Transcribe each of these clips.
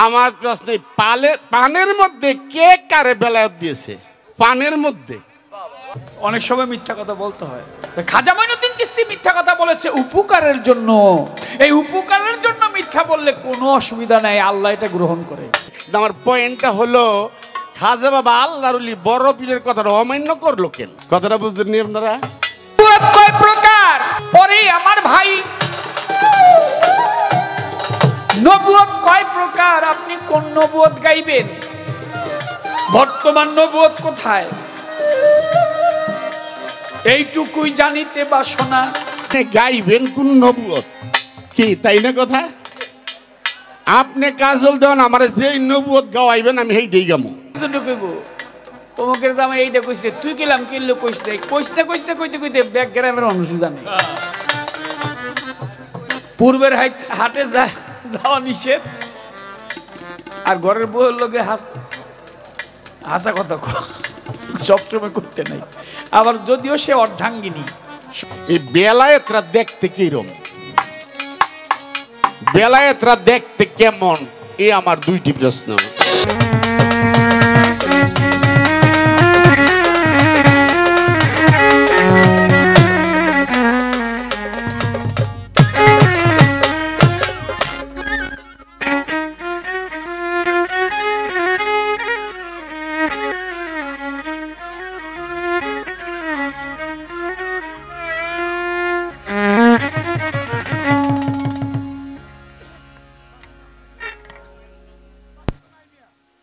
আমার প্রশ্ন, পানের মধ্যে কে কারে বেলায়ত দিয়েছে? পানের মধ্যে অনেক সময় মিথ্যা কথা বলতে হয়। খাজা মঈনুদ্দিন চিশতি মিথ্যা কথা বলেছে উপকারের জন্য। এই উপকারের জন্য মিথ্যা বললে কোনো অসুবিধা নাই, আল্লাহ এটা গ্রহণ করে। আমার পয়েন্টটা হলো, খাজা বাবা আল্লাহর ওলি বড় পীরের কথাটা অমান্য করলো কেন? কথাটা বুঝলেন নি আপনারা? কয় প্রকার? পরে আমার ভাই, নবুয়ত কয় প্রকার? আপনি কোন নবুয়ত গাইবেন? বর্তমান নবুয়ত কোথায়? এইটুকুই জানিতে বাসনা। গাইবেন কোন নবুয়ত কি, তাই না কথা? আপনি কাজল দেন আমার যে নবুয়ত গাওয়াইবেন আমি সেইটাই গামু। তোমাকে জামাই এইটা কইছে, তুই গেলাম কিনলো কইতে কইতে কইতে কইতে কইতে ব্যাগ গ্রামের অনুসূজানে পূর্বের হাটে যাওয়া নিষেধ, আর ঘরের বউয়ের লোকে হাসা কথা সবসময় করতে নাই। আবার যদিও সে অর্ধাঙ্গিনী। এই বেলায়েতরা দেখতে কিরম, বেলায়েতরা দেখতে কেমন, এই আমার দুইটি প্রশ্ন।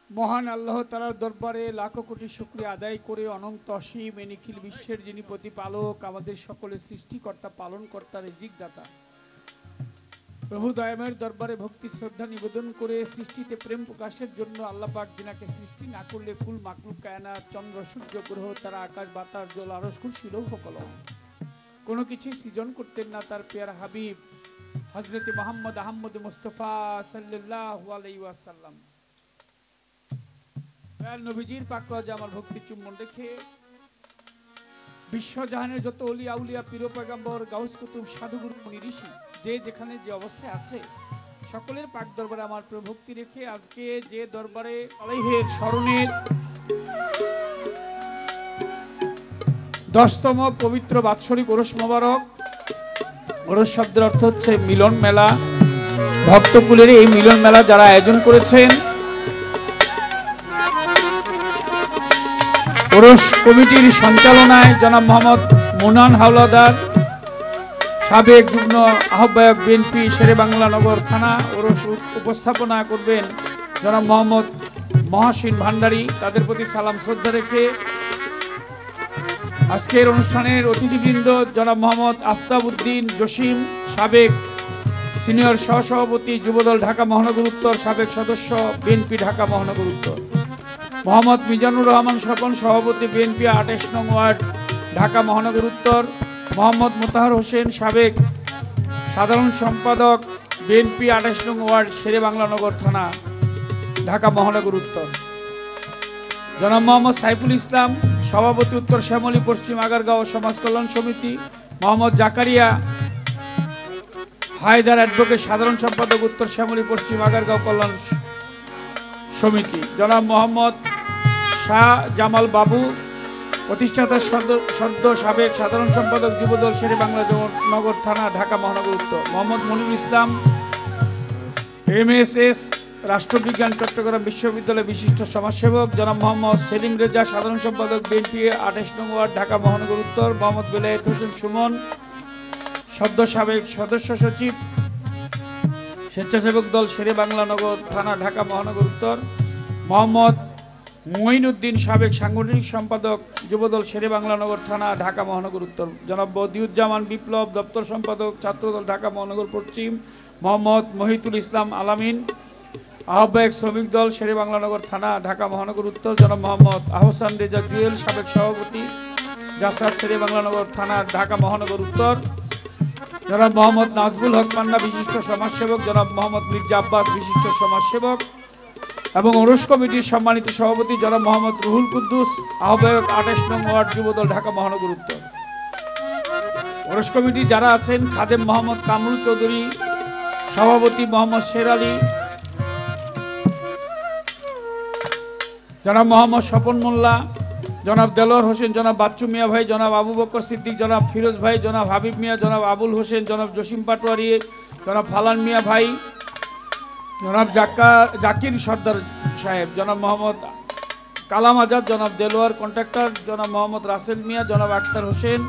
মহান আল্লাহ তাআলার দরবারে লাখো কোটি শুকরিয়া আদায় করে অনন্ত অসীম এই নিখিল বিশ্বের যিনি প্রতিপালক, আমাদের সকলের সৃষ্টিকর্তা, পালনকর্তা, রিজিকদাতা প্রভু দয়াময়ের দরবারে ভক্তি শ্রদ্ধা নিবেদন করে সৃষ্টিতে প্রেম প্রকাশের জন্য আল্লাহ পাক যিনাকে সৃষ্টি না করলে কুল মাকলুক কায়নাত, চন্দ্র সূর্য গ্রহ তারা আকাশ বাতাস জল আরশ কুরসি লৌহ কলম কোনো কিছু সৃজন করতেন না, তার পেয়ারা হাবিব হযরত মুহাম্মদ আহমদ মুস্তাফা সাল্লাল্লাহু আলাইহি ওয়াসাল্লাম নবীজির পাক রওজা আমার ভক্তি চুম্বন রেখে বিশ্বজাহানের যত ওলিয়া উলিয়া পীর পয়গম্বর গাউস কুতুব সাধুগুরু মুনি ঋষি যে যেখানে যে অবস্থায় আছে সকলের পাক দরবারে আমার প্রিয় ভক্তি রেখে আজকে যে দরবারে আলাইহির স্মরণের 10তম পবিত্র বাৎসরিক ওরস মোবারক। ওরস শব্দের অর্থ হচ্ছে মিলন মেলা। ভক্তকুলের এই মিলন মেলা যারা আয়োজন করেছেন, ওরস কমিটির সঞ্চালনায় জনাব মোহাম্মদ মুনান হাওলাদার, সাবেক যুগ্ম আহ্বায়ক বিএনপি শেরেবাংলা নগর থানা। ওরস উপস্থাপনা করবেন জনাব মোহাম্মদ মহাসিন ভান্ডারী। তাদের প্রতি সালাম শ্রদ্ধা রেখে আজকের অনুষ্ঠানের অতিথিবৃন্দ জনাব মোহাম্মদ আফতাব উদ্দিন জসিম, সাবেক সিনিয়র সহসভাপতি যুবদল ঢাকা মহানগর উত্তর, সাবেক সদস্য বিএনপি ঢাকা মহানগর উত্তর। মোহাম্মদ মিজানুর রহমান স্বপন, সভাপতি বিএনপি 28 নং ওয়ার্ড ঢাকা মহানগর উত্তর। মোহাম্মদ মোতাহার হোসেন, সাবেক সাধারণ সম্পাদক বিএনপি 28 নং ওয়ার্ড শেরেবাংলা নগর থানা ঢাকা মহানগর উত্তর। জনাব মোহাম্মদ সাইফুল ইসলাম, সভাপতি উত্তর শ্যামলী পশ্চিম আগারগাঁও সমাজ কল্যাণ সমিতি। মোহাম্মদ জাকারিয়া হায়দার অ্যাডভোকেট, সাধারণ সম্পাদক উত্তর শ্যামলী পশ্চিম আগারগাঁও কল্যাণ সমিতি। জনাব মোহাম্মদ শাহ জামাল বাবু, প্রতিষ্ঠাতা সদ্য সাবেক সাধারণ সম্পাদক যুবদল শেরেবাংলা নগর থানা ঢাকা মহানগর উত্তর। মোহাম্মদ মনিরুল ইসলাম, MSS রাষ্ট্রবিজ্ঞান চট্টগ্রাম বিশ্ববিদ্যালয় বিশিষ্ট সমাজসেবক। জনাব মোহাম্মদ সেলিম রেজা, সাধারণ সম্পাদক বিএনপি 28 নং ওয়ার্ড ঢাকা মহানগর উত্তর। মোহাম্মদ বেলায়েত হোসেন সুমন, সদ্য সাবেক সদস্য সচিব স্বেচ্ছাসেবক দল শেরেবাংলা নগর থানা ঢাকা মহানগর উত্তর। মোহাম্মদ মঈনুদ্দিন, সাবেক সাংগঠনিক সম্পাদক যুবদল শেরেবাংলা নগর থানা ঢাকা মহানগর উত্তর। জনাব বদিউজ্জামান বিপ্লব, দপ্তর সম্পাদক ছাত্রদল ঢাকা মহানগর পশ্চিম। মোহাম্মদ মহিতুল ইসলাম আলামিন, আহ্বায়ক শ্রমিক দল শেরেবাংলা নগর থানা ঢাকা মহানগর উত্তর। জনাব মোহাম্মদ আহসান রেজা জুয়েল, সাবেক সভাপতি জাসার শেরেবাংলা নগর থানা ঢাকা মহানগর উত্তর। জনাব মোহাম্মদ নাজবুল হক পান্না, বিশিষ্ট সমাজসেবক। জনাব মোহাম্মদ মির্জা আব্বাস, বিশিষ্ট সমাজসেবক এবং ওরস কমিটির সম্মানিত সভাপতি জনাব মোহাম্মদ রুহুল কুদ্দুস, আহ্বায়ক 28 নং ওয়ার্ড যুবদল ঢাকা মহানগর উত্তর। ওরস কমিটি যারা আছেন, খাদেম মোহাম্মদ কামরুল চৌধুরী, সভাপতি মোহাম্মদ শের আলী, জনাব মোহাম্মদ স্বপন মোল্লা, জনাব দেলোয়ার হোসেন, জনাব বাচ্চু মিয়া ভাই, জনাব আবু বকর সিদ্দিক, জনাব ফিরোজ ভাই, জনাব হাবিব মিয়া, জনাব আবুল হোসেন, জনাব জসিম পাটোয়ারি, জনাব ফালান মিয়া ভাই, জনাব জাকির সর্দার সাহেব, জনাব মোহাম্মদ কালাম আজাদ, জনাব দেলোয়ার কন্ট্রাক্টর, জনাব মোহাম্মদ রাসেল মিয়া, জনাব আক্তার হোসেন,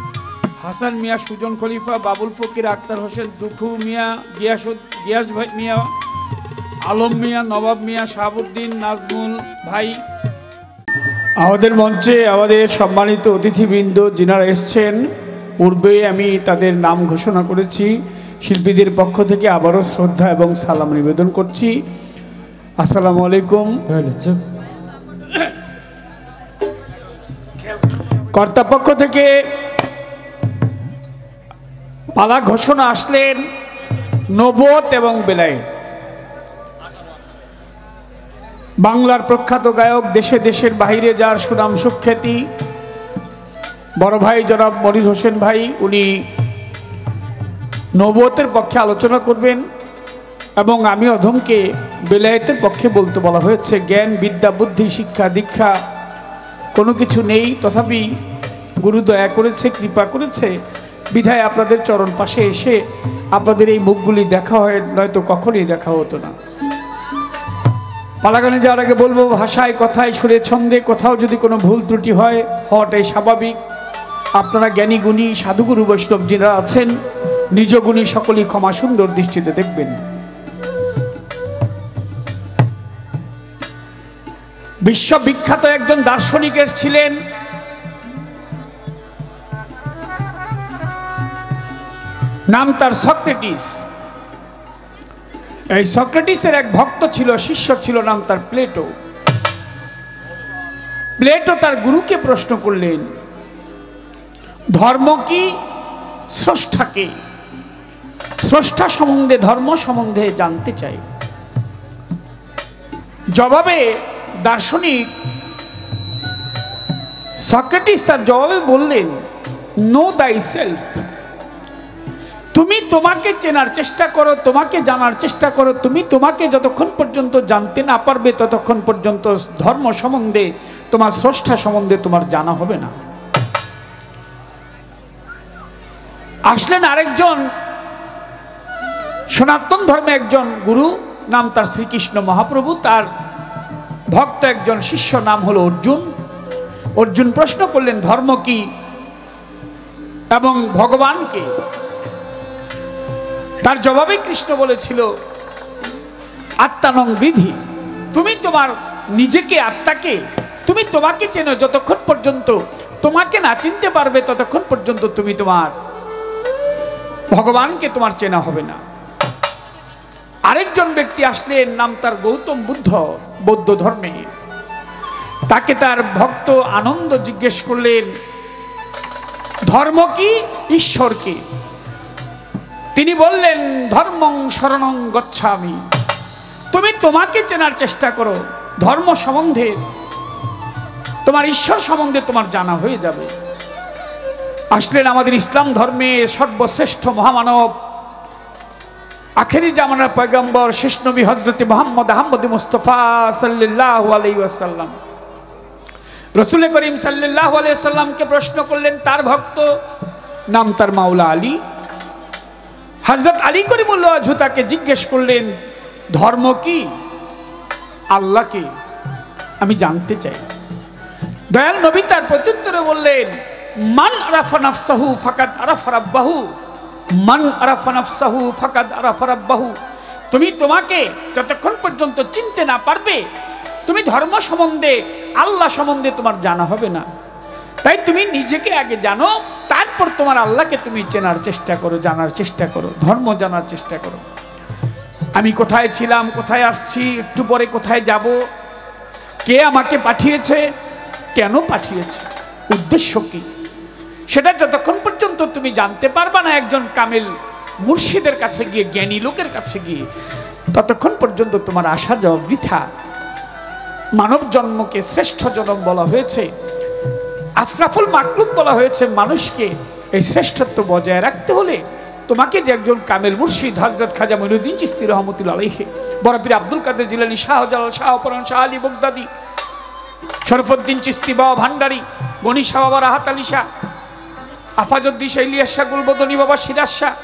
হাসান মিয়া, সুজন খলিফা, বাবুল ফকির, আক্তার হোসেন, দুখু মিয়া, গিয়াস ভাই মিয়া, আলম মিয়া, নবাব মিয়া, শাহাবুদ্দিন, নাজমুল ভাই। আমাদের মঞ্চে আমাদের সম্মানিত অতিথিবৃন্দ যিনারা এসছেন, পূর্বে আমি তাদের নাম ঘোষণা করেছি। শিল্পীদের পক্ষ থেকে আবারও শ্রদ্ধা এবং সালাম নিবেদন করছি। আসসালামু আলাইকুম। কর্তাপক্ষ থেকে পালা ঘোষণা আসলেন নবুয়ত এবং বেলায়েত। বাংলার প্রখ্যাত গায়ক, দেশে দেশের বাইরে যার সুনাম সুখ্যাতি, বড় ভাই জনাব মনির হোসেন ভাই, উনি নবুয়তের পক্ষে আলোচনা করবেন এবং আমি অধমকে বেলায়েতের পক্ষে বলতে বলা হয়েছে। জ্ঞান, বিদ্যা, বুদ্ধি, শিক্ষা, দীক্ষা কোনো কিছু নেই, তথাপি গুরু দয়া করেছে, কৃপা করেছে, বিধায় আপনাদের চরণ পাশে এসে আপনাদের এই মুখগুলি দেখা হয়, নয়তো কখনই দেখা হতো না। পালাগানে যাওয়ার আগে বলবো, ভাষায়, কথায়, সুরে, ছন্দে কোথাও যদি কোনো ভুল ত্রুটি হয়, হওয়াটাই স্বাভাবিক। আপনারা জ্ঞানী গুণী সাধুগুরু বৈষ্ণব যারা আছেন, নিজ গুণী সকলেই ক্ষমা সুন্দর দৃষ্টিতে দেখবেন। বিশ্ববিখ্যাত একজন দার্শনিক ছিলেন, নাম তার সক্রেটিস। এই সক্রেটিসের এক ভক্ত ছিল, শিষ্য ছিল, নাম তার প্লেটো। প্লেটো তার গুরুকে প্রশ্ন করলেন, ধর্ম কি, স্রষ্টাকে, স্রষ্টা সম্বন্ধে, ধর্ম সম্বন্ধে জানতে চাই। জবাবে দার্শনিক সক্রেটিস তার জবাবে বললেন, নো দাই সেলফ, তুমি তোমাকে চেনার চেষ্টা করো, তোমাকে জানার চেষ্টা করো। তুমি তোমাকে যতক্ষণ পর্যন্ত জানতে না পারবে, ততক্ষণ পর্যন্ত ধর্ম সম্বন্ধে, তোমার স্রষ্টা সম্বন্ধে তোমার জানা হবে না। আসলেন আরেকজন সনাতন ধর্মে একজন গুরু, নাম তার শ্রীকৃষ্ণ মহাপ্রভু। তার ভক্ত একজন শিষ্য, নাম হলো অর্জুন। অর্জুন প্রশ্ন করলেন, ধর্ম কি এবং ভগবানকে? তার জবাবে কৃষ্ণ বলেছিল, আত্মানং বৃদ্ধি, তুমি তোমার নিজেকে, আত্মাকে, তুমি তোমাকে চেনো। যতক্ষণ পর্যন্ত তোমাকে না চিনতে পারবে, ততক্ষণ পর্যন্ত তুমি তোমার ভগবানকে তোমার চেনা হবে না। আরেকজন ব্যক্তি আসলেন, নাম তার গৌতম বুদ্ধ, বৌদ্ধ ধর্মে। তাকে তার ভক্ত আনন্দ জিজ্ঞেস করলেন, ধর্ম কি, ঈশ্বর কি? তিনি বললেন, ধর্মং শরণং গচ্ছামি, তুমি তোমাকে চেনার চেষ্টা করো, ধর্ম সম্বন্ধে, তোমার ঈশ্বর সম্বন্ধে তোমার জানা হয়ে যাবে। আসলেন আমাদের ইসলাম ধর্মে সর্বশ্রেষ্ঠ মহামানব, আখেরি জামানার পয়গম্বর, শেষ নবী হযরত মুহাম্মদ আহমদ মুস্তাফা সাল্লাল্লাহু আলাইহি ওয়াসাল্লাম। রাসূল করিম সাল্লাল্লাহু আলাইহি ওয়াসাল্লামকে প্রশ্ন করলেন তার ভক্ত, নাম তার মাওলা আলী। হযরত আলী করিমুল্লাহ ওয়াজহু তাকে জিজ্ঞেস করলেন, ধর্ম কি, আল্লাহকে আমি জানতে চাই। দয়াল নবী তার প্রত্যুত্তরে বললেন, মান আরাফা নাফসাহু ফাকাদ আরাফা রাব্বাহু, মান আরাফা নাফসাহু ফাকাদ আরাফা রাব্বাহু। তুমি তোমাকে যতক্ষণ পর্যন্ত চিনতে না পারবে, তুমি ধর্ম সম্বন্ধে, আল্লাহ সম্বন্ধে তোমার জানা হবে না। তাই তুমি নিজেকে আগে জানো, তারপর তোমার আল্লাহকে তুমি চেনার চেষ্টা করো, জানার চেষ্টা করো, ধর্ম জানার চেষ্টা করো। আমি কোথায় ছিলাম, কোথায় আসছি, একটু পরে কোথায় যাব, কে আমাকে পাঠিয়েছে, কেন পাঠিয়েছে, উদ্দেশ্য কি, সেটা যতক্ষণ পর্যন্ত তুমি জানতে পারবা না একজন কামেল মুর্শিদের কাছে গিয়ে, জ্ঞানী লোকের কাছে গিয়ে, ততক্ষণ পর্যন্ত তোমার আসা যাওয়া বৃথা। মানব জন্মকে শ্রেষ্ঠ জন্ম বলা হয়েছে, আশরাফুল মাখলুক বলা হয়েছে। মানুষকে এই শ্রেষ্ঠত্ব বজায় রাখতে হলে তোমাকে যে একজন কামেল মুর্শিদ হযরত খাজা মঈনুদ্দিন চিশতি রাহমাতুল্লাহ আলাইহি, বড় পীর আব্দুল কাদের জিলানী, শাহজালাল, শাহ পরান, শাহ আলী বগদাদি, শরফুদ্দিন চিস্তি বাবা ভান্ডারী, গণিশা বাবা রাহাত আলী শাহ, আফাজুদ্দিন শাহ ইলিয়াস শাহ, গুলবদনী বাবা সিরাজ শাহ।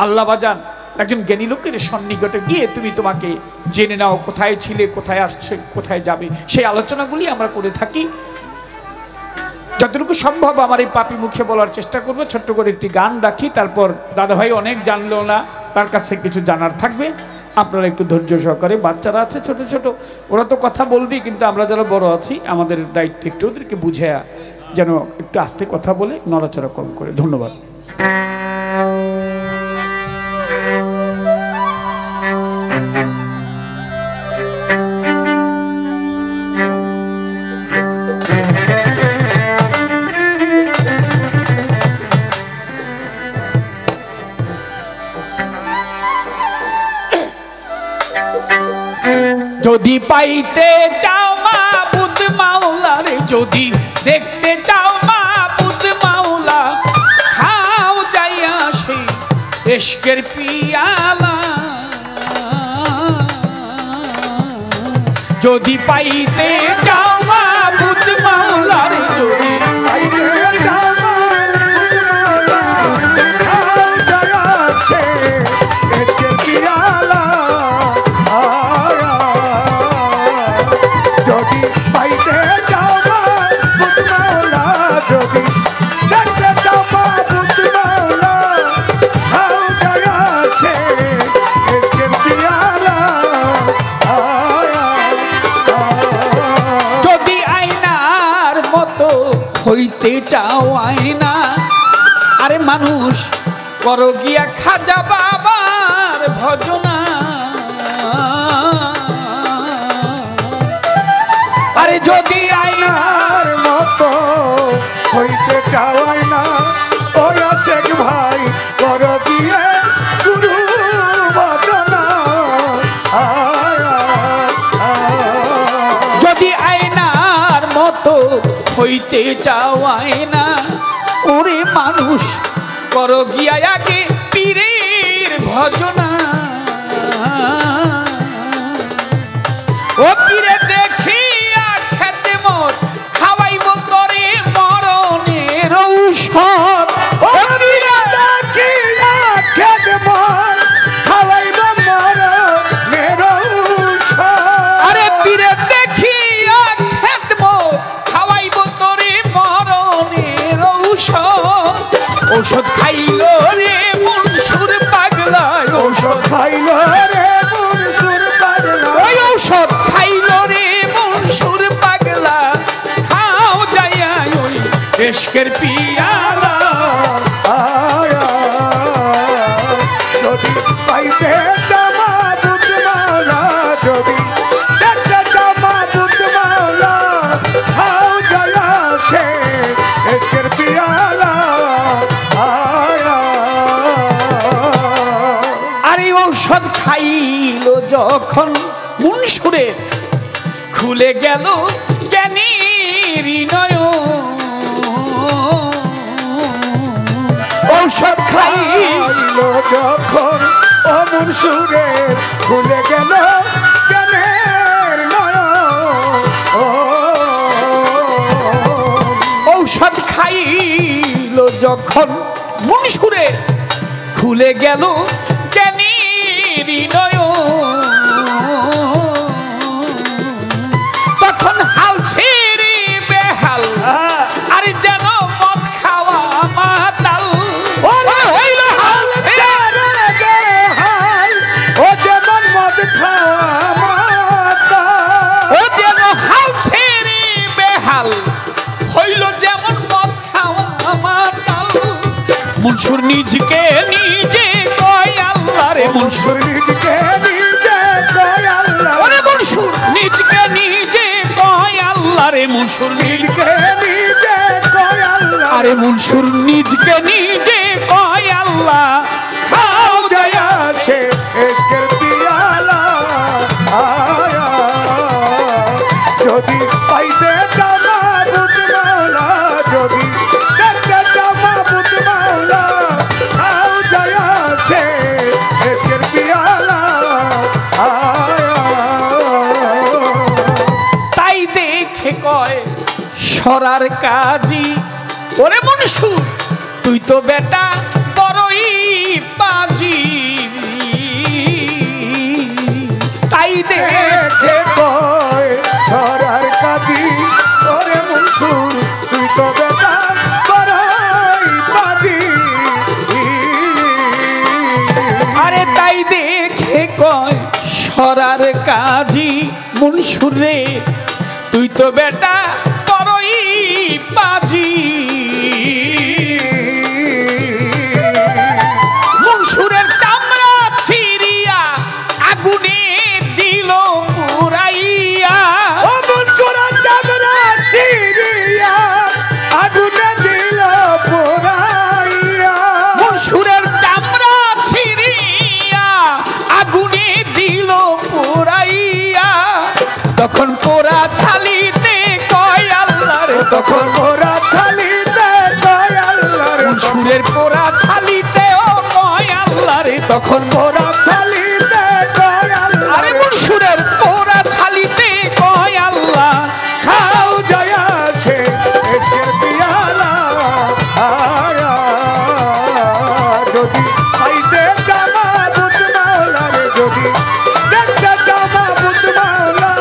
আল্লাহ বাজান একজন জ্ঞানী লোকের সন্নিকটে গিয়ে তুমি তোমাকে জেনে নাও, কোথায় ছিলে, কোথায় আসছে, কোথায় যাবে, সেই আলোচনাগুলি আমরা করে থাকি। যতটুকু সম্ভব আমার এই পাপি মুখে বলার চেষ্টা করবো। ছোট্ট করে একটি গান রাখি, তারপর দাদা ভাই অনেক জানলো না, তার কাছে কিছু জানার থাকবে। আপনারা একটু ধৈর্য সহকারে, বাচ্চারা আছে ছোট ছোট, ওরা তো কথা বলবেই, কিন্তু আমরা যারা বড় আছি আমাদের দায়িত্ব একটু ওদেরকে বুঝে যেন একটু আস্তে কথা বলে, নড়াচড়া কম করে। ধন্যবাদ। যদি পাইতে চাও মাবুদ মাওলা রে, যদি দেখতে চাও মাবুদ মাওলা, খাও যাইয়া সেই ইশকের পিয়ালা। যদি পাইতে চাও মাবুদ মাওলা রে, যদি পাইতে চাও মাবুদ মাওলা, খাও যাইয়া সেই ইশকের পিয়ালা। যদি পাইতে চাও মাবুদ মাওলা, যদি দেখতে চাও মাবুদ মাওলা, খাও যাইয়া সেই ইশকের পিয়ালা। যদি আয়নার মতো হইতে চাও আয়না, আরে মানুষ করো গিয়া খাজা বাবার ভজনা। আরে যদি আয়নার মতো হইতে চাও আয়না, ওই আশেক ভাই করো গিয়ে গুরু ভজনা। যদি আয়নার মতো হইতে চাও আয়না, ওরে মানুষ করো গিয়া আগে পীরের ভজনা। ও পীরে দেখিয়া খেতে মোর, খাওয়াইব করে মরণের ঔষধ। ও পীরে দেখিয়া খেতে মোর, খাওয়াইব মরণের ঔষধ। আরে পীরে দেখিয়া খেতে মোর, খাওয়াইব তোরে মরণের ঔষধ। ঔষধ খাইলো রে মনসুর পাগলা, ঔষধ খাইলো রে মনসুর পাগলা, ওই ঔষধ খাইলো রে মনসুর পাগলা, খাও যাইয়া ওই ইশকের পিয়ালা। যদি পাইতে চাও মাবুদ মাওলা, যদি দেখতে চাও মাবুদ মাওলা, খাও যাইয়া সেই ইশকের পিয়ালা। আরে ঔষধ খাইলো যখন মনসুরে, খুলে গেল জ্ঞানীর নয়ন। ঔষধ খাইলো যখন ও মনসুরে, খুলে গেল জ্ঞানের নয়ন। ঔষধ খাইলো যখন মনসুরে, খুলে গেল জ্ঞানীর নয়ন। তখন হাল ছেড়ে বেহাল, আর যেন মদ খাওয়া মাতাল। হইল হাল ছেড়ে বেহাল, ও যেমন মদ খাওয়া মাতাল। ও যেন হাল ছেড়ে বেহাল, হইল যেমন মদ খাওয়া মাতাল। মনসুর নিজকে নিজে কয় আল্লাহ রে, মনসুর নিজকে নিজে কয় আল্লাহ। ওরে মনসুর নিজকে নিজে কয় আল্লাহ রে, মনসুর নিজকে নিজে কয় আল্লাহ। আরে মনসুর নিজকে নিজে কয় আল্লাহ, খাও যাইয়া সেই ইশকের পিয়ালা। যদি পাইতে চাও মাবুদ মাওলা, যদি দেখতে চাও মাবুদ মাওলা, খাও যাইয়া সেই ইশকের পিয়ালা। তাই দে সরার কাজী। ওরে মনসুর তুই তো বেটা বড়ই পাজি, তাই দেখে কয় সরার কাজী। ওরে মনসুর তুই তো বেটা বড়ই পাজি। আরে তাই দেখে কয় সরার কাজী মনসুর রে তুই তো বেটা বড়ই পাজি। মনসুরের চামড়া ছিড়িয়া আগুনে দিল পুরাইয়া। ও মনসুরের চামড়া ছিড়িয়া আগুনে দিল পুরাইয়া। মনসুরের চামড়া ছিড়িয়া আগুনে দিল পুরাইয়া। তখন পোড়া ছালিতে কয় আল্লাহ রে, তখন পোড়া ছালিতে কয় আল্লাহ রে। মনসুরের পোড়া ছালিতে ও কয় আল্লাহ রে, তখন পোড়া ছালিতে কয় আল্লাহ আরে রে। মনসুরের পোড়া ছালিতে কয় আল্লাহ খাও যায় আছে এসকের পিয়ালা। আয়া যদি আইতে জামা বুত মাওলা রে, যদি দেখতে জামা বুত মাওলা।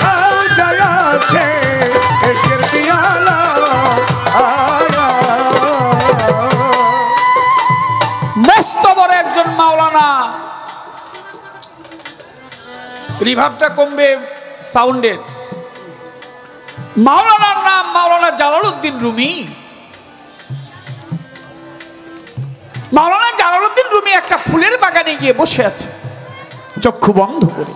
খাও যায় আছে এসকের পিয়ালা। আয়া মস্ত বড় একজন মাওলানা। রিভাবটা কমবে সাউন্ডের। মাওলানার নাম মাওলানা জালালউদ্দিন রুমি। মাওলানা জালালউদ্দিন রুমি একটা ফুলের বাগানে গিয়ে বসে আছে চক্ষু বন্ধ করে।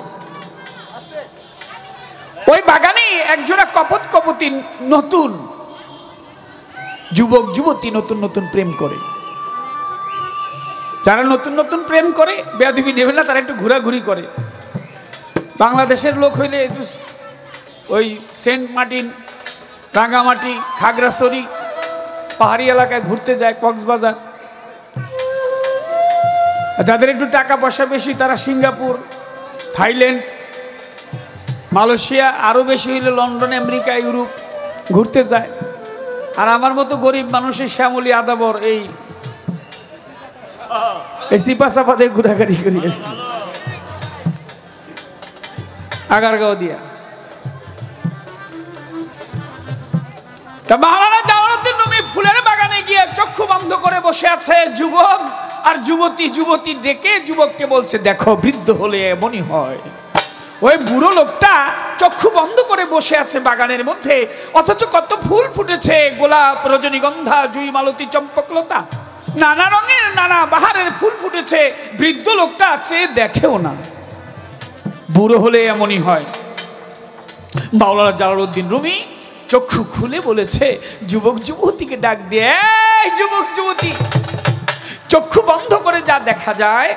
ওই বাগানে একজোড়া কপত কপতি নতুন যুবক যুবতী নতুন নতুন প্রেম করে। যারা নতুন নতুন প্রেম করে বেয়াদবি নেবে না, তারা একটু ঘোরাঘুরি করে। বাংলাদেশের লোক হইলে ওই সেন্ট মার্টিন, রাঙ্গামাটি, খাগড়াছড়ি পাহাড়ি এলাকায় ঘুরতে যায়, কক্সবাজার। যাদের একটু টাকা পয়সা বেশি তারা সিঙ্গাপুর, থাইল্যান্ড, মালয়েশিয়া, আরও বেশি হইলে লন্ডন, আমেরিকা, ইউরোপ ঘুরতে যায়। আর আমার মতো গরিব মানুষের শ্যামলি আদাবর এই সিপাসাপাতে ঘোরাঘুরি করি আগারগাঁও দিয়া। তা মাওলানা জালালউদ্দিন রুমি ফুলের বাগানে গিয়ে চক্ষু বন্ধ করে বসে আছে। যুবক আর যুবতী ডেকে যুবককে বলছে, দেখো বৃদ্ধ হলে এমনই হয়। ওই বুড়ো লোকটা চক্ষু বন্ধ করে বসে আছে বাগানের মধ্যে, অথচ কত ফুল ফুটেছে, গোলাপ, রজনীগন্ধা, জুই, মালতী, চম্পকলতা, নানা রঙের নানা বাহারের ফুল ফুটেছে। বৃদ্ধ লোকটা চেয়ে দেখেও না। বুড়ো হলে এমনই হয়। মাওলানা জালালউদ্দিন রুমি চক্ষু খুলে বলেছে, যুবক যুবতীকে ডাক দিয়ে, এই যুবক যুবতী, চক্ষু বন্ধ করে যা দেখা যায়,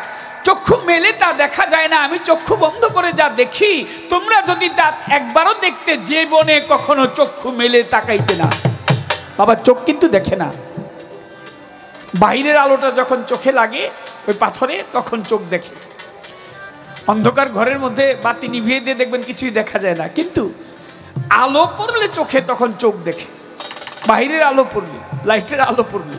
চক্ষু মেলে তা দেখা যায় না। আমি চক্ষু বন্ধ করে যা দেখি, তোমরা যদি তা একবারও দেখতে জীবনে কখনো চক্ষু মেলে তাকাইতে না। বাবা চোখ কিন্তু দেখে না। বাইরের আলোটা যখন চোখে লাগে ওই পাথরে, তখন চোখ দেখে। অন্ধকার ঘরের মধ্যে বাতি নিভিয়ে দিয়ে দেখবেন কিছুই দেখা যায় না, কিন্তু আলো পড়লে চোখে তখন চোখ দেখে। বাইরের আলো পড়লে, লাইটের আলো পড়লে।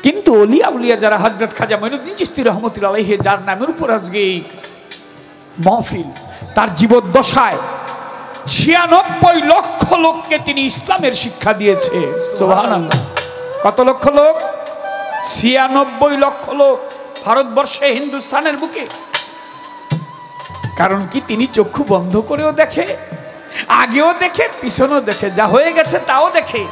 কিন্তু ওলিয়া উলিয়া যারা, হযরত খাজা মঈনুদ্দিন চিশতি রহমতুল্লাহ আলাইহি, যার নামের উপর আজকে এই মাহফিল, তার জীবদ্দশায় ৯৬ লক্ষ লোককে তিনি ইসলামের শিক্ষা দিয়েছে। সুবহানাল্লাহ। কত লক্ষ লোক? ৯৬ লক্ষ লোক ভারতবর্ষে, হিন্দুস্তানের বুকে। কারণ কি? তিনি চক্ষু বন্ধ করেও দেখে, আগেও দেখে, পিছনেও দেখে। যা হয়ে গেছে তাও দেখে,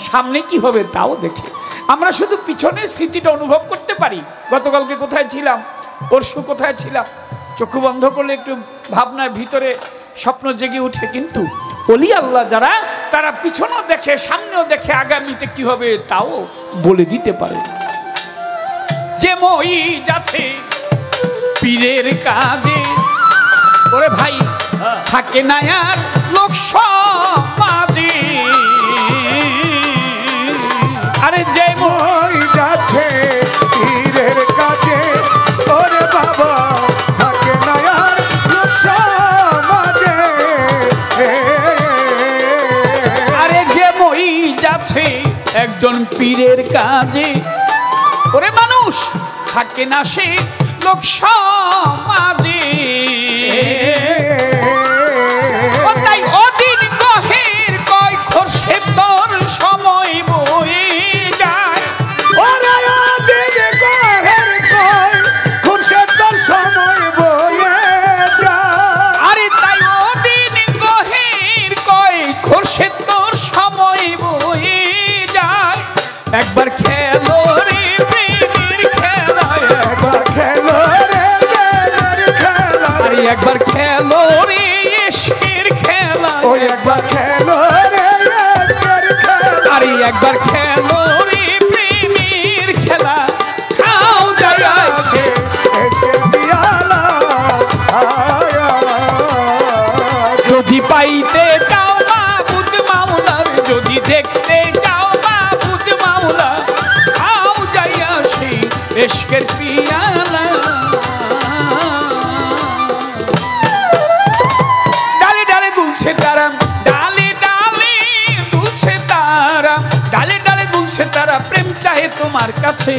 সামনে কি হবে তাও দেখে। আমরা শুধু পিছনের স্মৃতিটা অনুভব করতে পারি। গতকালকে কোথায় ছিলাম, পরশু কোথায় ছিলাম, চক্ষু বন্ধ করলে একটু ভাবনার ভিতরে স্বপ্ন জেগে উঠে। কিন্তু ওলি আল্লাহ যারা, তারা পিছনেও দেখে, সামনেও দেখে, আগামীতে কি হবে তাও বলে দিতে পারে। যে মই যাচ্ছে পীরের কাজে, ওরে ভাই থাকে না আর লোক সমাজে। আরে যে মই যাচ্ছে পীরের কাজে, ওরে বাবা থাকে না আর লোক সমাজে। আরে যে একজন পীরের কাজে ওরে মানুষ থাকে না সে লোক সমাজে তাই অদিন গহের কয় খোরশেদ তোর সময় বয়ে যায় ওরে অদিন গহের কয় খোরশেদ তোর সময় বয়ে যায় আরে তাই অদিন গহের কয় খোরশেদ তোর সময় বয়ে যায় একবার খেলো রে প্রেমের খেলা একবার খেলো রে প্রেমের খেলা আরে একবার খেলো রে ইশকের খেলা ওই একবার খেলো রে ইশকের খেলা আরে একবার খেলো রে প্রেমের খেলা খাও যায় আসে ইশকের পিয়ালা যদি পাইতে চাও মাবুদ মাওলার যদি দেখতে চাও মাবুদ মাওলা খাও যায় আসে ইশকের পিয়ালা ডালে ডালে দুলছে তারা ডালে ডালে দুলছে তারা ডালে ডালে দুলছে তারা প্রেম চাহে তোমার কাছে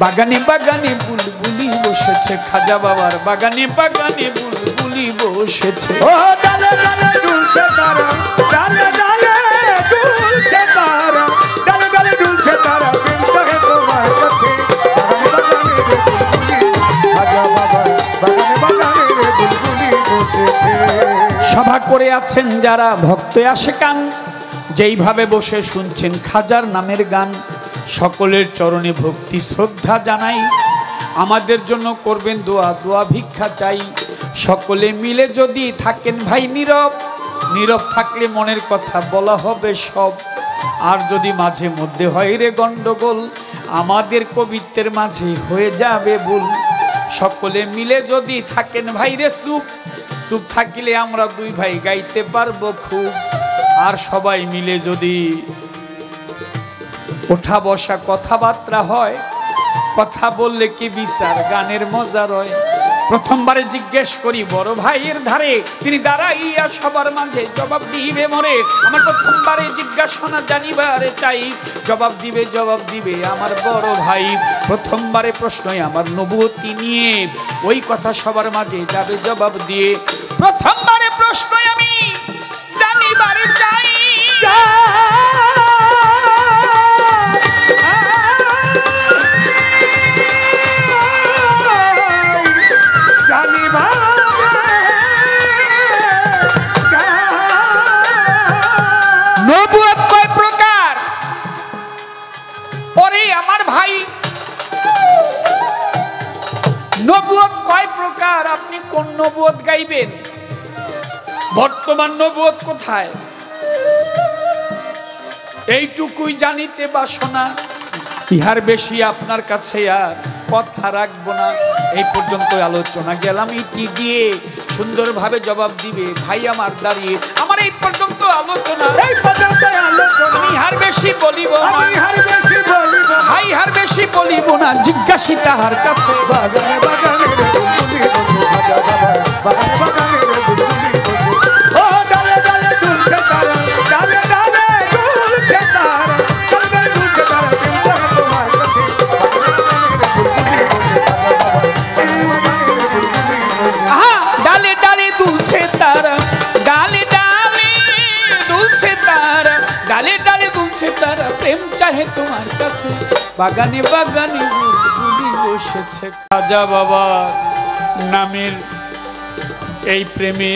বাগানে বাগানে বুলবুলি বসেছে খাজা বাবার বাগানে বাগানে বুলবুলি বসেছে ও ডালে ডালে দুলছে তারা ডালে ডালে দুলছে তারা ডালে ডালে দুলছে তারা প্রেম চাহে তোমার কাছে বাগানে বাগানে রে বুলবুলি বসেছে সভা করে আছেন যারা ভক্ত আশেকান যেইভাবে বসে শুনছেন খাজার নামের গান সকলের চরণে ভক্তি শ্রদ্ধা জানাই আমাদের জন্য করবেন দোয়া দোয়া ভিক্ষা চাই সকলে মিলে যদি থাকেন ভাই নীরব নীরব থাকলে মনের কথা বলা হবে সব আর যদি মাঝে মধ্যে হয় রে গন্ডগোল আমাদের কবিত্বের মাঝে হয়ে যাবে ভুল সকলে মিলে যদি থাকেন ভাই রে চুপ চুপ থাকিলে আমরা দুই ভাই গাইতে পারবো খুব আর সবাই মিলে যদি ওঠা বসা কথাবার্তা হয় কথা বললে কি বিচার গানের মজা রয় প্রথমবারে জিজ্ঞেস করি বড় ভাইয়ের ধারে তিনি দাঁড়াইয়া সবার মাঝে জবাব দিবে মরে আমার প্রথমবারে জিজ্ঞাসা জানিবারে চাই জবাব দিবে আমার বড় ভাই প্রথমবারে প্রশ্নই আমার নবুয়তি নিয়ে ওই কথা সবার মাঝে যাবে জবাব দিয়ে প্রথমবারে প্রশ্নই আমি জানিবারে চাই নবুয়ত কয় প্রকার ওরে আমার ভাই নবুয়ত কয় প্রকার আপনি কোন নবুয়ত গাইবেন বর্তমান নবুয়ত কোথায় এইটুকুই জানিতে বাসনা ইহার বেশি আপনার কাছে আর কথা রাখবো না এই পর্যন্ত আলোচনা গেলাম ইতি দিয়ে সুন্দরভাবে জবাব দিবে ভাই আমার দাঁড়িয়ে আমার এই পর্যন্ত আলোচনা আমি হার বেশি বলিব ভাই হার বেশি বলিব না জিজ্ঞাসি তাহার কাছে বাগানে বাগানে রে বুলবুলি বসে বাগানে বাগানে রে বুলবুলি বসে ও ডালে ডালে দুলছে তারা ডালে ডালে দুলছে তারা ডালে ডালে দুলছে তারা প্রেম চাহে তোমার কাছে আহা ডালে ডালে দুলছে তারা ডালে ডালে দুলছে তারা ডালে ডালে দুলছে তারা প্রেম চাহে তোমার কাছে বাগানে বাগানে বুলবুলি বসেছে খাজা বাবা নামের এই প্রেমে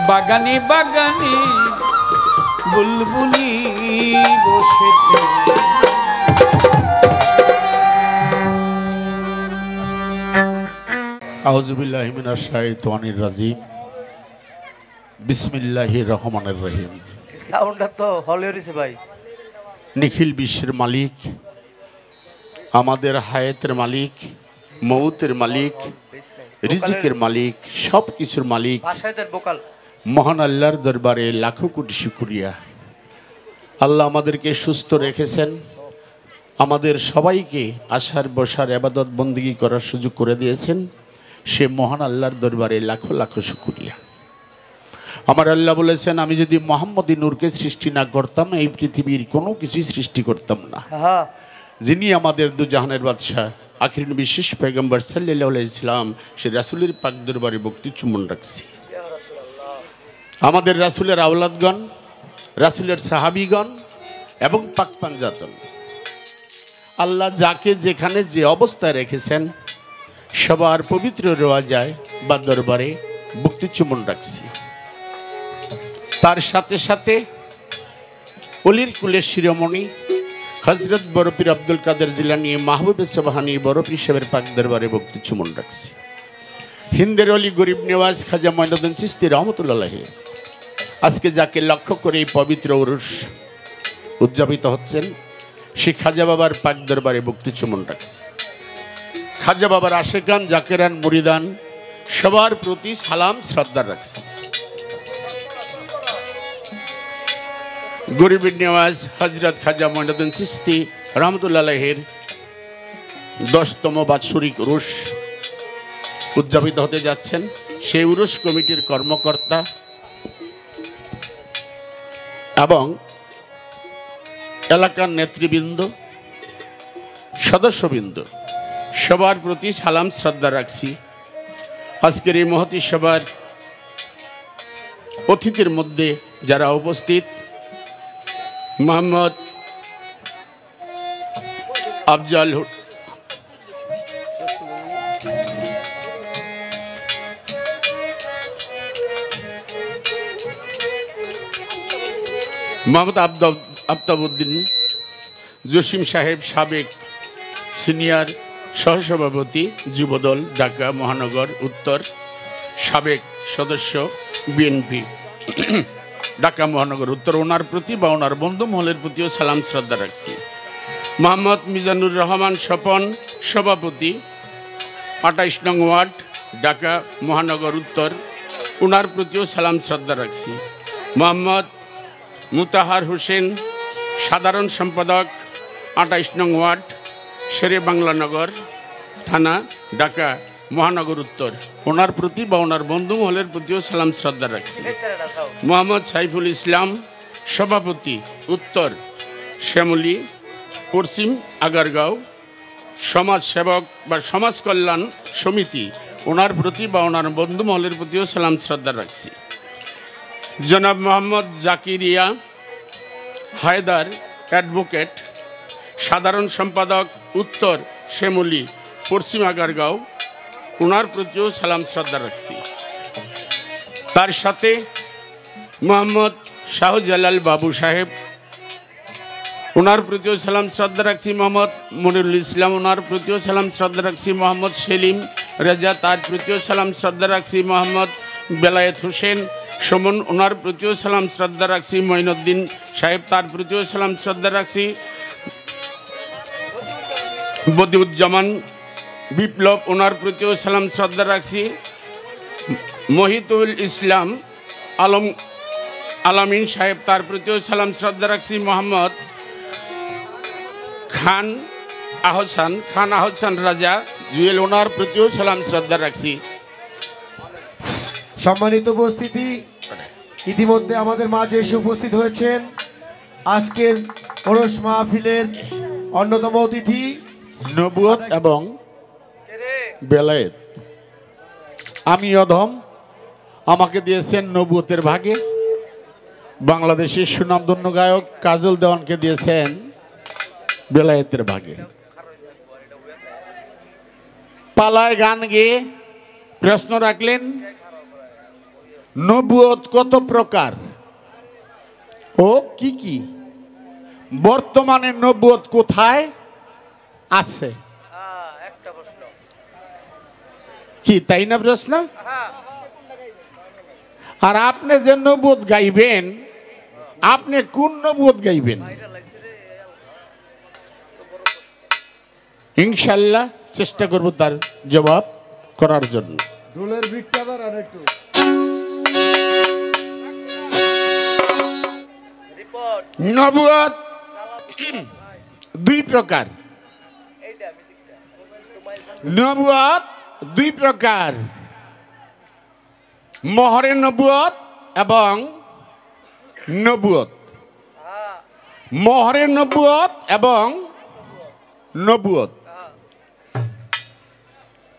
বাগানে বাগানে বুলবুলি বসেছে আউযুবিল্লাহি মিনাশ শাইতানির রাজিম বিসমিল্লাহির রহমানির রহিম সাউন্ডটা তো হলে হইছে ভাই নিখিল বিশ্বের মালিক আমাদের হায়াতের মালিক মৌতের মালিক রিজিকের মালিক সব কিছুর মালিক বাসায়দের বোকাল মহান আল্লাহর দরবারে লাখো কোটি শুকরিয়া আল্লাহ আমাদেরকে সুস্থ রেখেছেন আমাদের সবাইকে আসার বসার ইবাদত বন্দেগী করার সুযোগ করে দিয়েছেন সে মহান আল্লাহর দরবারে লাখো লাখো শুকরিয়া আমার আল্লাহ বলেছেন, আমি যদি মোহাম্মদী নূরকে সৃষ্টি না করতাম এই পৃথিবীর কোনো কিছুই সৃষ্টি করতাম না। হ্যাঁ যিনি আমাদের দু জাহানের বাদশাহ আখির বিশেষ পয়গম্বর সাল্লাল্লাহু আলাইহি সাল্লাম, সে রাসূলের পাক দরবারে ভক্তি চুম্বন রাখছি। আমাদের রাসূলের আওলাদগণ, রাসূলের সাহাবীগণ এবং পাক পাঞ্জাতন, আল্লাহ যাকে যেখানে যে অবস্থায় রেখেছেন সবার পবিত্র রওয়াজায় বা দরবারে ভক্তি চুম্বন রাখছি। তার সাথে সাথে অলির কুলের শিরোমণি হজরত বরফির আব্দুল কাদের জিলানী মাহবুবে সুবহানী বরফি সাহেবের পাক দরবারে ভক্তি চুম্বন রাখছি। হিন্দের অলি গরিব নেওয়াজ খাজা মঈনুদ্দিন চিশতি রহমতুল্লাহ আজকে যাকে লক্ষ্য করে এই পবিত্র উরুস উদযাপিত হচ্ছেন, সে খাজা বাবার পাক দরবারে ভক্তি চুম্বন রাখছি। খাজা বাবার আশেকান, জাকেরান, মুরিদান সবার প্রতি সালাম শ্রদ্ধা রাখছি। গরিবের নেওয়াজ হজরত খাজা মঈনুদ্দিন চিশতি রহমতুল্লাহের 10তম বাৎসরিক উরুস উদযাপিত হতে যাচ্ছেন। সেই উরুস কমিটির কর্মকর্তা এবং এলাকার নেতৃবৃন্দ, সদস্যবৃন্দ সবার প্রতি সালাম শ্রদ্ধা রাখছি। আজকের এই মহতী সভার অতিথির মধ্যে যারা উপস্থিত, মোহাম্মদ আফজাল মোহাম্মদ আফতাবউদ্দিন জসিম সাহেব, সাবেক সিনিয়র সহসভাপতি যুবদল ঢাকা মহানগর উত্তর, সাবেক সদস্য বিএনপি ঢাকা মহানগর উত্তর, ওনার প্রতি বা ওনার বন্ধু মহলের প্রতিও সালাম শ্রদ্ধা রাখছি। মোহাম্মদ মিজানুর রহমান স্বপন, সভাপতি 28 নং ওয়ার্ড ঢাকা মহানগর উত্তর, ওনার প্রতিও সালাম শ্রদ্ধা রাখছি। মোহাম্মদ মুতাহার হোসেন, সাধারণ সম্পাদক 28 নং ওয়ার্ড শেরে বাংলানগর থানা ঢাকা মহানগর উত্তর, ওনার প্রতি বা ওনার বন্ধু মহলের প্রতিও সালাম শ্রদ্ধা রাখছি। মোহাম্মদ সাইফুল ইসলাম, সভাপতি উত্তর শ্যামলী পশ্চিম আগারগাঁও সমাজ সেবক বা সমাজ কল্যাণ সমিতি, ওনার প্রতি বা ওনার বন্ধু মহলের প্রতিও সালাম শ্রদ্ধা রাখছি। জনাব মোহাম্মদ জাকিরিয়া হায়দার অ্যাডভোকেট, সাধারণ সম্পাদক উত্তর শ্যামলী পশ্চিম আগারগাঁও, ওনার প্রতিও সালাম শ্রদ্ধা রাখছি। তার সাথে মোহাম্মদ শাহজালাল বাবু সাহেব, ওনার প্রতিও সালাম শ্রদ্ধা রাখছি। মোহাম্মদ মনিরুল ইসলাম, ওনার প্রতিও সালাম শ্রদ্ধা রাখছি। মোহাম্মদ সেলিম রেজা, তার প্রতিও সালাম শ্রদ্ধা রাখছি। মোহাম্মদ বেলায়েত হোসেন সুমন, ওনার প্রতিও সালাম শ্রদ্ধা রাখছি। মঈনুদ্দিন সাহেব, তার প্রতিও সালাম শ্রদ্ধা রাখছি। বদিউজ্জামান বিপ্লব, ওনার প্রতিও সালাম শ্রদ্ধা রাখছি। মহিতুল ইসলাম আলামিন সাহেব, তার প্রতিও সালাম শ্রদ্ধা রাখছি। মোহাম্মদ খান আহসান রাজা জুয়েল, ওনার প্রতিও সালাম শ্রদ্ধা রাখছি। সম্মানিত উপস্থিতি, ইতিমধ্যে আমাদের মাঝে এসে উপস্থিত হয়েছেন আজকের ওরস মাহফিলের অন্যতম অতিথি নবুয়ত এবং বেলায়েত। আমি অধম, আমাকে দিয়েছেন নবুয়তের ভাগে। বাংলাদেশের সুনামধন্য গায়ক কাজল দেওয়ানকে দিয়েছেন বেলায়েতের ভাগে। পালায় গান গেয়ে প্রশ্ন রাখলেন, নবুয়ত কত প্রকার ও কি কি, বর্তমানে নবুয়ত কোথায় আছে? কি তাই না প্রশ্ন? আর আপনি যে নবুয়ত গাইবেন, আপনি কোন নবুয়ত গাইবেন? ইনশাল্লাহ চেষ্টা করব তার জবাব করার জন্য। ঢোলের বিটটা আর একটু নবুয়ত দুই প্রকার। নবুয়ত দুই প্রকার, মহরে নবুয়ত এবং নবুয়ত, মোহরে নবুয়ত এবং নবুয়ত।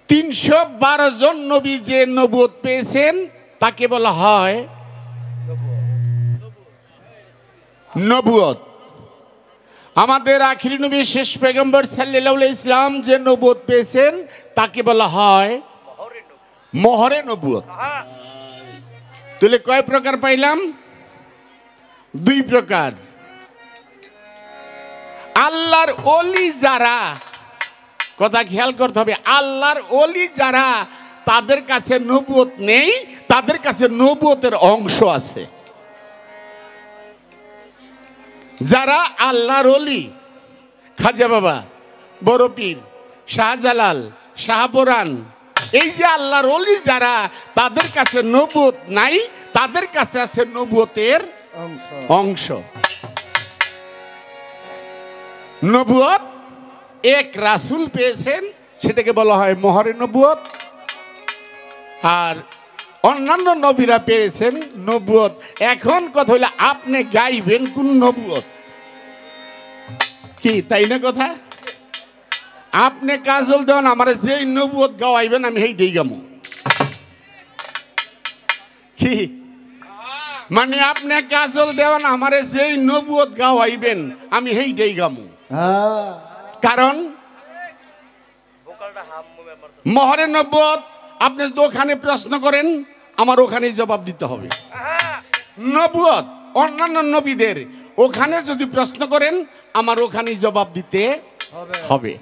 312 জন নবী যে নবুয়ত পেয়েছেন তাকে বলা হয় নবুয়ত। আমাদের আখিরি নবী শেষ পয়গম্বর সাল্লাল্লাহু আলাইহি ইসলাম যে নবুয়ত পেয়েছেন তাকে বলা হয় মোহরে নবুয়ত। তাহলে কয় প্রকার পাইলাম? 2 প্রকার। আল্লাহর ওলি যারা, কথা খেয়াল করতে হবে, আল্লাহর ওলি যারা তাদের কাছে নবুয়ত নেই, তাদের কাছে নবুয়তের অংশ আছে। যারা আল্লাহর ওলি, খাজা বাবা, বড় পীর, শাহজালাল, শাহপুরাণ, এই যে আল্লাহর ওলি যারা, তাদের কাছে নবুয়ত নাই, তাদের কাছে আছে নবুয়তের অংশ। নবুয়ত এক রাসূল পেয়েছেন, সেটাকে বলা হয় মোহরে নবুয়ত। আর অন্যান্য নবীরা পেয়েছেন নবুয়ত। এখন কথা হইলে আপনি গাইবেন কোন নবুয়ত, কি তাই না কথা? আপনি কাজল দেন আমার যেই নবুয়ত গাওয়াইবেন আমি সেইটাই গামু, কি মানে আপনি কাজল দেওয়ান আমার যেই নবুয়ত গাওয়াইবেন আমি সেইটাই গামু। কারণ মোহরে নবুয়ত আপনি দোকানে প্রশ্ন করেন আমার ওখানেই জবাব দিতে হবে। নবুয়ত অন্যান্য নবীদের ওখানে যদি প্রশ্ন করেন আমার ওখানেই জবাব দিতে হবে।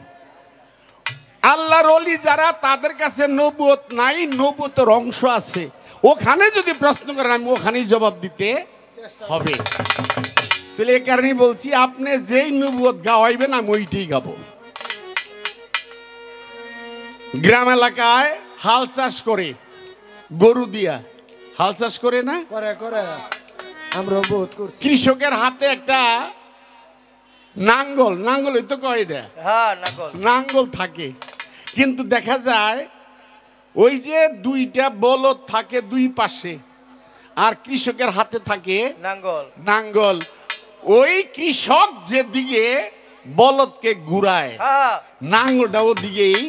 আল্লাহর ওলি যারা তাদের কাছে নবুয়ত নাই, নবুয়তের অংশ আছে, ওখানে যদি প্রশ্ন করেন আমি ওখানেই জবাব দিতে হবে। তাহলে এই কারণেই বলছি আপনি যেই নবুয়ত গাওয়াইবেন আমি ওইটাই গাবো। গ্রাম এলাকায় হাল চাষ করে, গরু দিয়া হাল চাষ করে না, আমরা বহুত করছি। কৃষকের হাতে একটা নাঙ্গল, নাঙ্গলই তো কয় এটা, নাঙ্গল থাকে, কিন্তু দেখা যায় ওই যে 2টা বলদ থাকে 2 পাশে, আর কৃষকের হাতে থাকে নাঙ্গল। ওই কৃষক যেদিকে বলদকে ঘুরায় নাঙ্গলটা ওদিকেই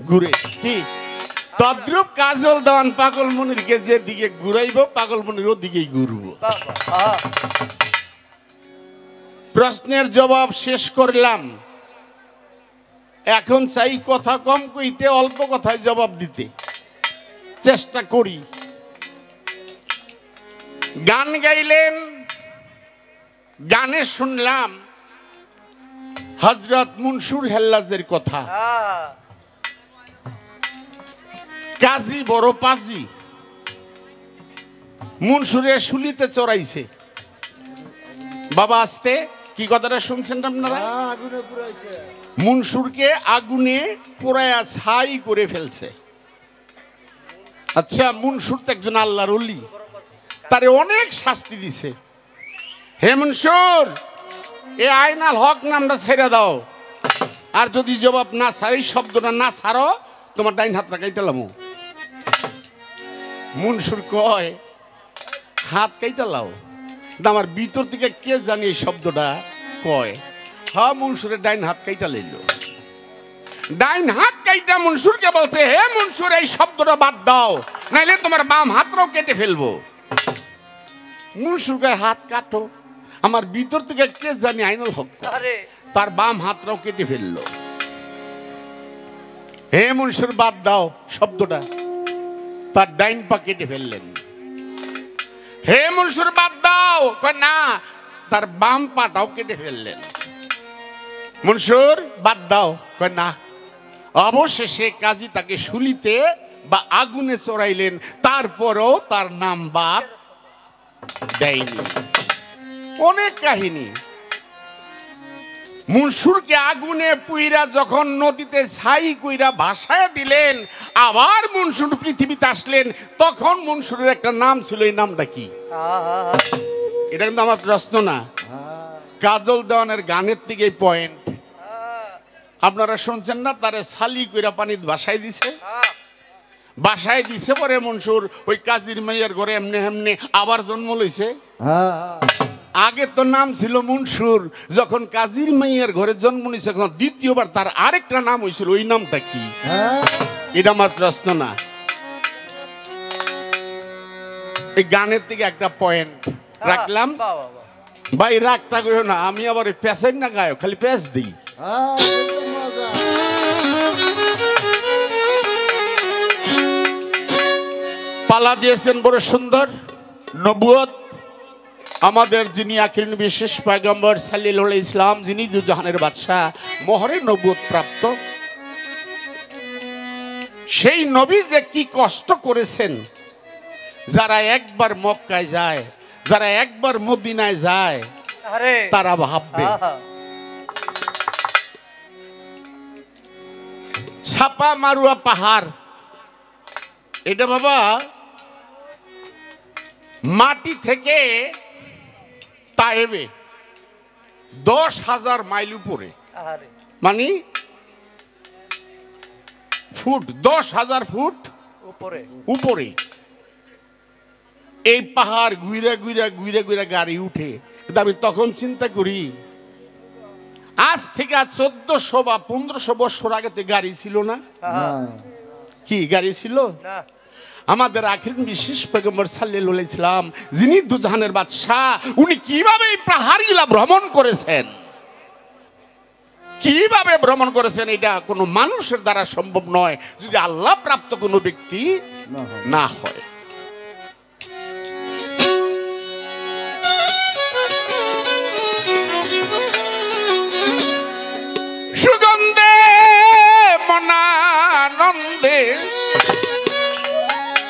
ঘুরে। কি তদ্রূপ কাজল দেওয়ান পাগল মনিরকে যেদিকে ঘুরাইব পাগল মনির ওদিকেই ঘুরব। প্রশ্নের জবাব শেষ করলাম, এখন চাই কথা কম কইতে, অল্প কথায় জবাব দিতে চেষ্টা করি। গান গাইলেন, গানে শুনলাম হযরত মনসুর হেল্লাজের কথা। কাজী বড় পাজি মনসুরের শুলিতে চড়াইছে। বাবা আসতে কি কথাটা শুনছেন আপনারা? মনসুরকে আগুনে পোড়ায়া ছাই করে ফেলছে। আচ্ছা, মনসুর তো একজন আল্লাহর ওলি, তারে অনেক শাস্তি দিছে। হে মনসুর, এ আইনাল হক নামটা ছেড়ে দাও, আর যদি জবাব না ছাড়ি, শব্দটা না ছাড়ো, তোমার ডাইন হাতটা কাইটালাম। মনসুর কয় হাত কাইটালাও, আমার ভিতর থেকে কে জানি এই শব্দটা কয়। হ্যাঁ, মনসুরের ডাইন হাত কাইটা লইল। ডাইন হাত কাইটা মনসুরকে বলছে, হে মনসুর, এই শব্দটা বাদ দাও, নাইলে তোমার বাম হাতটাও কেটে ফেলবো। মনসুর কয় হাত কাটো, আমার ভিতর থেকে কে জানি আইনুল হক তার বাম হাতটাও কেটে ফেললো। হে মনসুর, বাদ দাও শব্দটা, তার ডাইন পা কেটে ফেললেন। হে মনসুর, বাদ দাও, কয় না, তার বাম পাটাও কেটে ফেললেন। মনসুর, বাদ দাও, কয় না। অবশেষে কাজী তাকে শুলিতে বা আগুনে চড়াইলেন, তারপরও তার নাম বাদ দেয়নি। অনেক কাহিনী। মনসুরকে আগুনে পুইরা যখন নদীতে ছাই কইরা ভাসায় দিলেন, আবার মনসুর পৃথিবীতে আসলেন, তখন মনসুরের একটা নাম ছিল। এই নামটা কি? এটা কিন্তু আমার প্রশ্ন না, কাজল দেওয়ানের গানের থেকে পয়েন্ট। আপনারা শুনছেন না, তারে ছালি কইরা পানিতে ভাসাই দিছে। বাসায় দিছে পরে মনসুর ওই কাজীর মাইয়ার ঘরে এমনি এমনি আবার জন্ম লইছে। আগে তো নাম ছিল মনসুর, যখন কাজীর মাইয়ার ঘরে জন্ম নিছে তখন দ্বিতীয়বার তার আরেকটা নাম হয়েছিল, ওই নামটা কি? এটা আমার প্রশ্ন না। এই গানের থেকে একটা পয়েন্ট রাখলাম। ভাই রাগটা কইও না, আমি আবার প্যাসেন না গায়ক, খালি প্যাস দিই। পালা দিয়েছেন বড় সুন্দর নবুয়ত। আমাদের যিনি আখির বিশেষ পয়গম্বর সাল্লাল্লাহু আলাইহি ইসলাম, যিনি দুজাহানের বাদশা, মোহরে নবুয়ত প্রাপ্ত, সেই নবী যে কি কষ্ট করেছেন। যারা একবার মক্কায় যায়, যারা একবার মদিনায় যায়, তারা ভাববে ছাপা মারুয়া পাহাড়, এটা বাবা মাটি থেকে তায়েবে 10,000 মাইল উপরে, মানে ফুট 10,000 ফুট উপরে এই পাহাড় ঘুরে ঘুরে ঘুরে ঘুরে গাড়ি উঠে। আমি তখন চিন্তা করি, আজ থেকে 1400 বা 1500 বছর আগে তো গাড়ি ছিল না। কি গাড়ি ছিল? আমাদের আখির বিশেষ পয়গম্বর সাল্লাল্লাহু আলাইহি ইসলাম, যিনি দুজাহানের বাদশা, উনি কিভাবে এই পাহাড়গুলা ভ্রমণ করেছেন, কিভাবে ভ্রমণ করেছেন, এটা কোনো মানুষের দ্বারা সম্ভব নয় যদি আল্লাহ প্রাপ্ত কোনো ব্যক্তি না হয়। সুগন্ধে মনানন্দে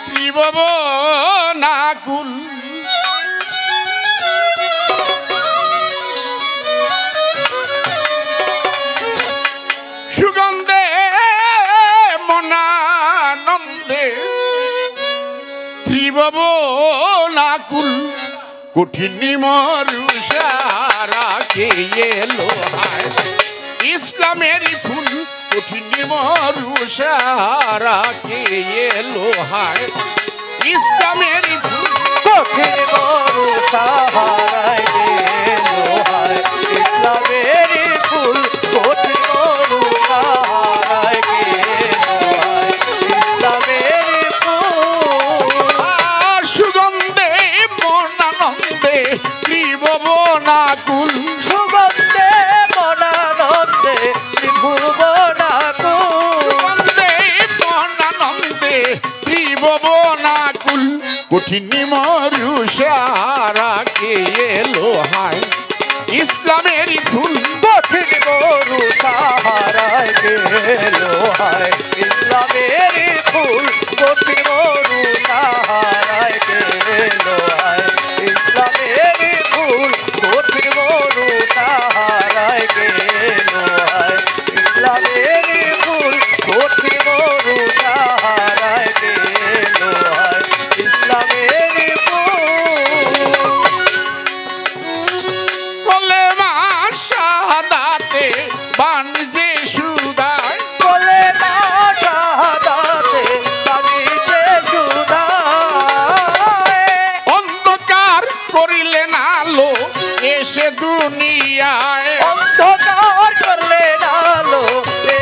ত্রিভুবনাকুল, সুগন্ধে মনানন্দে ত্রিভুবনাকুল, কঠিন মরুষারা কে এলো হায় ইসলামের ফুল, কঠিন মরুষারা কে এলো হায় ইসলামের ফুল, কঠিন মরুষারায় এলো হায় ইসলামের ফুল, কঠিন মরুষারায় এলো হায় ইসলামের ফুল। সুগন্ধে মনানন্দে ত্রিভুবনাকুল, সুগন্ধে মনানন্দে ত্রিভুবনাকুল, সুগন্ধে মনানন্দে ত্রিভুবনাকুল, কঠিন মরুষারা কে এলো হায় ইসলামের ফুল, কঠিন মরুষারায় এলো হায় ইসলামের ফুল, কঠিন মরুষারায় এলো হায় ইসলামের ফুল, কঠিন মরুষারায় এলো হায় ইসলামের ফুল, কঠিন মরুষারায় এলো হায় ইসলামের ফুল। কলেমা শাহাদাতে বানজে সুদায়, কলেমা শাহাদাতে বানজে সুদায়, অন্ধকার করিলেন আলো এসে দুনিয়ায়, অন্ধকার করলেন আলো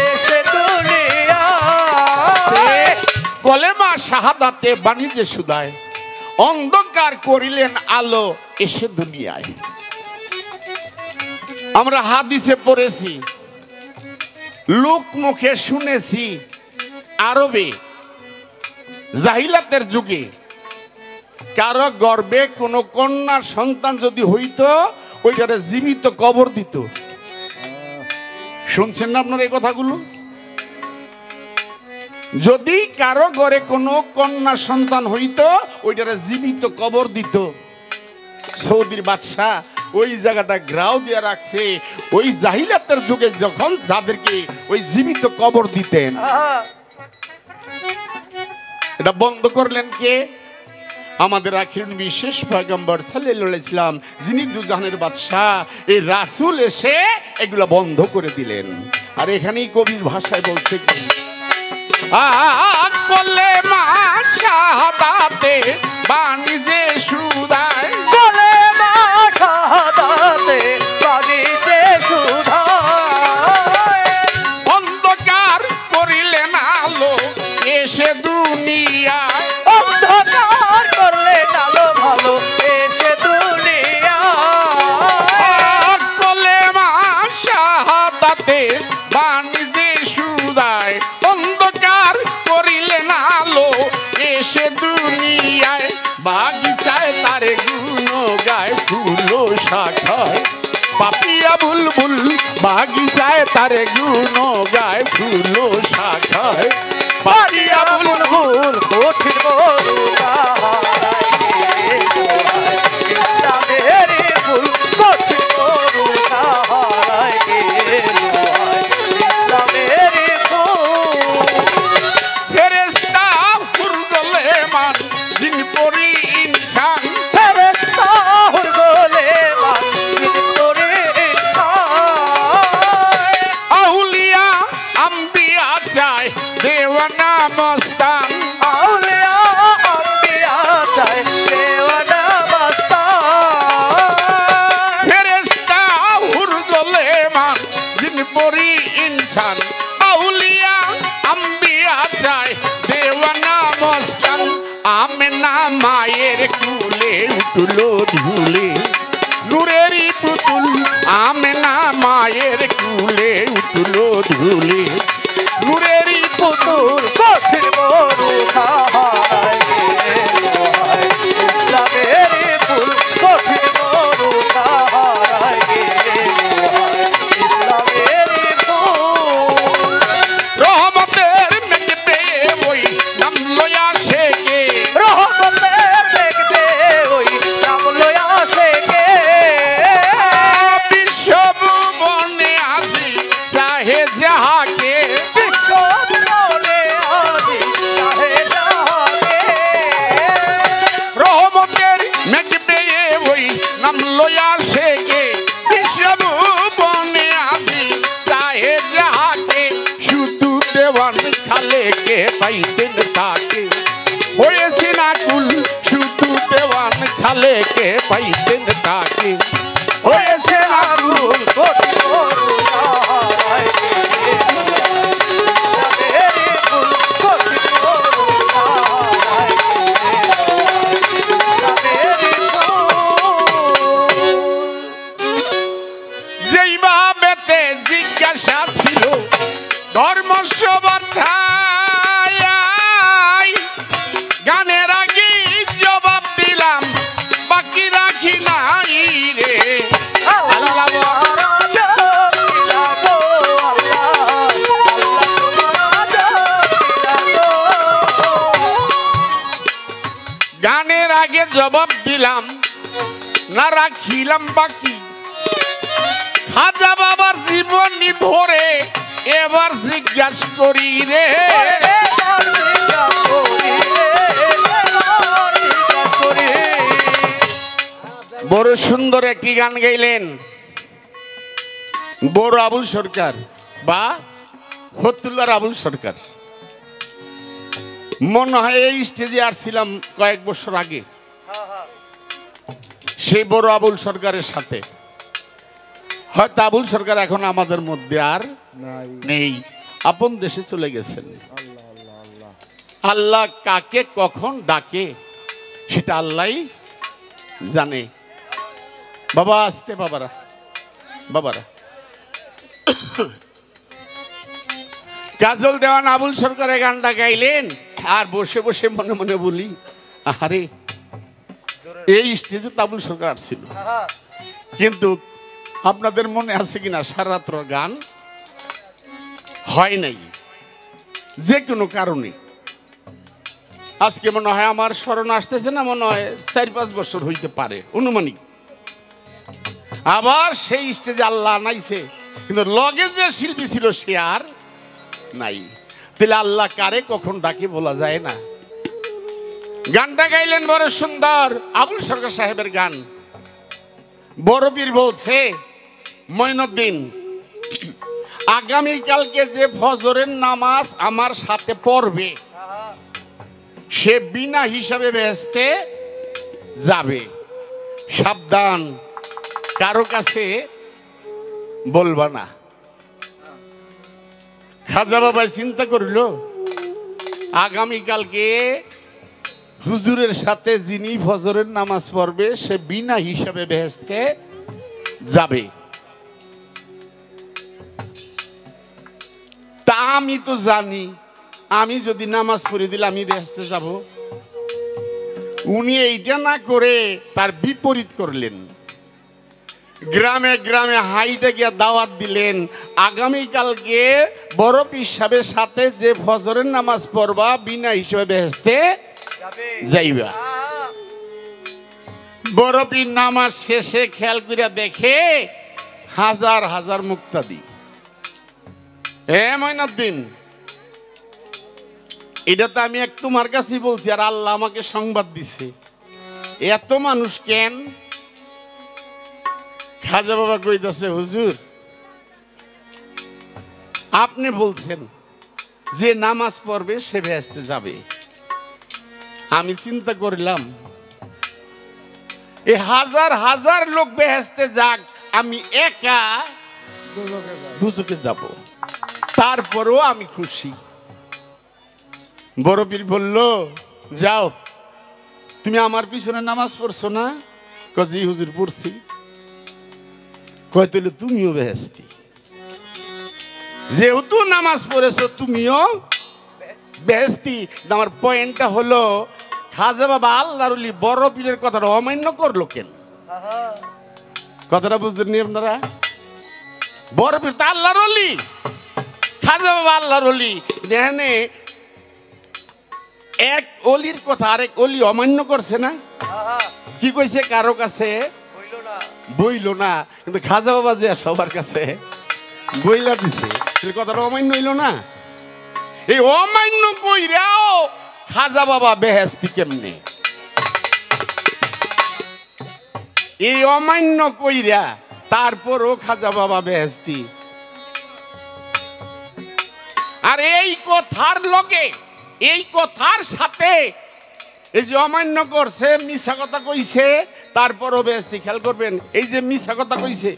এসে দুনিয়ায়, কলেমা শাহাদাতে বাণিজ্য সুদায়, অন্ধকার করিলেন আলো এসে দুনিয়ায়। আমরা হাদিসে পড়েছি, লোক মুখে শুনেছি, আরবে জাহিলাতের যুগে কারো গর্ভে কোনো কন্যার সন্তান যদি হইতো, ওইটারে জীবিত কবর দিত। শুনছেন না আপনার এই কথাগুলো? যদি কারো ঘরে কোনো কন্যা সন্তান হইতো, ওইটারে জীবিত কবর দিত। সৌদির বাদশা ওই জায়গাটা গ্রাও দিয়ে রাখছে, ওই জাহিলাতের যুগে যখন যাদেরকে ওই জীবিত কবর দিতেন, এটা বন্ধ করলেন কে? আমাদের আখির বিশেষ পয়গম্বর সাল্লাল্লাহু আলাইহি ইসলাম, যিনি দুজাহানের বাদশা, এই রাসূল এসে এগুলো বন্ধ করে দিলেন। আর এখানেই কবির ভাষায় বলছে কি, কলে মা শাহাদাতে বাণী যে সুদায় বলে মা শাহাদাতে বাণীতে সুধায় অন্ধকার করিলেন আলো এসে দুনিয়ায় অন্ধকার করলে আলো ভালো এসে দুনিয়া কলে মা শাহাদাতে বাণী যে সুদায় অন্ধকার করিলেন আলো এসে দুনিয়ায় বাগিচায় তারে গুণ গায় ফুল শাখায় পাপিয়া বুলবুল বাগিচায় তারে গুণ গায় ফুল শাখায় পাপিয়া বুলবুল কঠিন বড়ু ইসলামের ফুল কঠিন বড়ু ইসলামের ফুল ফেরেশতা হুরগলে মান জিন পরি ইনসান ফেরেশতা হুরগলে বাঁধিন করে ইনসান আউলিয়া আম্বিয়া চায় দেওয়ানা মস্তান আউলিয়া আম্বিয়া চায় দেওয়ানা মাস্তান ফেরেশতা হুরগলে মান জিন পরি ইনসান আউলিয়া আম্বিয়া চায় দেওয়ানা মস্তান আমেনা মায়ের কুলে উঠলো ধুলে নূরেরই পুতুল আমেনা মায়ের কুলে উঠলো ধুলে নূরেরই পুতুল কঠিন বড়ু ইসলামের ফুল কঠিন বড়ু ইসলামের ফুল রহমতের মেঘ পেয়ে ওই নাম লয়া শেখে রহমতের দেখবে ওই নাম লয়া শেখে বিশ্বভুবনে আজি চাহে যাহাকে বিশ্ব মনে আজি চাহে যাহাকে রহমতের মেঘ পেয়ে ওই নাম লয়া শেখে বিশ্বভুবনে আজি চাহে যাহাকে শুধু দেওয়ান খালেকে পাইতেন তাকে হয়েছে না কুল শুধু দেওয়ান খালেকে পাইতেন তাকে হয়েছে না কুল কঠিন বড়ু ইসলামের ফুল কঠিন বড়ু ইসলামের ফুল যেইভাবেতে জিজ্ঞাসা ছিল ধর্ম সভায় গানের আগে জবাব দিলাম বাকি রাখি নাই রে আল্লাহ গানের আগে জবাব দিলাম না রাখিলাম বাকি খাজা বাবার জীবনী ধরে এবার জিজ্ঞাসা করি রে বড় সুন্দর একটি গান গাইলেন বড় আবুল সরকার বা ফতুল্লার আবুল সরকার। মনে হয় এই স্টেজে আসছিলাম কয়েক বছর আগে সেই বড় আবুল সরকারের সাথে। হয়তো আবুল সরকার এখন আমাদের মধ্যে আর নেই, আপন দেশে চলে গেছেন। আল্লাহ কাকে কখন ডাকে সেটা আল্লাহই জানে। বাবা আসতে বাবারা বাবারা কাজল দেওয়ান আবুল সরকারের গানটা গাইলেন আর বসে বসে মনে মনে বলি আরে এই স্টেজে তো আবুল সরকার আসছিল, কিন্তু আপনাদের মনে আছে কিনা সারা রাত্র গান হয় নাই যে কোনো কারণে। আজকে মনে হয় আমার স্মরণ আসতেছে না, মনে হয় 4-5 বছর হইতে পারে অনুমানিক। আবার সেই স্টেজে আল্লাহ নাইছে, কিন্তু লগে যে শিল্পী ছিল সে আর নাই। তাহলে আল্লাহ কারে কখন ডাকে বলা যায় না। গানটা গাইলেন বড় সুন্দর আবুল সরকার সাহেবের গান। বড় পীর বলছে মঈনুদ্দিন আগামীকালকে যে ফজরের নামাজ আমার সাথে পড়বে সে বিনা হিসাবে বেহেশতে যাবে। সাবধান, কারো কাছে বলবা না। খাজা বাবা চিন্তা করিল আগামীকালকে হুজুরের সাথে যিনি ফজরের নামাজ পড়বে সে বিনা হিসাবে বেহেশতে যাবে। তা আমি তো জানি আমি যদি নামাজ পড়ে দিলে আমি বেহেশতে যাব। উনি এইটা না করে তার বিপরীত করলেন। গ্রামে গ্রামে হাইটে গিয়ে দাওয়াত দিলেন, আগামীকালকে বড় পীর সাহেবের সাথে যে ফজরের নামাজ পড়বা বিনা হিসেবে বেহেশতে যাইবা। বড় পীর নামাজ শেষে খেয়াল করে দেখে হাজার হাজার মুক্তাদি। মঈনুদ্দিন, এটা তো আমি এক তোমার কাছেই বলছি, আর আল্লাহ আমাকে সংবাদ দিছে। এত মানুষ কেন? খাজা বাবা কইতাছে, হুজুর আপনি বলছেন যে নামাজ পড়বে সে বেহেশতে যাবে। আমি চিন্তা করলাম এই হাজার হাজার লোক বেহেশতে যাক, আমি একা দুজকে যাব, তারপরেও আমি খুশি। বড় পীর বলল, যাও, তুমি আমার পিছনে নামাজ পড়ছো না? জি হুজুর পড়ছি। কয় তাহলে তুমিও বেহেশতি, যেহেতু নামাজ পড়েছো তুমিও বেহেশতি। আমার পয়েন্টটা হলো খাজা বাবা আল্লাহর ওলি বড় পীরের কথাটা অমান্য করলো কেন? কথাটা বুঝলেন নি আপনারা? বড় পীর তো আল্লাহর ওলি, খাজা বাবা আল্লাহর ওলি। দেখেন এক অলির কথা আরেক অলি অমান্য করছে না? কি কইছে? কারো কাছে বইল না, কিন্তু খাজা বাবা যে সবার কাছে বইলা দিছে, কথাটা অমান্য হইল না? এই অমান্য কইরাও খাজা বাবা বেহেশতি কেমনে? এই অমান্য কইরা তারপরও খাজা বাবা বেহেশতি। আর এই কথার লগে, এই কথার সাথে এই যে অমান্য করছে, মিছা কথা কইছে, তারপরও বেহেশতি। খেয়াল করবেন, এই যে মিছা কথা কইছে,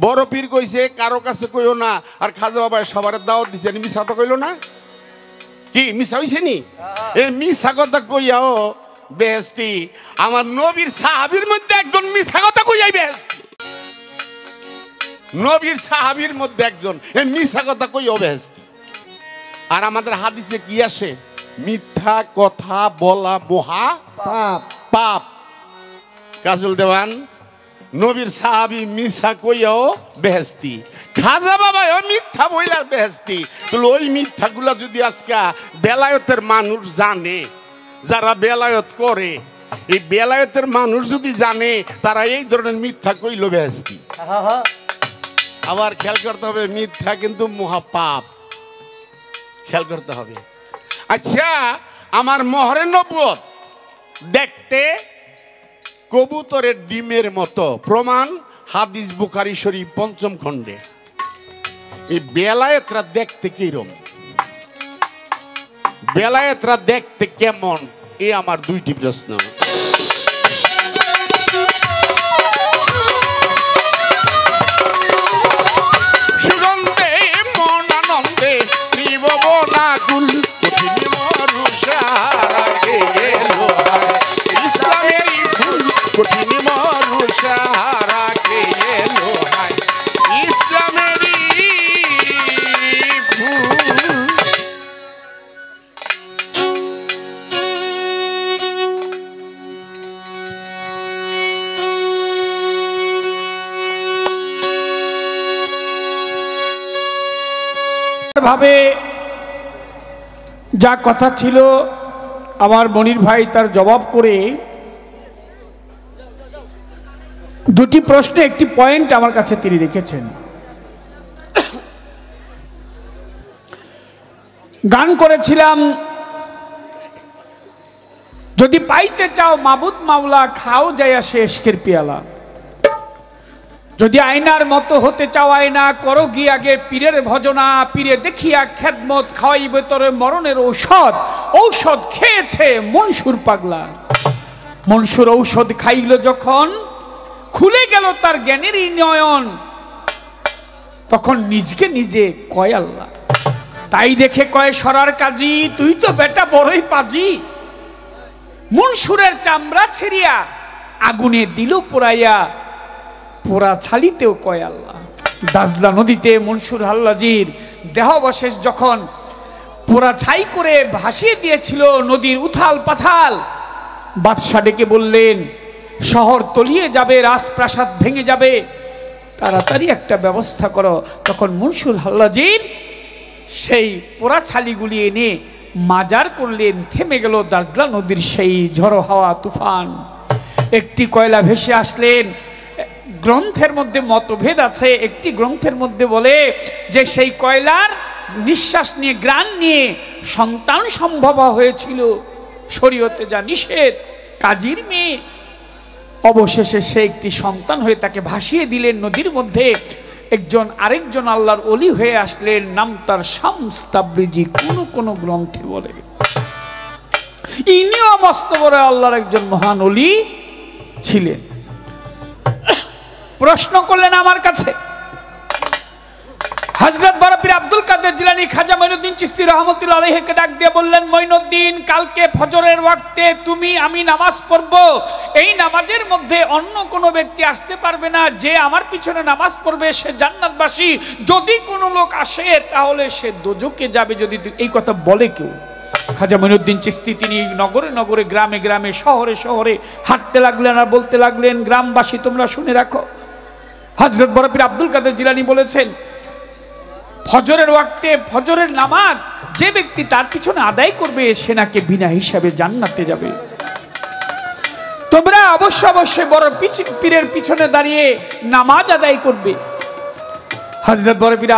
বড় পীর কইছে কারো কাছে কইও না, আর খাজা বাবা সবার দাওয়াত দিছে, মিছা কথা কইল না? কি মিছা হইছে নি? এই মিছা কথা কইয়াও বেহেশতি। আমার নবীর সাহাবীর মধ্যে একজন মিছা কথা কইয়াই বেহেশতি। নবীর সাহাবীর মধ্যে একজন এই মিছা কথা কইয়াও বেহেশতি। আর আমাদের হাদিসে কি আসে? মিথ্যা কথা বলা মহা পাপ। পাপ। কাজল দেওয়ান, নবীর সাহাবী মিথ্যা কইয়াও বেহেশতি, খাজা বাবাও মিথ্যা বইলার বেহেশতি। তাহলে ওই মিথ্যাগুলা যদি আজকে বেলায়েতের মানুষ জানে, যারা বেলায়েত করে, এই বেলায়েতের মানুষ যদি জানে, তারা এই ধরনের মিথ্যা কইল বেহেশতি। আবার খেয়াল করতে হবে, মিথ্যা কিন্তু মহা পাপ, খেয়াল করতে হবে। আচ্ছা, আমার মোহরে নবুয়ত দেখতে কবুতরের ডিমের মতো, প্রমাণ হাদিস বুখারী শরীফ ৫ম খণ্ডে। এই বেলায়েতরা দেখতে কিরম? বেলায়েতরা দেখতে কেমন? এই আমার দুইটি প্রশ্ন। সুগন্ধে মন আনন্দে ত্রিভুবনাকুল, কঠিন মরুষা রাগে এলো ইসলামেরই ফুল, কঠিন মরুষা রাগে এলো ইসলামেরই ফুল। ভাবে যা কথা ছিল আমার মনির ভাই তার জবাব করে দুটি প্রশ্নে একটি পয়েন্ট আমার কাছে তিনি রেখেছেন। গান করেছিলাম, যদি পাইতে চাও মাবুদ মাওলা, খাও যাইয়া সে ইশকের পিয়ালা। যদি আয়নার মতো হতে চাও আয়না করো গিয়ে আগে পীরের ভজনা, পীরে দেখিয়া খেদমত খাওয়াইবে তোরে মরণের ঔষধ। ঔষধ খেয়েছে মনসুর পাগলা। মনসুর ঔষধ খাইল যখন, খুলে গেল তার জ্ঞানের নয়ন, তখন নিজকে নিজে কয় আল্লাহ। তাই দেখে কয় সরার কাজী, তুই তো বেটা বড়ই পাজি। মনসুরের চামড়া ছেড়িয়া আগুনে দিল পোড়াইয়া, পোড়া ছালিতেও কয় আল্লাহ। দাজলা নদীতে মনসুর হাল্লাজির দেহাবশেষ যখন পোড়া ছাই করে ভাসিয়ে দিয়েছিল নদীর উথাল পাথাল, বাদশা ডেকে বললেন শহর তলিয়ে যাবে, রাজপ্রাসাদ ভেঙে যাবে, তাড়াতাড়ি একটা ব্যবস্থা করো। তখন মনসুর হাল্লাজির সেই পোড়া ছালিগুলি এনে মাজার করলেন। থেমে গেল দাজলা নদীর সেই ঝড়ো হাওয়া তুফান। একটি কয়লা ভেসে আসলেন। গ্রন্থের মধ্যে মতভেদ আছে। একটি গ্রন্থের মধ্যে বলে যে সেই কয়লার নিঃশ্বাস নিয়ে গ্রাণ নিয়ে সন্তান সম্ভব হয়েছিল, শরীয়তে যা নিষেধ। কাজীর মেয়ে অবশেষে সে একটি সন্তান হয়ে তাকে ভাসিয়ে দিলেন নদীর মধ্যে। একজন আরেকজন আল্লাহর ওলি হয়ে আসলেন, নাম তার শামস তাবরিজি কোন গ্রন্থে বলে। ইনিও মস্ত বড় আল্লাহর একজন মহান ওলি ছিলেন। প্রশ্ন করলেন আমার কাছে, হযরত বড় পীর আব্দুল কাদের জিলানী খাজা মঈনুদ্দিন চিশতি রহমাতুল্লাহ আলাইহিকে ডাক দিয়ে বললেন, মঈনুদ্দিন কালকে ফজরের ওয়াক্তে তুমি আমি নামাজ পড়ব, এই নামাজের মধ্যে অন্য কোনো ব্যক্তি আসতে পারবে না। যে আমার পিছনে নামাজ পড়বে সে জান্নাতবাসী, যদি কোনো লোক আসে তাহলে সে দোজখে যাবে। যদি এই কথা বলে কেউ, খাজা মঈনুদ্দিন চিশতি তিনি নগরে নগরে গ্রামে গ্রামে শহরে শহরে হাঁটতে লাগলেন আর বলতে লাগলেন, গ্রামবাসী তোমরা শুনে রাখো, হযরত বড় পীর আব্দুল কাদের জিলানী বলেছেন ফজরের ওয়াক্তে ফজরের নামাজ যে ব্যক্তি তার পিছনে আদায় করবে সে নাকি বিনা হিসাবে জান্নাতে যাবে। তোমরা অবশ্যই বড় পীরের পিছনে দাঁড়িয়ে নামাজ আদায় করবে। হযরত বড় পীর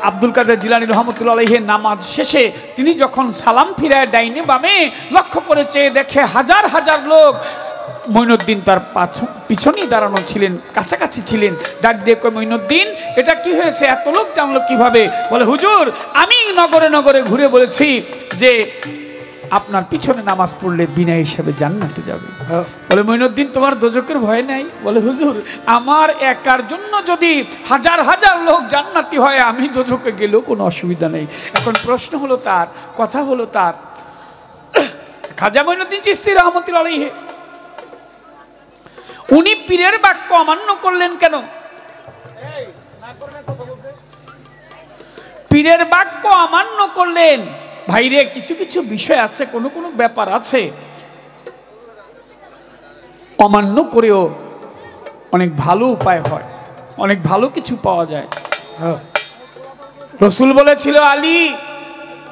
আব্দুল কাদের জিলানী রহমাতুল্লাহ আলাইহি নামাজ শেষে তিনি যখন সালাম ফিরায় ডাইনে বামে লক্ষ্য করে চেয়ে দেখে হাজার হাজার লোক। মঈনুদ্দিন তার পিছনেই দাঁড়ানো ছিলেন, কাছাকাছি ছিলেন। ডাক দিয়ে কয়, মঈনুদ্দিন এটা কি হয়েছে, এত লোক জানলো কিভাবে? বলে, হুজুর আমি নগরে নগরে ঘুরে বলেছি যে আপনার পিছনে নামাজ পড়লে বিনা হিসাবে জান্নাতে যাবে। বলে, মঈনুদ্দিন তোমার দোজখের ভয় নাই? বলে, হুজুর আমার একার জন্য যদি হাজার হাজার লোক জান্নাতি হয় আমি দোজখে গেলেও কোনো অসুবিধা নেই। এখন প্রশ্ন হলো তার, কথা হলো তার, খাজা মঈনুদ্দিন চিশতি রহমাতুল্লাহ আলাইহি উনি পীরের বাক্য অমান্য করলেন কেন? পীরের বাক্য অমান্য করলেন। ভাইরে, কিছু কিছু বিষয় আছে, কোন কোন ব্যাপার আছে অমান্য করেও অনেক ভালো উপায় হয়, অনেক ভালো কিছু পাওয়া যায়। রসুল বলেছিল আলী,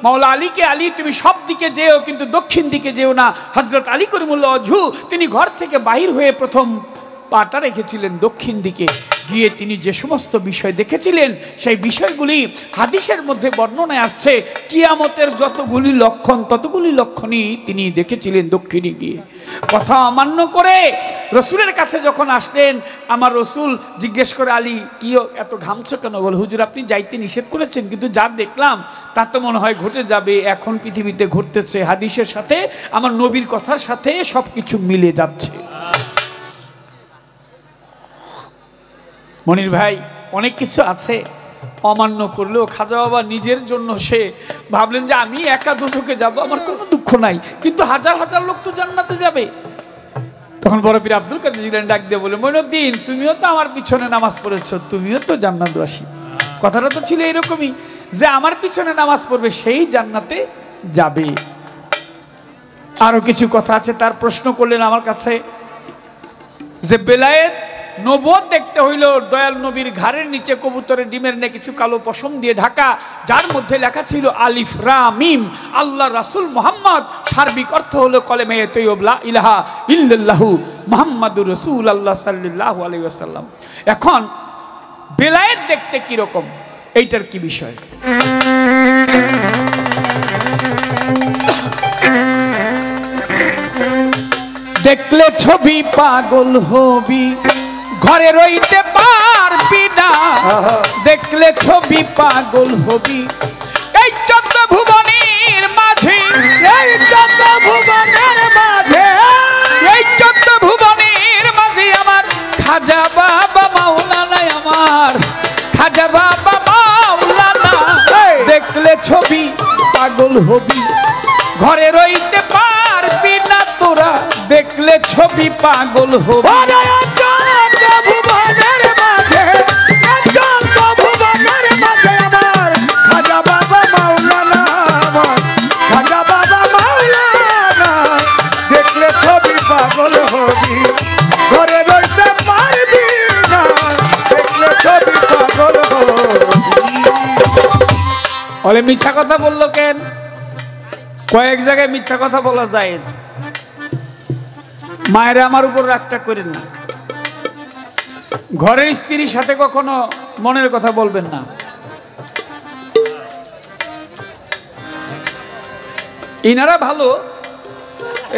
মাওলা আলীকে, আলী তুমি সব দিকে যেও কিন্তু দক্ষিণ দিকে যেও না। হযরত আলী করিমুল্লাহ ওয়াজহু তিনি ঘর থেকে বাহির হয়ে প্রথম পাটা রেখেছিলেন দক্ষিণ দিকে। গিয়ে তিনি যে সমস্ত বিষয় দেখেছিলেন সেই বিষয়গুলি হাদিসের মধ্যে বর্ণনায় আসছে। কিয়ামতের যতগুলি লক্ষণ ততগুলি লক্ষণই তিনি দেখেছিলেন দক্ষিণে গিয়ে। কথা অমান্য করে রসুলের কাছে যখন আসলেন, আমার রসুল জিজ্ঞেস করে, আলী কি এত ঘামছো কেন? বলে, হুজুর আপনি যাইতে নিষেধ করেছেন, কিন্তু যা দেখলাম তা তো মনে হয় ঘটে যাবে, এখন পৃথিবীতে ঘটতেছে। হাদিসের সাথে আমার নবীর কথার সাথে সবকিছু মিলে যাচ্ছে। মনির ভাই, অনেক কিছু আছে অমান্য করলেও খাজা বাবা নিজের জন্য সে ভাবলেন যে আমি একা দোজখে যাব, আমার কোনো দুঃখ নাই, কিন্তু হাজার হাজার লোক তো জান্নাতে যাবে। তখন বড় পীর আব্দুল কাদের জিলানী ডাক দিয়ে বলে, মঈনুদ্দিন তুমিও তো আমার পিছনে নামাজ পড়েছো, তুমিও তো জান্নাতবাসী। কথাটা তো ছিল এরকমই যে আমার পিছনে নামাজ পড়বে সেই জান্নাতে যাবে। আরো কিছু কথা আছে। তার প্রশ্ন করলেন আমার কাছে যে বেলায়েত নবুয়ত দেখতে হইল দয়াল নবীর ঘাড়ের নিচে কবুতরের ডিমের নে কিছু কালো পশম দিয়ে ঢাকা, যার মধ্যে লেখা ছিল আলিফ রা মিম, আল্লাহ রাসূল মুহাম্মদ। সার্বিক অর্থ হলো কলেমে তৈয়ব লা ইলাহা ইল্লাল্লাহু মুহাম্মাদুর রাসূলুল্লাহ সাল্লাল্লাহু আলাইহি ওয়াসাল্লাম। এখন বেলায়েত দেখতে কি রকম, এইটার কি বিষয়? দেখলে ছবি পাগল হবি, ঘরে রইতে পারবি পারবি না, দেখলে ছবি পাগল হবি। এই চোদ্দ ভুবনের মাঝে, এই চোদ্দ ভুবনের মাঝে, এই চোদ্দ ভুবনের মাঝে আমার খাজা বাবা মাওলানা, আমার খাজা বাবা মাওলানা। দেখলে ছবি পাগল হবি, ঘরে রইতে পারবি না তোরা, দেখলে ছবি পাগল হবি। চোদ্দ ভুবনের মাঝে, চোদ্দ ভুবনের মাঝে আমার খাজা বাবা মাওলানা, আমার খাজা বাবা মাওলানা। দেখলে ছবি পাগল হবি, ঘরে রইতে পারবি না, দেখলে ছবি পাগল হবি। বলে মিথ্যা কথা বললো কেন? কয়েক জায়গায় মিথ্যা কথা বলা যায়। মায়েরা আমার উপর রাগটা করেন না, ঘরের স্ত্রীর সাথে কখনো মনের কথা বলবেন না। ইনারা ভালো,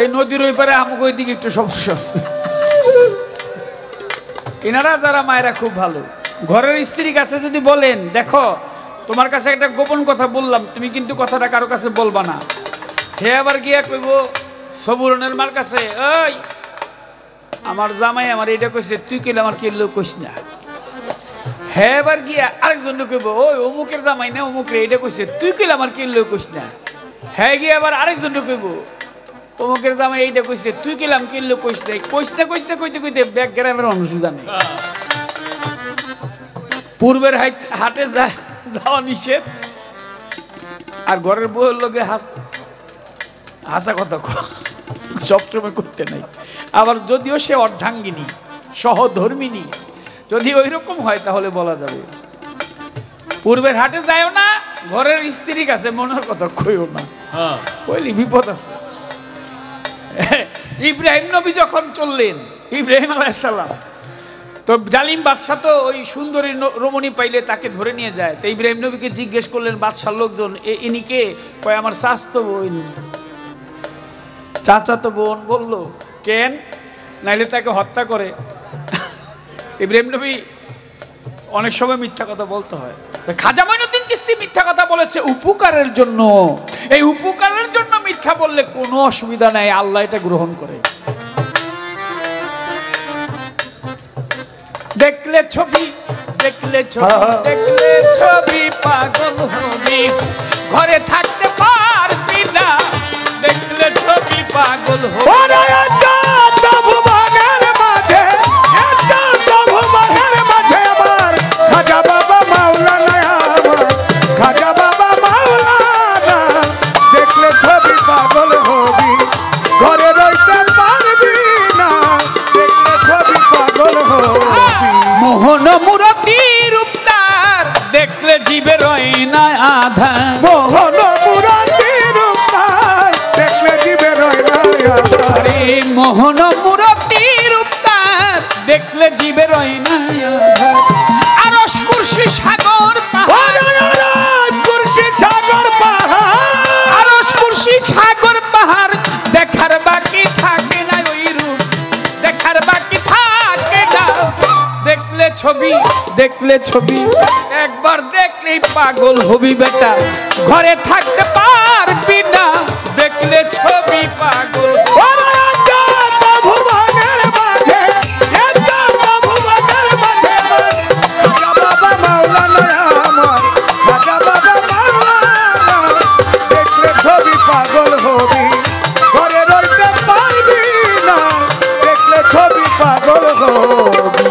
এই নদীর ওই পারে আমাকে ওই দিকে একটু সমস্যা আছে। ইনারা যারা মায়েরা খুব ভালো, ঘরের স্ত্রীর কাছে যদি বলেন দেখো তোমার কাছে একটা গোপন কথা বললাম, তুমি কিন্তু কথাটা কারো কাছে বলবা না। হে আবার গিয়া কইব সবুরনের মার কাছে, ওই আমার জামাই আমার এটা কইছে, তুই কেলে আমার কেলেও কইস না। হে আবার গিয়া আরেকজন কইব, ওই অমুকের জামাই না অমুকের এটা কইছে, তুই কেলে আমার কেলেও কইস না। হ্যাঁ গিয়ে আবার আরেকজন কইব, অমুকের জামাই এইটা কইছে, তুই কেলাম কেলেও কইস না। কইতে কইতে কইতে কইতে ব্যাগ গ্রামের অনুসূচনা নেই। পূর্বের হাটে যাওয়া নিষেধ, আর ঘরের বউয়ের লোকে হাসা কথা সবসময় করতে নাই। আবার যদিও সে অর্ধাঙ্গিনী সহধর্মিনী, যদি ওই রকম হয় তাহলে বলা যাবে পূর্বের হাটে যায়ও না, ঘরের স্ত্রীর কাছে মনের কথা কইও না, কইলি বিপদ আছে। ইব্রাহিম নবী যখন চললেন, ইব্রাহিম আলাইহিস সালাম, তো জালিম বাদশাহ তো ওই সুন্দরী রমণী পাইলে তাকে ধরে নিয়ে যায়। তো ইব্রাহিম নবীকে জিজ্ঞেস করলেন বাদশার লোকজন, ইনি কে? কয় আমার চাচাতো বোন। চাচাতো বোন বললো, কেন? নাইলে তাকে হত্যা করে। ইব্রাহিম নবী অনেক সময় মিথ্যা কথা বলতে হয়। খাজা মঈনুদ্দিন চিশতি মিথ্যা কথা বলেছে উপকারের জন্য। এই উপকারের জন্য মিথ্যা বললে কোনো অসুবিধা নাই, আল্লাহ এটা গ্রহণ করে। দেখলে ছবি, দেখলে ছবি, দেখলে ছবি পাগল হবি, ঘরে থাকতে পারবি না, দেখলে ছবি পাগল হবি। চোদ্দ ভুবনের মাঝে, চোদ্দ ভুবনের মাঝে আমার খাজা বাবা মাওলানা, আমার খাজা বাবা মাওলানা। দেখলে ছবি পাগল হবি, ঘরে রইতে পারবি না, দেখলে ছবি পাগল হবি। মোহন মুরতি রূপতার, দেখলে জীবে রয় না আধার। মোহন মুরাতি রূপতার, দেখলে জীবে রয় না আধার। আরে মোহন মুরতি রূপতার, দেখলে জীবে রয় না আধার। আরশ কুরসি সাগর পাহাড়, আরশ কুরসি সাগর পাহাড়, আরশ কুরসি সাগর পাহাড়, দেখার বাকি থাকে না ওই রূপ, দেখার বাকি থাকে না। দেখলে ছবি, দেখলে ছবি, একবার দেখলেই পাগল হবি বেটা, ঘরে থাকতে পারবি না, দেখলে ছবি পাগল হবি। চোদ্দ ভুবনের মাঝে, চোদ্দ ভুবনের মাঝে আমার খাজা বাবা মাওলানা, আমার খাজা বাবা মাওলানা। দেখলে ছবি পাগল হবি, ঘরে রইতে পারবি না, দেখলে ছবি পাগল হবি।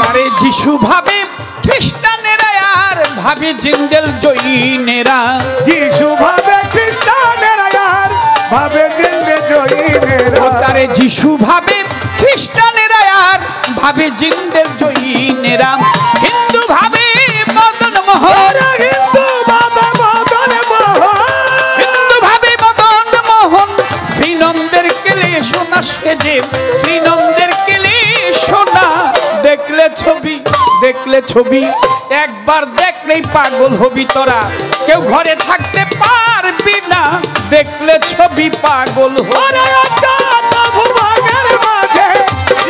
আরে যিশু ভাবে খ্রিস্টানেরা, আর ভাবে জিন্দেল জৈনেরা। যিশু ভাবে খ্রিস্টানেরা, আর ভাবে জিন্দে জৈনেরা। তারে যিশু ভাবে খ্রিস্টানেরা, আর ভাবে জিন্দেল জৈনেরা। হিন্দু ভাবে মদন মোহন, হিন্দু ভাবে মদন মোহন, হিন্দু ভাবে মদন মোহন। শ্রীনন্দের কেলে সোনা সেজে, শ্রীনন্দের কেলে সোনা। দেখলে ছবি, দেখলে ছবি, একবার দেখলেই পাগল হবি তোরা, কেউ ঘরে থাকতে পারবি না, দেখলে ছবি পাগল হবি। চোদ্দ ভুবনের মাঝে,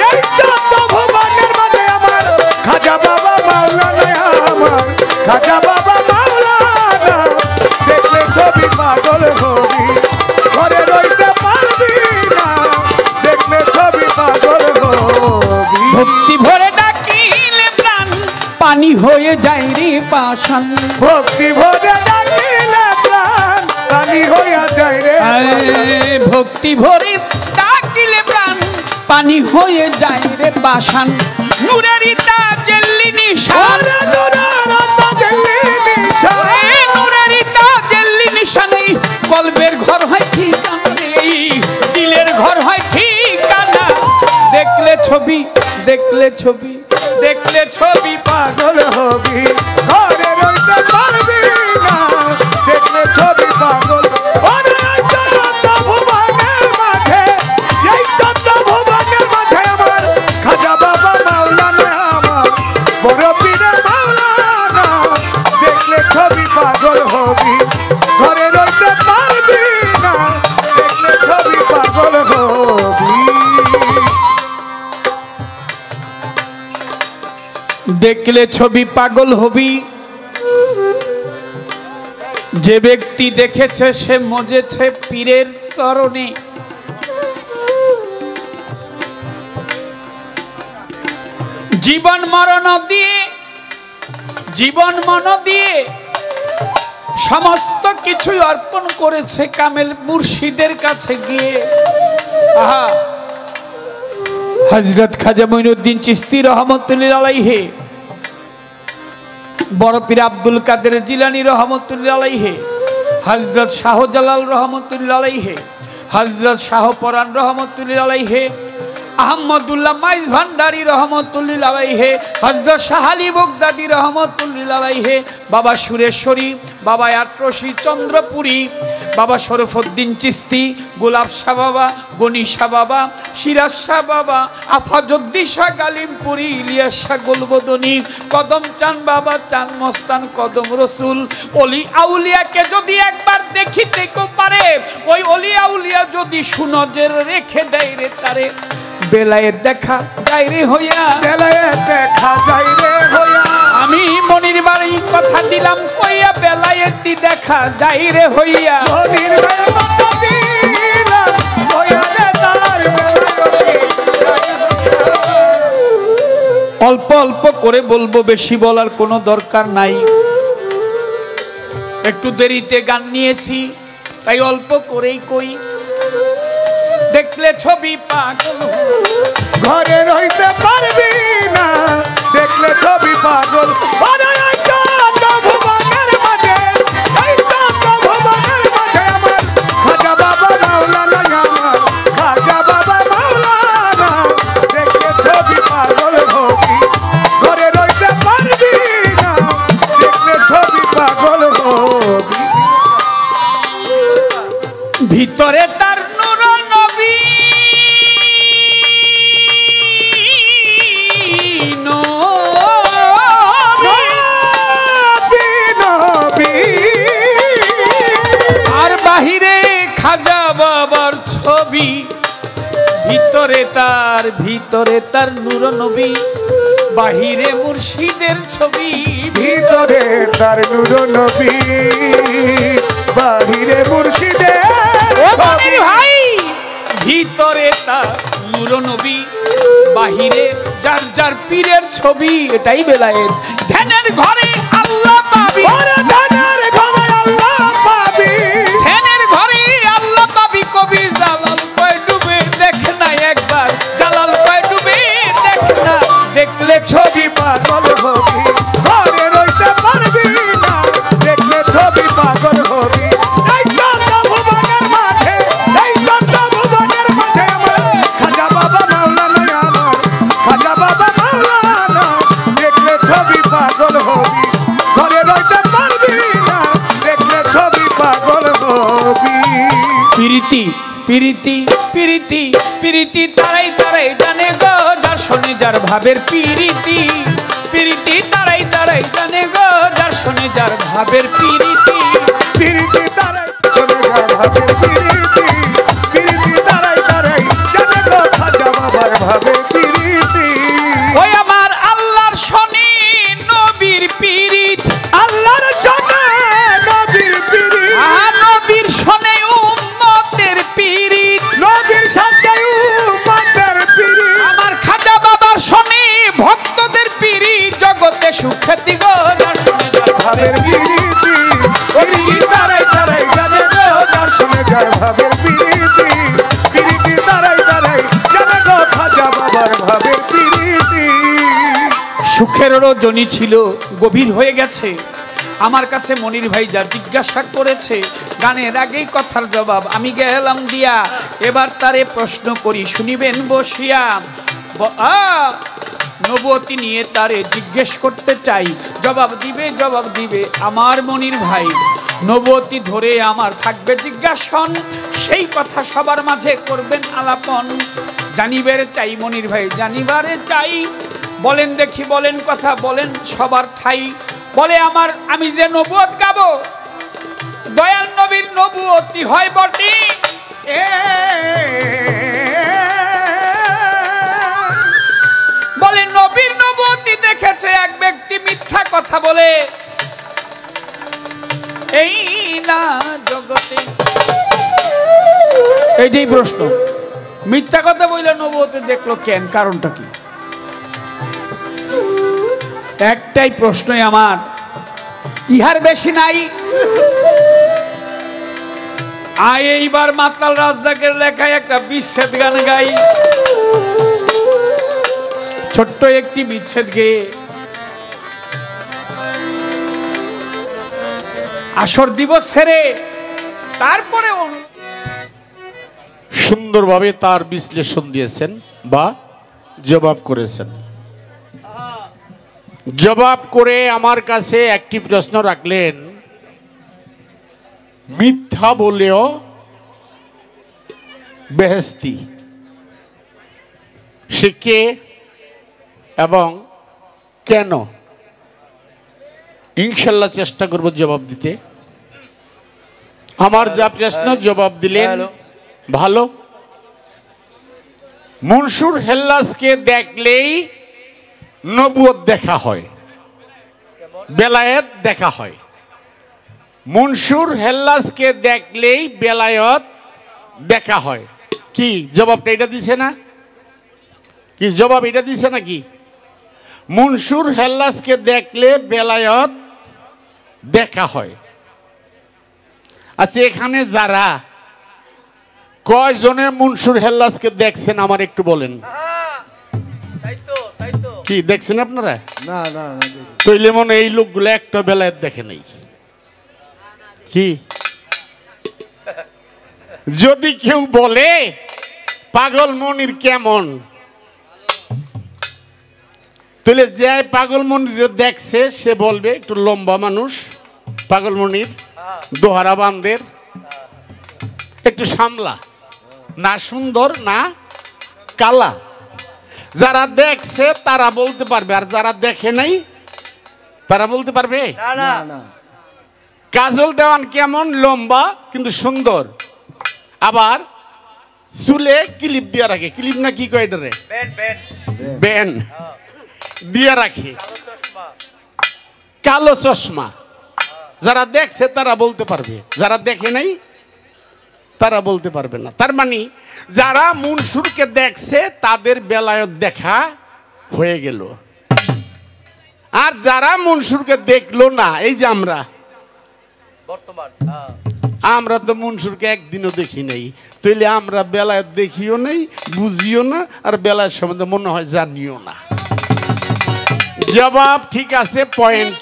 এই চোদ্দ ভুবনের মাঝে আমার খাজা বাবা পানি হয়ে যায় রে পাষাণ। ভক্তি ভরে ডাকিলে প্রাণ পানি হইয়া যায় রে ভক্তি ভরে ডাকিলে প্রাণ পানি হয়ে যায় রে পাষাণ। নূরেরই তাজেল্লি নিশান, নূরেরই তাজেল্লি নিশানে কলবের ঘর হয় ঠিকানা নেই, দিলের ঘর হয় ঠিকানা। দেখলে ছবি, দেখলে ছবি, দেখলে ছবি পাগল হবি, ঘরে রইতে পারবি না, দেখলে ছবি পাগল। ভুবনের মাঝে, এই তত্ত্ব ভুবনের মাঝে আমার খাজা বাবা মাওলানা, আমার বড় পীরের মাওলানা। দেখলে ছবি পাগল হবি, ঘরে রইতে পারবি না, দেখলে ছবি পাগল হবি। দেখলে ছবি পাগল হবি। যে ব্যক্তি দেখেছে সে মজেছে পীরের চরণে। জীবন মরণ দিয়ে, জীবন মন দিয়ে সমস্ত কিছুই অর্পণ করেছে কামেল মুর্শিদের কাছে গিয়ে। আহা, হযরত খাজা মঈনুদ্দিন চিশতি রহমতুল্লাহ আলাইহি, বড় পীর আব্দুল কাদের জিলানী রহমতুল্লাহ আলাইহি, হযরত শাহজালাল রহমতুল্লাহ আলাইহি, হযরত শাহ পরান রহমতুল্লাহ আলাইহি, আহমদুল্লাহ মাইজ ভান্ডারী রহমতুল্লাহ আলাইহি, হযরত শাহ আলী বগদাদী রহমতুল্লাহ আলাইহি, বাবা সুরেশ্বরী, বাবা আটরশি চন্দ্রপুরী, বাবা শরফুদ্দিন চিশতি, গোলাপ শাহ বাবা, গনি শাহ বাবা, সিরাজ শাহ বাবা, আফাজউদ্দিন শাহ গালিমপুরি, ইলিয়াস শাহ গোলবদনী, কদম চান বাবা, চান মস্তান, কদম রসুল। অলি আউলিয়াকে যদি একবার দেখিতে পারে, ওই অলি আউলিয়া যদি সুনজর রেখে দেয় রে তারে, বেলায়েত দেখা যায় রে হইয়া, বেলায়েত দেখা যায় রে হইয়া। আমি মনির বাড়ি কথা দিলাম কইয়া, বেলায়েতি দেখা যায় রে হইয়া। মনির বাড়ি কথা দিলাম কইয়া রে তার অল্প অল্প করে বলবো, বেশি বলার কোনো দরকার নাই। একটু দেরিতে গান নিয়েছি তাই অল্প করেই কই। দেখলে ছবি পাগল, ঘরে রইতে পারবি না, দেখলে ছবি পাগল। ভুবনের মাঝে, এই তত্ত্ব ভুবনের মাঝে আমার খাজা বাবা মাওলানা, আমার খাজা বাবা মাওলানা। দেখলে ছবি পাগল হবি, ঘরে রইতে পারবি না, দেখলে ছবি পাগল হবি। ভিতরে তার নূর নবী, আর বাহিরে খাজা বাবার ছবি। ভিতরে তার নূর নবী, বাহিরে মুর্শিদের ছবি। ভিতরে তার নূর নবী, বাহিরে মুর্শিদের ছবি। ভাই, ভিতরে তার নূর নবী, বাহিরে যার যার পীরের ছবি। এটাই বেলায়েত। ধ্যানের ঘরে আল্লাহ পাবি, ধ্যানের ঘরে আল্লাহ পাবি, ধ্যানের ঘরে আল্লাহ পাবি। কবি জালাল কয় ডুবে দেখ না একবার, জালাল কয় ডুবে দেখ না। দেখলে ছবি পাগল হবি, ঘরে রইতে পারবি না, দেখলে ছবি পাগল হবি। এই তত্ত্ব ভুবনের মাঝে, এই তত্ত্ব ভুবনের মাঝে আমার খাজা বাবা মাওলানা, আমার খাজা বাবা মাওলানা। দেখলে ছবি পাগল হবি, ঘরে রইতে পারবি না, দেখলে ছবি পাগল হবি। প্রীতি প্রীতি প্রীতি প্রীতি তারাই তারাই জানে গো, যার শোনে যার ভাবের প্রীতি। প্রীতি তারাই তারাই জানে গো, যার শোনে যার ভাবের প্রীতি। প্রীতি তারাই শোনে যার ভাবের প্রীতি, প্রীতি তারাই তারাই জানে গো খাজা বাবার ভাবের প্রীতি। ওই আমার আল্লাহর শোনে নবীর প্রীতি, আল্লাহর শোনে নবীর প্রীতি, নবীর শোনে উম্মতের প্রীতি, নবীর সাথে উম্মতের প্রীতি। আমার খাজা বাবার শোনে ভক্তদের প্রীতি। জগতে সুখে সুখের রজনী ছিল, গভীর হয়ে গেছে। আমার কাছে মনির ভাই যা জিজ্ঞাসা করেছে, গানের আগেই কথার জবাব আমি গেলাম দিয়া। এবার তারে প্রশ্ন করি, শুনিবেন বসিয়া। নবুয়তি নিয়ে তারে জিজ্ঞেস করতে চাই, জবাব দিবে আমার মনির ভাই। নবুয়তি ধরে আমার থাকবে জিজ্ঞাসন, সেই কথা সবার মাঝে করবেন আলাপন। জানিবারে চাই মনির ভাই, জানিবারে চাই। বলেন দেখি, বলেন কথা, বলেন সবার ঠাই। বলে আমি যে নবুয়ত গাবো, দয়াল নবীর নবুয়তি হয় বটে। বলে নবীর নবুয়তি দেখেছে এক ব্যক্তি মিথ্যা কথা বলে, এই না জগতে। এইটাই প্রশ্ন, মিথ্যা কথা বললে নবুয়তি দেখলো কেন, কারণটা কি? একটাই প্রশ্নই আমার, ইহার বেশি নাই। এইবার মাতাল রাজ্জাকের লেখায় একটা বিচ্ছেদ গান গাই। ছোট্ট একটি বিচ্ছেদ গেয়ে আসর দিবস ছেড়ে তারপরে সুন্দরভাবে তার বিশ্লেষণ দিয়েছেন বা জবাব করেছেন। জবাব করে আমার কাছে একটি প্রশ্ন রাখলেন, মিথ্যা বলেও বেহেশতি, সে কে এবং কেন? ইনশাল্লাহ চেষ্টা করব জবাব দিতে। আমার যা প্রশ্ন জবাব দিলেন ভালো। মনসুর হেল্লাসকে দেখলেই নবুয়ত দেখা হয়, বেলায়েত দেখা হয়। মনসুর হেল্লাসকে দেখলেই বেলায়েত দেখা হয়। কি জবাবটা এটা দিছে না? কি জবাব এটা দিছে নাকি? মনসুর হেল্লাসকে দেখলে বেলায়েত দেখা হয়। আচ্ছা, এখানে যারা কয়জনে মনসুর হেল্লাসকে দেখছেন আমার একটু বলেন। কি দেখছেন আপনারা? না না, তৈলে মনে এই লোকগুলো একটা বেলায়েত দেখে নেই। কি যদি কেউ বলে পাগল মনির কেমন, তাহলে যে পাগল মনির দেখছে সে বলবে একটু লম্বা মানুষ, পাগল মনির দোহারা বান্দের, একটু সামলা, না সুন্দর না কালা। যারা দেখছে তারা বলতে পারবে, আর যারা দেখে নাই তারা বলতে পারবে না না। কাজল দেওয়ান কেমন, লম্বা কিন্তু সুন্দর, আবার চুলে ক্লিপ দিয়ে রাখে, ক্লিপ না কি কয় এটারে, বেন দিয়ে রাখে, কালো চশমা। যারা দেখছে তারা বলতে পারবে, যারা দেখে নাই তারা বলতে পারবে না। তার মানে যারা মনসুরকে দেখছে তাদের বেলায়ত দেখা হয়ে গেল, আর যারা মনসুরকে দেখলো না, এই যে আমরা তো মনসুরকে একদিনও দেখি নাই, তাইলে আমরা বেলায়ত দেখিও নাই, বুঝিও না, আর বেলায়ের সম্বন্ধে মনে হয় জানিও না। জবাব ঠিক আছে, পয়েন্ট।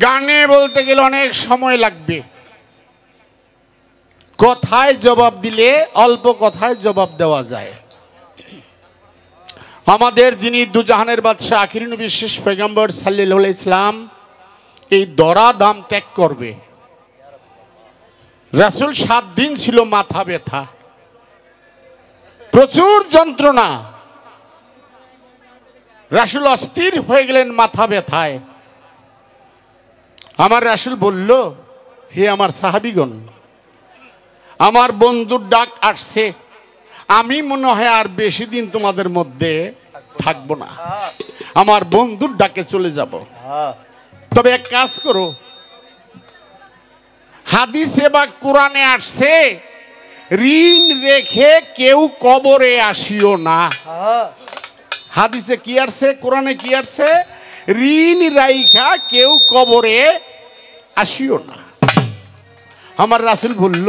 গানে বলতে গেলে অনেক সময় লাগবে, কথায় জবাব দিলে অল্প কথায় জবাব দেওয়া যায়। আমাদের যিনি দুজাহানের বাদশাহ আখিরি নবী শেষ পয়গম্বর সাল্লাল্লাহু আলাইহি ইসলাম এই দরা দাম ত্যাগ করবে। রাসূল 7 দিন ছিল মাথা ব্যথা, প্রচুর যন্ত্রণা। রাসূল অস্থির হয়ে গেলেন মাথা ব্যথায়। আমার রাসূল বলল, হে আমার সাহাবীগণ, আমার বন্ধুর ডাক আসছে, আমি মনে হয় আর বেশি দিন তোমাদের মধ্যে থাকবো না, আমার বন্ধুর ডাকে চলে যাব। তবে এক কাজ করো, হাদিসে বা কোরআনে আসছে ঋণ রেখে কেউ কবরে আসিও না। হাদিসে কি আসছে, কোরআনে কি আসছে, ঋণ রাইখা কেউ কবরে আসিও না। আমার রাসূল বলল,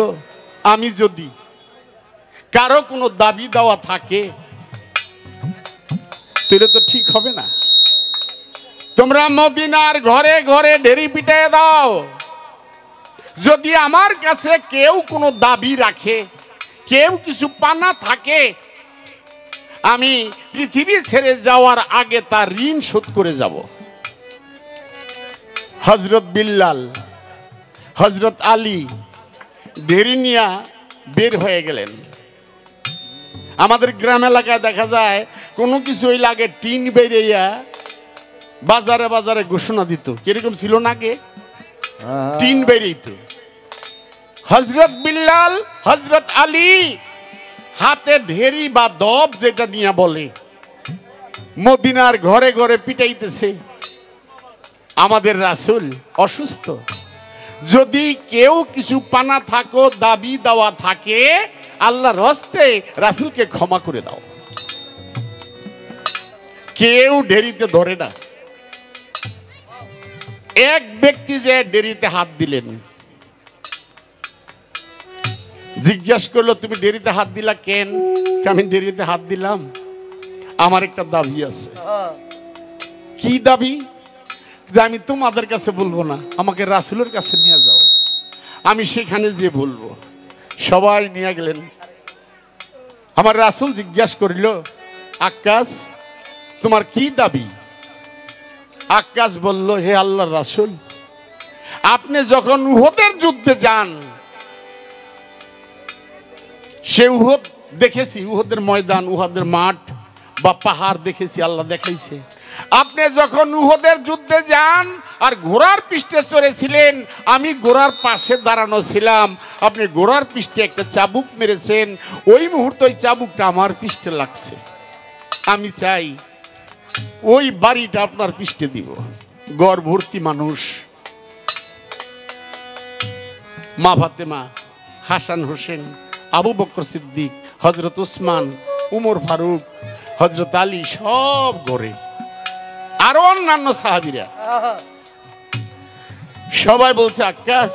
আমি যদি কারো কোনো দাবি দেওয়া থাকে তাহলে তো ঠিক হবে না। তোমরা মদিনার ঘরে ঘরে ঢেরি পিটায় দাও, যদি আমার কাছে কেউ কোনো দাবি রাখে, কেউ কিছু পানা থাকে, আমি পৃথিবী ছেড়ে যাওয়ার আগে তার ঋণ শোধ করে যাব। হযরত বিল্লাল, হযরত আলী ঢেরি নিয়া বের হয়ে গেলেন। আমাদের গ্রাম এলাকায় দেখা যায় কোনো কিছু ওই লাগে টিন বেরিয়া বাজারে বাজারে ঘোষণা দিত, কিরকম ছিল না আগে, টিন বেরিয়েত। হযরত বিল্লাল, হযরত আলী হাতে ঢেরি বা দব যেটা নিয়ে বলে, মদিনার ঘরে ঘরে পিটাইতেছে। আমাদের রাসূল অসুস্থ, যদি কেউ কিছু পানা থাকো, দাবি দেওয়া থাকে, আল্লাহর হস্তে রাসূলকে ক্ষমা করে দাও। কেউ ঢেরিতে ধরে না। এক ব্যক্তি যে ঢেরিতে হাত দিলেন, জিজ্ঞাসা করলো, তুমি ঢেরিতে হাত দিলা কেন? আমি ঢেরিতে হাত দিলাম, আমার একটা দাবি আছে। কি দাবি? যে আমি তোমাদের কাছে বলবো না, আমাকে রাসূলের কাছে নিয়ে যাও, আমি সেখানে যে বলবো। সবাই নিয়ে গেলেন। আমার রাসূল জিজ্ঞাসা করিল, আক্কাস তোমার কি দাবি? আক্কাস বলল, হে আল্লাহর রাসূল, আপনি যখন উহুদের যুদ্ধে যান, সে উহুদ দেখেছি, উহুদের ময়দান, উহুদের মাঠ বা পাহাড় দেখেছি, আল্লাহ দেখাইছে। আপনি যখন উহুদের যুদ্ধে যান আর ঘোড়ার পৃষ্ঠে চড়েছিলেন, আমি ঘোড়ার পাশে দাঁড়ানো ছিলাম, আপনি ঘোড়ার পৃষ্ঠে একটা চাবুক মেরেছেন, ওই মুহূর্তে ওই চাবুকটা আমার পৃষ্ঠে লাগছে। আমি চাই ওই বাড়িটা আপনার পৃষ্ঠে দিব। গড় ভর্তি মানুষ, মা ফাতেমা, হাসান হোসেন, আবু বকর সিদ্দিক, হযরত উসমান, উমর ফারুক, হযরত আলী, সব ঘরে, আরো অন্যান্য সাহাবীরা। সবাই বলছে, আক্কাস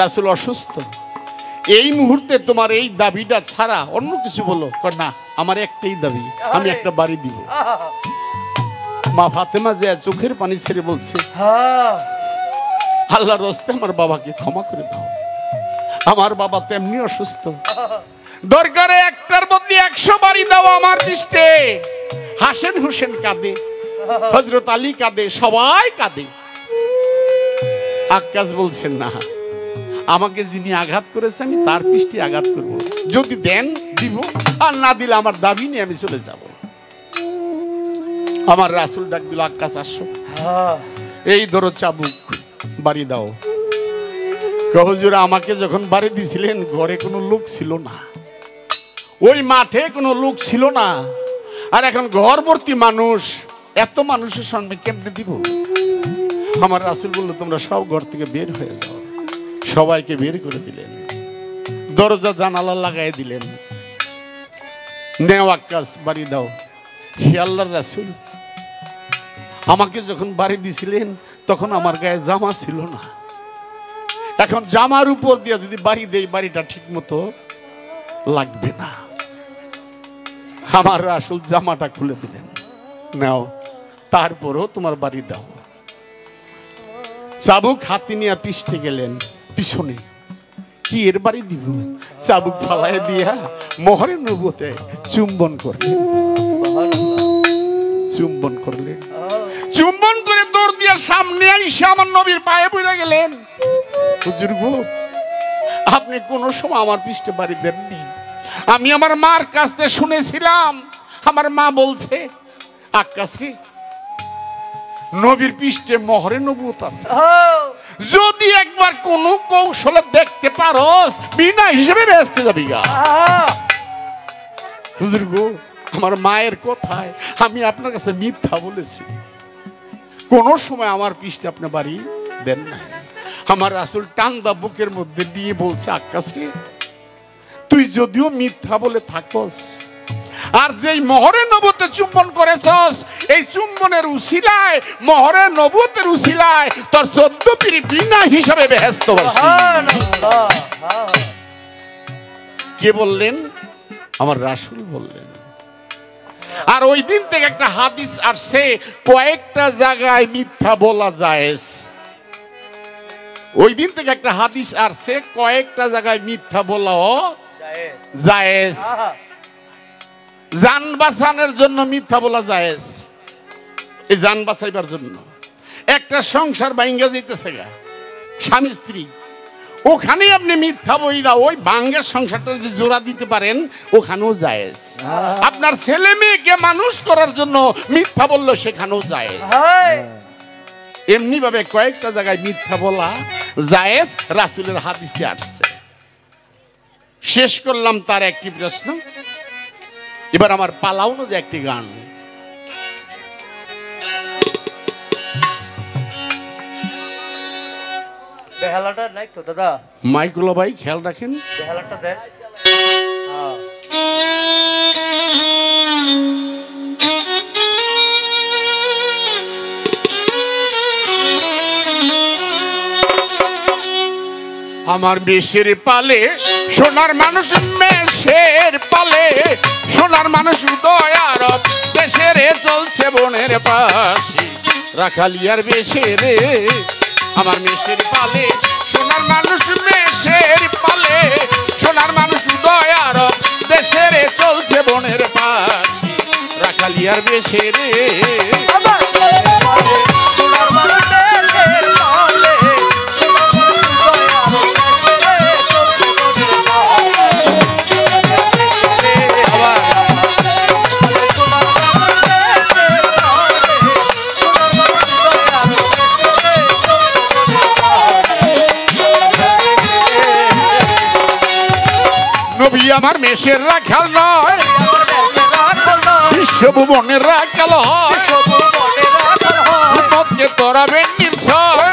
রাসূল অসুস্থ, এই মুহূর্তে তোমার এই দাবিটা ছাড়া অন্য কিছু বলো। না, আমার একটাই দাবি, আমি একটা বাড়ি দিব। মা ফাতেমা যে চোখের পানি ছেড়ে বলছে, আল্লাহর হস্তে আমার বাবাকে ক্ষমা করে দাও, আমার বাবা তেমনি অসুস্থ, দরকারে একটার বদলে 100 বাড়ি দাও আমার পৃষ্ঠে। হাসান হোসেন কাঁদে, হযরত আলী কাঁদে, সবাই কাঁদে। আক্কাস বলছেন, না, আমাকে যিনি আঘাত করেছে আমি তার পৃষ্ঠে আঘাত করব, যদি দেন দিব, আর না দিলে আমার দাবি নিয়ে আমি চলে যাব। আমার রাসূল ডাক দিল, আক্কাস আসো, এই ধরো চাবুক, বাড়ি দাও। হুজুর, আমাকে যখন বাড়ি দিছিলেন ঘরে কোনো লোক ছিল না, ওই মাঠে কোনো লোক ছিল না, আর এখন ঘর ভর্তি মানুষ, এত মানুষের সামনে কেমনে দিব? আমার রাসূল বলল, তোমরা সব ঘর থেকে বের হয়ে যাও। সবাইকে বের করে দিলেন, দরজা জানালা লাগাই দিলেন। নেও আক্কাস, বাড়ি দাও। হে আল্লাহর রাসূল, আমাকে যখন বাড়ি দিছিলেন তখন আমার গায়ে জামা ছিল না, এখন জামার উপর দিয়ে যদি বাড়ি দেই, বাড়িটা ঠিক মতো লাগবে না। আমার রাসূল জামাটা খুলে দিলেন, নাও, তারপরও তোমার বাড়ি দাও। চাবুক হাতে নিয়ে পিষ্টে গেলেন পিছনে, কি এর বাড়ি দিব? চাবুক ফালাই দিয়া মোহরে নবুতে চুম্বন করলেন, চুম্বন করলেন, চুম্বন করে দৌড় দিয়ে সামনে আইসা আমার নবীর পায়ে পড়ে গেলেন। হুজুর গো, আপনি কোন সময় আমার পৃষ্ঠে বাড়ি দেননি। আমি আমার মার কাছ থেকে শুনেছিলাম, আমার মা বলছে, আক্কাস রে, নবীর পৃষ্ঠে মোহরে নবুয়ত আছে, যদি একবার কোন কৌশলে দেখতে পারোস, বিনা হিসেবে বেহেশতে যাবি গা। হুজুর গো, আমার মায়ের কথায় আমি আপনার কাছে মিথ্যা বলেছি, কোন সময় আমার পৃষ্ঠে আপনি বাড়ি দেন নাই। আমার রাসূল টান্দা বুকের মধ্যে দিয়ে বলছে, আক্কাস রে, তুই যদিও মিথ্যা বলে থাকস, আর যেই মোহরে নবুতে চুম্বন করেছস, এই চুম্বনের উসিলায়, মোহরে নবুতের উসিলায় তোর 14 পীর বিনা হিসাবে বেহেশতবাসী। কে বললেন? আমার রাসূল বললেন। আর ওই দিন থেকে একটা হাদিস আসছে, কয়েকটা জায়গায় মিথ্যা বলা জায়েজ। ওই দিন থেকে একটা হাদিস আসছে, কয়েকটা জায়গায় মিথ্যা বলাও জায়েজ। জান বাঁচানোর জন্য মিথ্যা বলা জায়েজ। এই জান বাঁচাইবার জন্য একটা সংসার ভাঙ্গা যাইতেছে গা, স্বামী স্ত্রী, ওখানে আপনি মিথ্যা বইরা ওই ভাঙ্গের সংসারটা যদি জোড়া দিতে পারেন, ওখানেও জায়েজ। আপনার ছেলে মেয়েকে মানুষ করার জন্য মিথ্যা বললো, সেখানেও জায়েজ। এমনি ভাবে কয়েকটা জায়গায় মিথ্যা বলা জায়েজ, রাসূলের হাদিসে আসছে। শেষ করলাম তার একটি প্রশ্ন, এবার আমার পালাউনো যে একটি গান। বেহালাটা নাই তো দাদা, মাইকুলো ভাই খেয়াল রাখেন। বেহালাটা দেন। আমার মেষের পালে সোনার মানুষ, মেষের পালে সোনার মানুষ, উদয় আরব দেশের চলছে বনের পাশে, রাখালিয়ার বেশে রে। আমার মেষের পালে সোনার মানুষ, মেষের পালে সোনার মানুষ, উদয় আরব দেশের চলছে বনের পাশে, রাখালিয়ার বেশে রে। নবী আমার মেষের রাখাল নয়, বিশ্বভুবনের রাখাল হয়, উম্মতকে তোরাবেন নির্ভয়।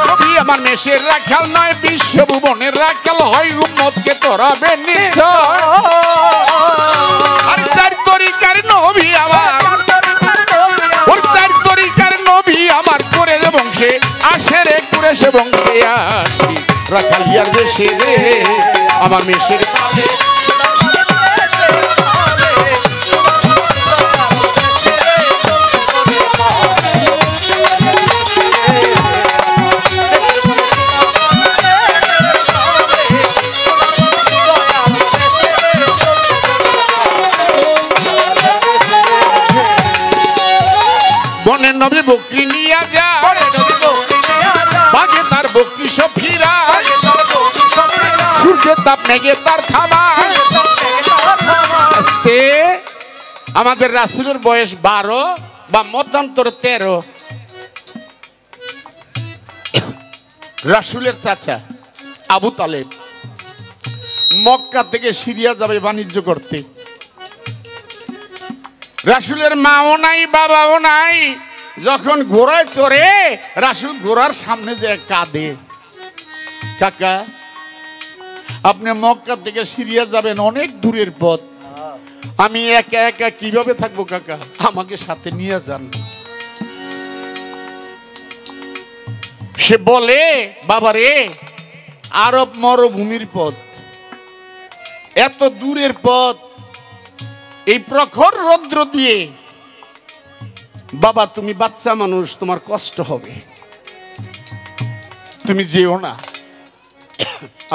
নবী আমার মেষের রাখাল নয়, বিশ্বভুবনের রাখাল হয়, উম্মতকে তোরাবেন নির্ভয়। আর চার তরিকার নবী আমার, ওর চার তরিকার নবী আমার, করে বংশে আসে রে, কুরেশে বংশে আসি, রাখালিয়ার বেশে রে। আমার মেষের পালে বনের নবী বকরি নিয়া যা, বাগে তার বকরি সব ফিরা, সূর্যের তাপ মেঘে তার থামা। আস্তে আমাদের রাসূলের বয়স 12 বা মতান্তর 13। রাসূলের চাচা আবু তালেব মক্কা থেকে সিরিয়া যাবে বাণিজ্য করতে। রাসূলের মাও নাই, বাবাও নাই। যখন ঘোড়ায় চড়ে রাসূল ঘোড়ার সামনে যে কাঁদে, কাকা আপনি মক্কা থেকে সিরিয়া যাবেন, অনেক দূরের পথ, আমি একা একা কিভাবে থাকবো কাকা, আমাকে সাথে নিয়ে যান। সে বলে, বাবারে আরব মরুভূমির পথ, এত দূরের পথ, এই প্রখর রৌদ্র দিয়ে, বাবা তুমি বাচ্চা মানুষ, তোমার কষ্ট হবে, তুমি যেও না।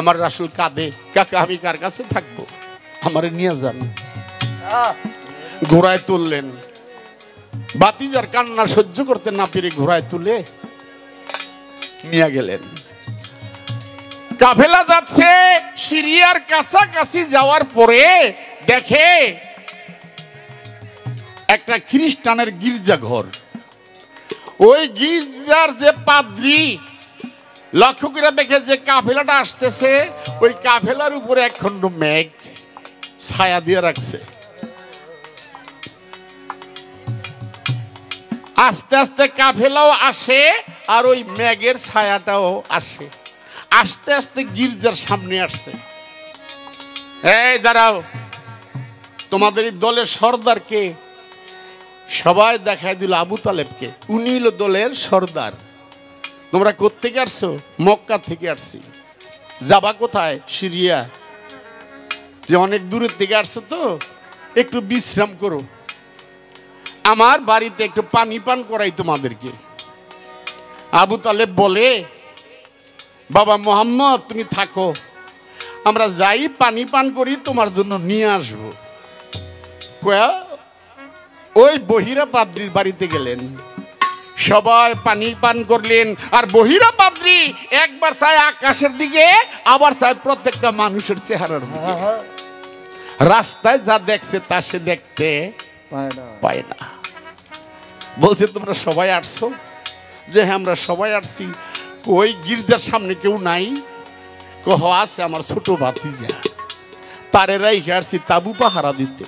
আমার রাসূল কাঁদে, কাকা আমি কার কাছে থাকবো, আমারে নিয়ে যান। ঘোড়ায় তুললেন, বাতিজার কান্না সহ্য করতে না পেরে ঘোড়ায় তুলে নিয়ে গেলেন। কাফেলা যাচ্ছে, সিরিয়ার কাছাকাছি যাওয়ার পরে দেখে একটা খ্রিস্টানের গির্জা ঘর। ওই গির্জার যে পাদ্রী লক্ষ্য করে দেখে যে কাফেলাটা আসতেছে, ওই কাফেলার উপরে একখণ্ড মেঘ ছায়া দিয়ে রাখছে। আস্তে আস্তে কাফেলাও আসে, আর ওই মেঘের ছায়াটাও আসে। আস্তে আস্তে গির্জার সামনে আসছে। এই দাঁড়াও, তোমাদের এই দলের সর্দারকে সবাই দেখায় দিল আবু তালেবকে, উনি হলো দলের সর্দার। তোমরা কোত্থেকে আসছো? মক্কা থেকে আসছি। যাবা কোথায়? সিরিয়া। যে অনেক দূরের থেকে আসছো তো একটু বিশ্রাম করো, আমার বাড়িতে একটু পানি পান করাই তোমাদেরকে। আবু তালেব বলে, বাবা মোহাম্মদ তুমি থাকো, আমরা যাই পানি পান করি তোমার জন্য নিয়ে আসবো। কয়া ওই বহিরা পাদ্রির বাড়িতে গেলেন, সবাই পানি পান করলেন। আর বহিরা পাদ্রি একবার চায় আকাশের দিকে, আবার চায় প্রত্যেকটা মানুষের চেহারার দিকে। রাস্তায় যা দেখছে তা সে দেখতে পায় না। বলছে তোমরা সবাই আসছো? যে হ্যাঁ আমরা সবাই আসছি। ওই গির্জার সামনে কেউ নাই? কহ আছে আমার ছোট ভাতিজা, তারে রাইখে আসছি তাবু পাহারা দিতে।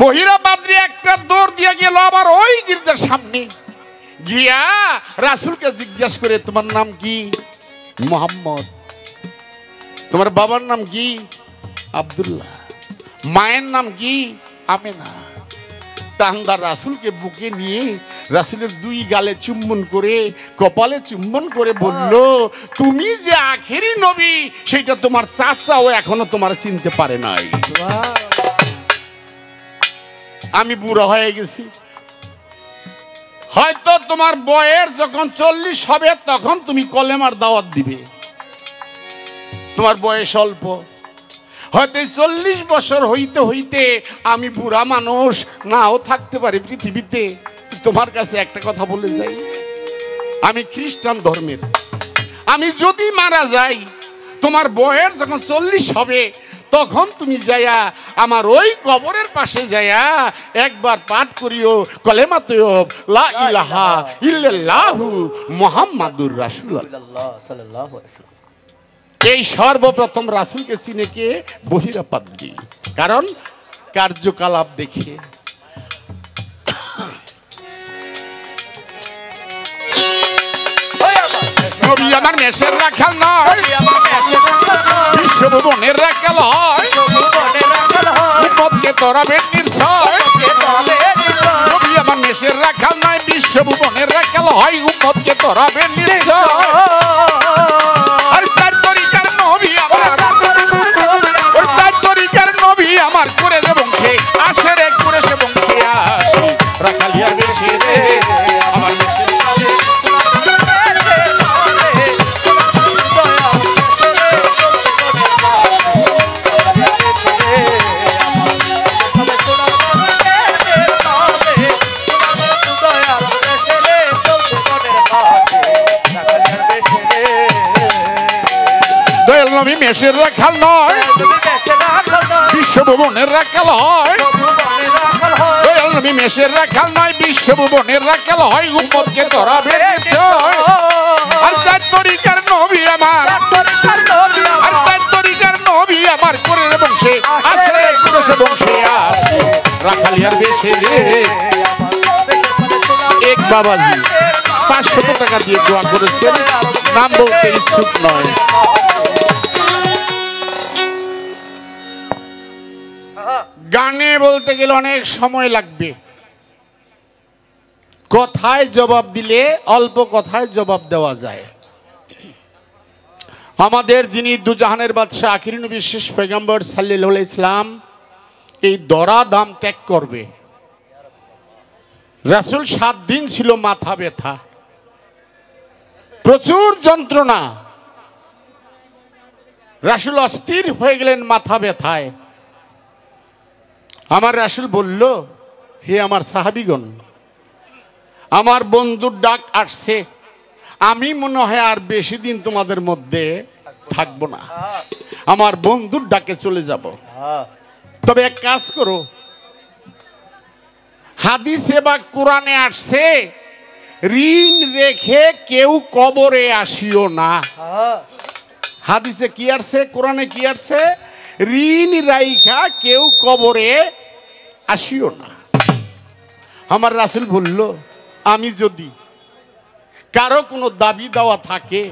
বহিরা পাদ্রী একটা দৌড় দিয়ে গেল আবার ওই গির্জার সামনে গিয়া রাসূলকে জিজ্ঞেস করে, তোমার নাম কি? মুহাম্মদ। তোমার বাবার নাম কি? আব্দুল্লাহ। মায়ের নাম কি? আমেনা। টাঙ্গার রাসূলকে বুকে নিয়ে রাসূলের দুই গালে চুম্বন করে, কপালে চুম্বন করে বলল, তুমি যে আখেরি নবী সেটা তোমার চাচাও এখনো তোমার চিনতে পারে নাই। আমি বুড়ো হয়ে গেছি, হয়তো তোমার বয়স যখন 40 হবে তখন তুমি কলেমার দাওয়াত দিবে। তোমার বয়স অল্প, হয়তো 40 বছর হইতে হইতে আমি বুড়া মানুষ নাও থাকতে পারি পৃথিবীতে। তোমার কাছে একটা কথা বলে যাই, আমি খ্রিস্টান ধর্মের। আমি যদি মারা যাই, তোমার বয়স যখন 40 হবে তখন তুমি যাইয়া আমার ওই কবরের পাশে যাইয়া একবার পাঠ করিও কলেমা তৈয়ব লা ইলাহা ইল্লাল্লাহু মুহাম্মাদুর রাসূলুল্লাহ সাল্লাল্লাহু আলাইহি ওয়াসাল্লাম। এই সর্বপ্রথম রাসূলকে চিনে কে? বহিরা পাদ্রী। কারণ কার্যকলাপ দেখে। নবী আমার মেষের রাখাল নয়, বিশ্বভুবনের রাখাল হয়, উম্মতকে তরাবেন নির্ছয়। নবী আমার মেষের রাখাল নয়, বিশ্বভুবনের রাখাল হয়, উম্মতকে তরাবেন নির্ছয়। আর চার তরিকার নবী আমার, ওই চার তরিকার নবী আমার করে যে বংশে আসে রে, করে সে বংশে আসে রাখালিয়ার বেশে রে আমার মেষের নবী মেষের রাখাল নয়, বিশ্বভুবনের রাখাল হয়। দয়াল নবী মেষের রাখাল নয়, বিশ্বভুবনের রাখাল হয়, উম্মতকে ধরাবে নিশ্চয়। আর চার তরিকার নবী আমার, আর চার তরিকার নবী আমার করে বংশে আসে রে, করে সে বংশে আসে রাখালিয়ার বেশে রে। এক বাবাজি 500 টাকা দিয়ে দোয়া করেছেন, নাম বলতে ইচ্ছুক নয়। গানে বলতে গেলে অনেক সময় লাগবে, কথায় জবাব দিলে অল্প কথায় জবাব দেওয়া যায়। আমাদের যিনি দুজাহানের বাদশাহ আখিরি নবী শেষ পয়গম্বর সাল্লাল্লাহু আলাইহি সাল্লাম এই দরা দাম ত্যাগ করবে। রাসূল 7 দিন ছিল মাথা ব্যথা, প্রচুর যন্ত্রণা। রাসূল অস্থির হয়ে গেলেন মাথা ব্যথায়। আমার রাসূল বলল, হে আমার সাহাবীগণ, আমার বন্ধুর ডাক আসছে, আমি মনে হয় আর বেশি দিন তোমাদের মধ্যে থাকবো না, আমার বন্ধুর ডাকে চলে যাব। তবে এক কাজ করো, হাদিসে বা কোরআনে আসছে ঋণ রেখে কেউ কবরে আসিও না। হাদিসে কি আসছে, কোরআনে কি আসছে? ঋণ রাইখা কেউ কবরে আসিও না। আমার রাসূল বলল, আমি যদি কারো কোনো দাবি দেওয়া থাকে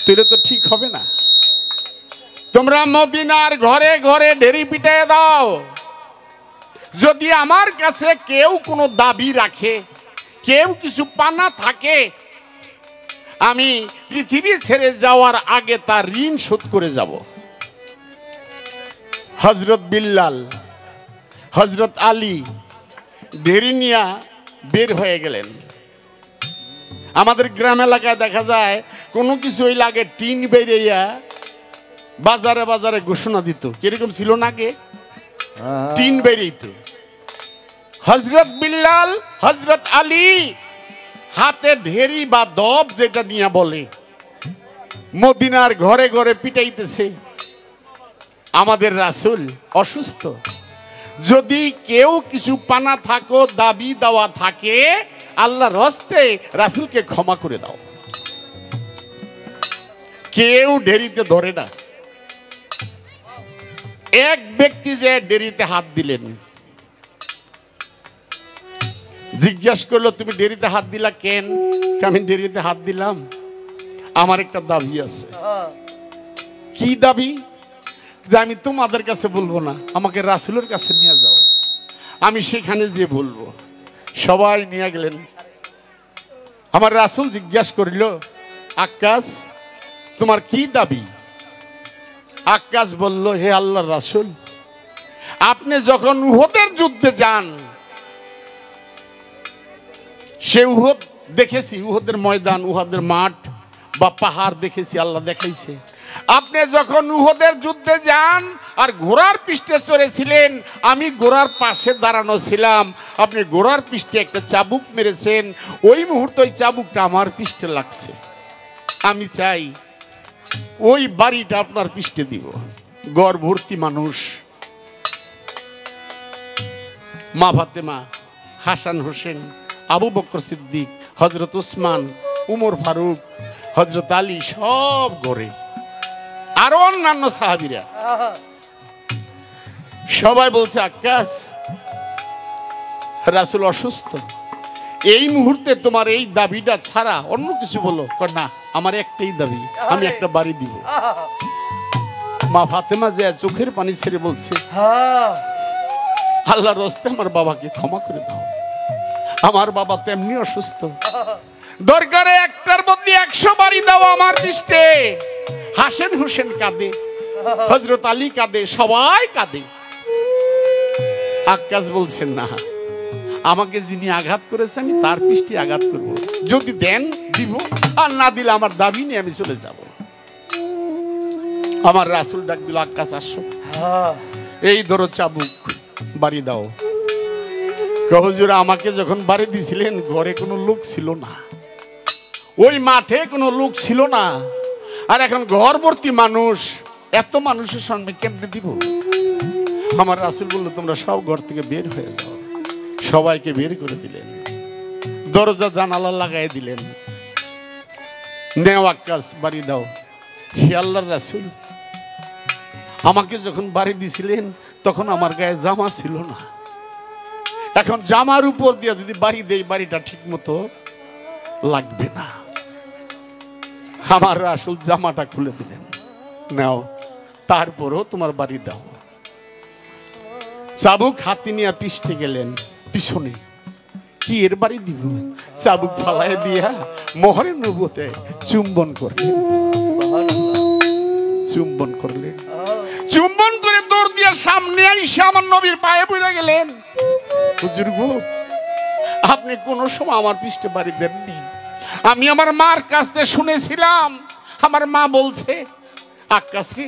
তাহলে তো ঠিক হবে না। তো তোমরা মদিনার ঘরে ঘরে ঢেরি পিটায় দাও, যদি আমার কাছে কেউ কোনো দাবি রাখে, কেউ কিছু পানা থাকে, আমি পৃথিবী ছেড়ে যাওয়ার আগে তার ঋণ শোধ করে যাব। হযরত বিল্লাল, হযরত আলী ঢেরি নিয়া বের হয়ে গেলেন। আমাদের গ্রাম এলাকায় দেখা যায় কোনো কিছু ওই লাগে টিন বেরিয়া বাজারে বাজারে ঘোষণা দিত, কিরকম ছিল না আগে, টিন বেরিয়েত। হযরত বিল্লাল, হযরত আলী হাতে ঢেরি বা দব যেটা নিয়ে বলে, মদিনার ঘরে ঘরে পিটাইতেছে। আমাদের রাসূল অসুস্থ, যদি কেউ কিছু পানা থাকো, দাবি দেওয়া থাকে, আল্লাহর হস্তে রাসূলকে ক্ষমা করে দাও। কেউ ঢেরিতে ধরে না। এক ব্যক্তি যে ঢেরিতে হাত দিলেন, জিজ্ঞেস করলো তুমি ঢেরিতে হাত দিলা কেন? আমি ঢেরিতে হাত দিলাম, আমার একটা দাবি আছে। কি দাবি? যে আমি তোমাদের কাছে বলবো না, আমাকে রাসূলের কাছে নিয়ে যাও, আমি সেখানে যে বলবো। সবাই নিয়ে গেলেন। আমার রাসূল জিজ্ঞেস করিল, আক্কাস তোমার কি দাবি? আক্কাস বলল, হে আল্লাহর রাসূল, আপনি যখন উহুদের যুদ্ধে যান, সে উহুদ দেখেছি, উহুদের ময়দান, উহুদের মাঠ বা পাহাড় দেখেছি, আল্লাহ দেখাইছে। আপনি যখন উহুদের যুদ্ধে যান আর ঘোড়ার পৃষ্ঠে চড়েছিলেন, আমি ঘোড়ার পাশে দাঁড়ানো ছিলাম, আপনি ঘোড়ার পৃষ্ঠে একটা চাবুক মেরেছেন, ওই মুহূর্তে ওই চাবুকটা আমার পৃষ্ঠে লাগছে। আমি চাই ওই বাড়িটা আপনার পৃষ্ঠে দিব। গর্ভবতী মানুষ, মা ফাতেমা, হাসান হোসেন, আবু বকর সিদ্দিক, হযরত উসমান, উমর ফারুক, হযরত আলী সব ঘরে, আরো অন্যান্য সাহাবীরা সবাই বলছে, আক্কাস রাসূল অসুস্থ, এই মুহূর্তে তোমার এই দাবিটা ছাড়া অন্য কিছু বলো। না, আমার একটাই দাবি, আমি একটা বাড়ি দিব। মা ফাতেমা যে চোখের পানি ছেড়ে বলছে, আল্লাহর হস্তে আমার বাবাকে ক্ষমা করে দাও, আমার বাবা তেমনি অসুস্থ, দরকারে একটার বদলে 100 বাড়ি দাও আমার পৃষ্ঠে। হাসান হোসেন কাঁদে, হযরত আলী কাঁদে, সবাই কাঁদে। আক্কাস বলছেন, না, আমাকে যিনি আঘাত করেছে আমি তার পৃষ্ঠে আঘাত করব, যদি দেন দিব, আর না দিলে আমার দাবি নিয়ে আমি চলে যাব। আমার রাসূল ডাক দিল, আক্কাস আসো, এই ধরো চাবুক, বাড়ি দাও। হুজুর, আমাকে যখন বাড়ি দিছিলেন ঘরে কোনো লোক ছিল না, ওই মাঠে কোনো লোক ছিল না, আর এখন ঘর ভর্তি মানুষ, এত মানুষের সামনে কেমনে দিব? আমার রাসূল বলল, তোমরা সব ঘর থেকে বের হয়ে যাও। সবাইকে বের করে দিলেন, দরজা জানালা লাগাই দিলেন। নেও আক্কাস, বাড়ি দাও। হে আল্লাহর রাসূল, আমাকে যখন বাড়ি দিছিলেন তখন আমার গায়ে জামা ছিল না, এখন জামার উপর দিয়ে যদি বাড়ি দেই, বাড়িটা ঠিক মতো লাগবে না। আমার রাসূল জামাটা খুলে দিলেন, নাও, তারপরও তোমার বাড়ি দাও। চাবুক হাতে নিয়ে পিষ্টে গেলেন, পিছনে কি এর বাড়ি দিব? চাবুক ফালায় দিয়া মোহরে নবুতে চুম্বন করলেন, চুম্বন করলেন, চুম্বন করে দৌড় দিয়া সামনে আইসা আমার নবীর পায়ে পড়ে গেলেন। হুজুর গো, আপনি কোন সময় আমার পৃষ্ঠে বাড়ি দেননি। আমি আমার মার কাছ থেকে শুনেছিলাম, আমার মা বলছে, আক্কাস রে,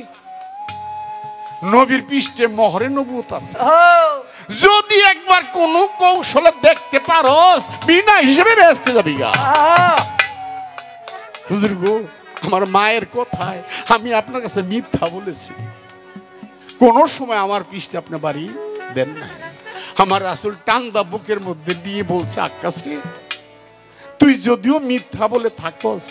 নবীর পৃষ্ঠে মোহরে নবুয়ত আছে, যদি একবার কোন কৌশলে দেখতে পারোস, বিনা হিসেবে বেহেশতে যাবি গা। হুজুর গো, আমার মায়ের কথায় আমি আপনার কাছে মিথ্যা বলেছি, কোন সময় আমার পৃষ্ঠে আপনি বাড়ি দেন না। আমার রাসূল টান্দা বুকের মধ্যে নিয়ে বলছে, আক্কাস রে, তুই যদিও মিথ্যা বলে থাকস,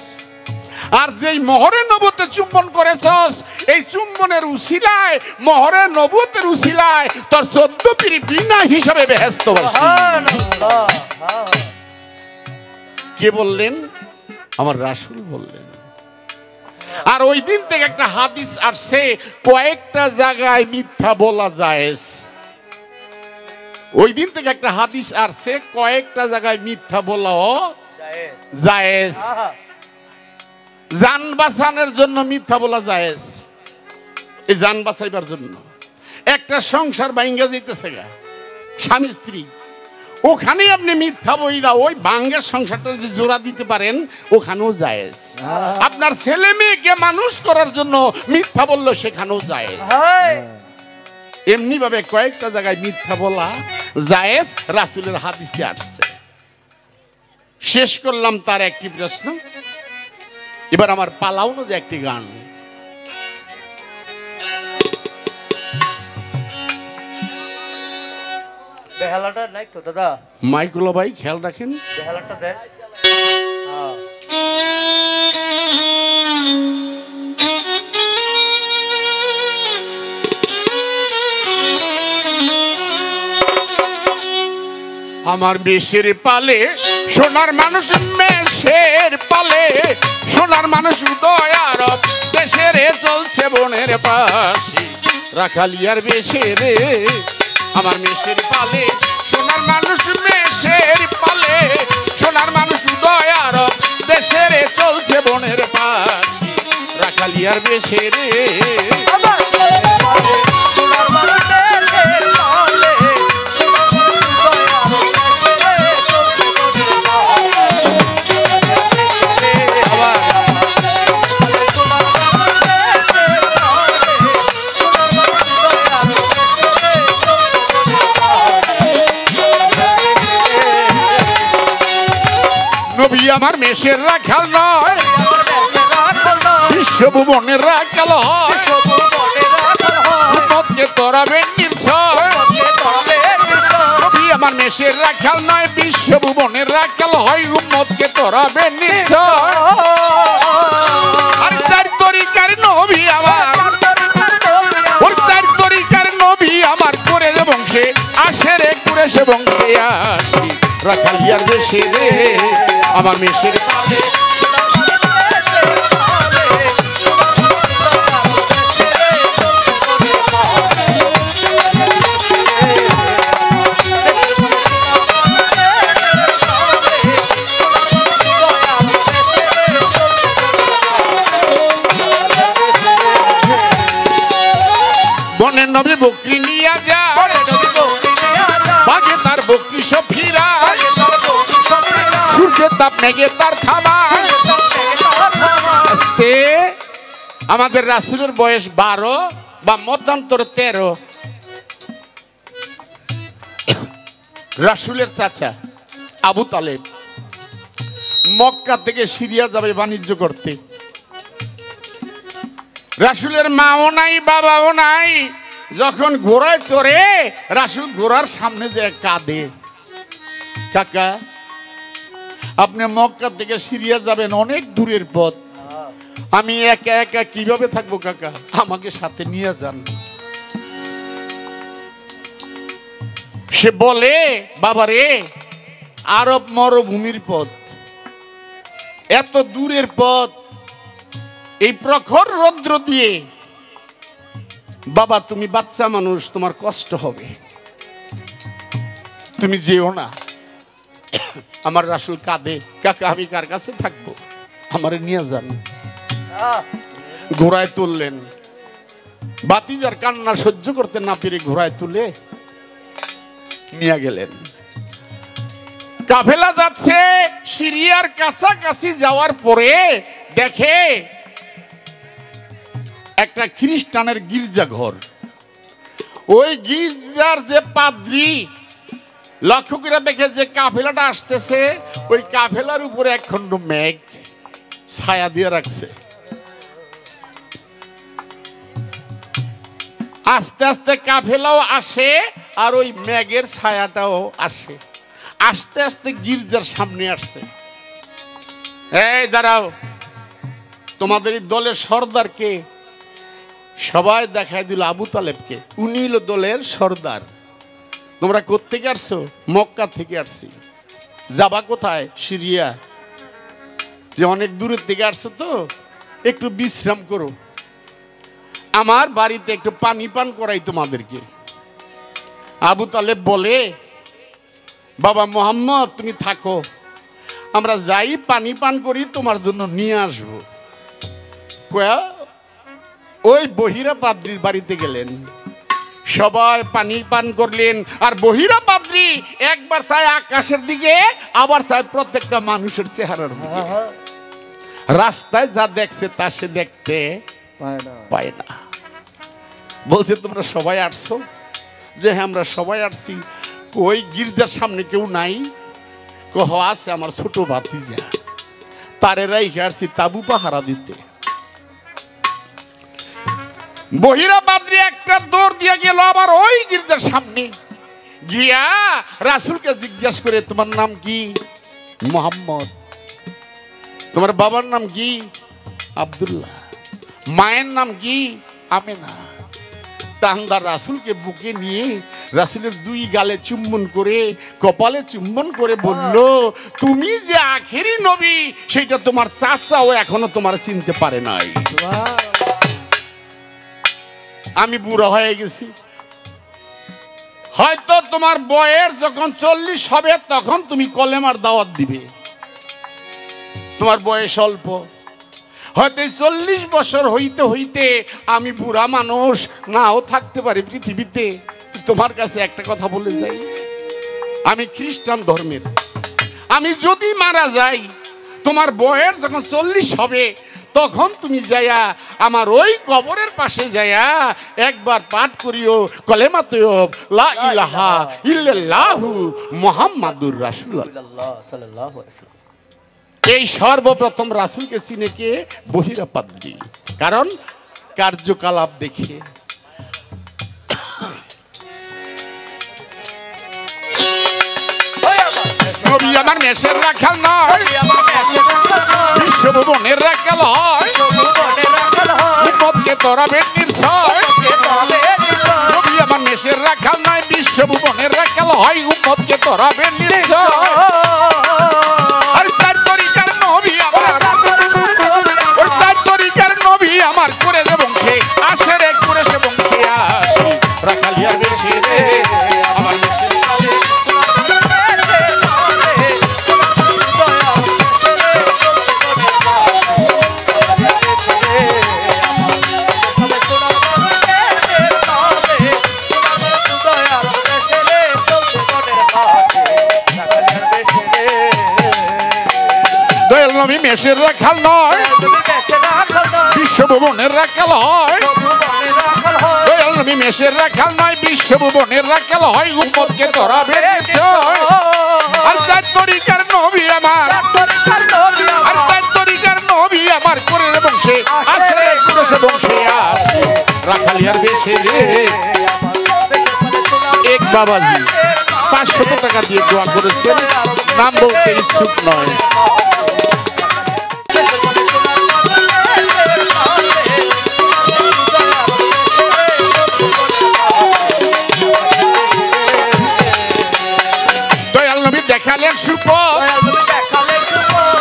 আর যেই মোহরে নবুয়তে চুম্বন করেছস, এই চুম্বনের উসিলায়, মোহরে নবুয়তের উসিলায় তোর 14 পীর বিনা হিসাবে বেহেশতবাসী। কে বললেন? আমার রাসূল বললেন। আর ওই দিন থেকে একটা হাদিস আসছে, কয়েকটা জায়গায় মিথ্যা বলা জায়েজ। ওই দিন থেকে একটা হাদিস আসছে, কয়েকটা জায়গায় মিথ্যা বলাও জায়েজ। জান বাঁচানোর জন্য মিথ্যা বলা জায়েজ। এই জান বাঁচাইবার জন্য একটা সংসার ভাঙ্গা যাইতেছে গা, স্বামী স্ত্রী, ওখানে আপনি মিথ্যা বইরা ওই ভাঙ্গের সংসারটা যদি জোড়া দিতে পারেন, ওখানেও জায়েজ। আপনার ছেলে মেয়েকে মানুষ করার জন্য মিথ্যা বললো, সেখানেও জায়েজ। এমনি ভাবে কয়েকটা জায়গায় মিথ্যা বলা জায়েজ, রাসূলের হাদিসে আসছে। শেষ করলাম তার একটি প্রশ্ন, এবার আমার পালাউনো যে একটি গান। বেহালাটা নাই তো দাদা? মাইকুলো ভাই খেয়াল রাখেন, বেহালাটা দে। আমার মেষের পালে সোনার মানুষ, মেষের পালে সোনার মানুষ, উদয়ার দেশের চলছে বনের পাশে রাখালিয়ার বেশে রে। আমার মেষের পালে সোনার মানুষ, মেষের পালে সোনার মানুষ, উদয়ার দেশের চলছে বনের পাশে রাখালিয়ার বেশে রে। আমার মেষের রাখাল নয়, বিশ্বভুবনের রাখাল হয়। উম্মতকে তরাবেন নির্ছয়। আমার মেষের রাখাল নয়, বিশ্বভুবনের রাখাল হয়। উম্মতকে তরাবেন নির্ছয়। আর তার তরিকার নবী আমার, ওর তার তরিকার নবী আমার, করে বংশে আসে রে, করে সে বংশে আসি রাখালিয়ার বেশে রে। আমার মেষের পালে বনের নবী বকরি নিয়া যা, বাগে তার বকরি সব ফিরা, সূর্যের তাপ মেঘে তার থামা। আস্তে আমাদের রাসূলের বয়স 12 বা মতান্তর 13। রাসূলের চাচা আবু তালেব মক্কা থেকে সিরিয়া যাবে বাণিজ্য করতে। রাসূলের মাও নাই, বাবাও নাই। যখন ঘোড়ায় চড়ে রাসূল ঘোড়ার সামনে যে কাঁদে, কাকা আপনি মক্কা থেকে সিরিয়া যাবেন, অনেক দূরের পথ, আমি একা একা কিভাবে থাকবো কাকা, আমাকে সাথে নিয়ে যান। সে বলে বাবারে, আরব মরুভূমির পথ, এত দূরের পথ, এই প্রখর রৌদ্র দিয়ে, বাবা তুমি বাচ্চা মানুষ, তোমার কষ্ট হবে, তুমি যেও না। আমার রাসূল কাঁদে, কাকা আমি কার কাছে থাকবো, আমারে নিয়ে যান। ঘোড়ায় তুললেন, বাতিজার কান্না সহ্য করতে না পেরে ঘোড়ায় তুলে নিয়ে গেলেন। কাফেলা যাচ্ছে, সিরিয়ার কাছাকাছি যাওয়ার পরে দেখে একটা খ্রিস্টানের গির্জাঘর। ওই গির্জার যে পাদ্রী লক্ষ্য করে দেখে যে কাফেলাটা আসতেছে, ওই কাফেলার উপরে একখণ্ড মেঘ ছায়া দিয়ে রাখছে। আস্তে আস্তে কাফেলাও আসে আর ওই মেঘের ছায়াটাও আসে। আস্তে আস্তে গির্জার সামনে আসছে। এই দাঁড়াও, তোমাদের এই দলের সর্দার কে? সবাই দেখায় দিল আবু তালেবকে, উনি হলো দলের সর্দার। তোমরা কোত্থেকে আসছো? মক্কা থেকে আসছি। যাবা কোথায়? সিরিয়া। যে অনেক দূরের থেকে আসছো তো, একটু বিশ্রাম করো, আমার বাড়িতে একটু পানি পান করাই তোমাদেরকে। আবু তালেব বলে, বাবা মোহাম্মদ তুমি থাকো, আমরা যাই পানি পান করি তোমার জন্য নিয়ে আসবো। কয়া ওই বহিরা পাদ্রির বাড়িতে গেলেন, সবাই পানি পান করলেন। আর বহিরা পাদ্রি একবার চায় আকাশের দিকে, আবার চায় প্রত্যেকটা মানুষের চেহারার দিকে। রাস্তায় যা দেখছে তা সে দেখতে পায় না। বলছে তোমরা সবাই আসছো? যে হ্যাঁ আমরা সবাই আসছি। ওই গির্জার সামনে কেউ নাই? কহ আছে আমার ছোট ভাতিজা, তারেরাই আসছি তাবু পাহারা দিতে। বহিরা পাদ্রী একটা দৌড় দিয়ে গেল আবার ওই গির্জার সামনে, গিয়া রাসূলকে জিজ্ঞাসা করে তোমার নাম কি? মুহাম্মদ। তোমার বাবার নাম কি? আব্দুল্লাহ। মায়ের নাম কি? আমেনা। তাহলে রাসূলকে বুকে নিয়ে রাসূলের দুই গালে চুম্বন করে, কপালে চুম্বন করে বলল, তুমি যে আখেরি নবী সেটা তোমার চাচাও এখনো তোমার চিনতে পারে নাই। আমি বুড়া হয়ে গেছি, হয়তো তোমার বয়স যখন 40 হবে তখন তুমি কলেমার দাওয়াত দিবে। তোমার বয়স অল্প, হয়তো 40 বছর হইতে হইতে আমি বুড়া মানুষ নাও থাকতে পারি পৃথিবীতে। তোমার কাছে একটা কথা বলে যাই, আমি খ্রিস্টান ধর্মের। আমি যদি মারা যাই, তোমার বয়স যখন 40 হবে তখন তুমি যাইয়া আমার ওই কবরের পাশে যাইয়া একবার পাঠ করিও কলেমা তৈয়ব লা ইলাহা ইল্লাল্লাহু মুহাম্মাদুর রাসূলুল্লাহ সাল্লাল্লাহু আলাইহি ওয়াসাল্লাম। এই সর্বপ্রথম রাসূলকে চিনে কে? বহিরা পাদ্রী। কারণ কার্যকলাপ দেখে। নবী আমার মেষের রাখাল নয়, বিশ্বভুবনের রাখাল হয়, উম্মতকে তরাবেন নির্ছয়। নবী আমার মেষের রাখাল নয়, বিশ্বভুবনের রাখাল হয়, উম্মতকে তরাবেন নির্ছয়। আর চার তরিকার নবী আমার, ওই চার তরিকার নবী আমার করে বংশে আসে রে, করে সে বংশে আসে রাখালিয়ার বেশি রে আমার মেষের নবী মেষের রাখাল নয়, বিশ্বভুবনের রাখাল হয়। দয়াল নবী মেষের রাখাল নয়, বিশ্বভুবনের রাখাল হয়, উম্মতকে ধরাবে নিশ্চয়। আর চার তরিকার নবী আমার, আর চার তরিকার নবী আমার করে বংশে আসে রে, করে সে বংশে আসে রাখালিয়ার বেশে রে। এক বাবাজি 500 টাকা দিয়ে দোয়া করেছেন, নাম বলতে ইচ্ছুক নয়। দেখালেন সুপথ,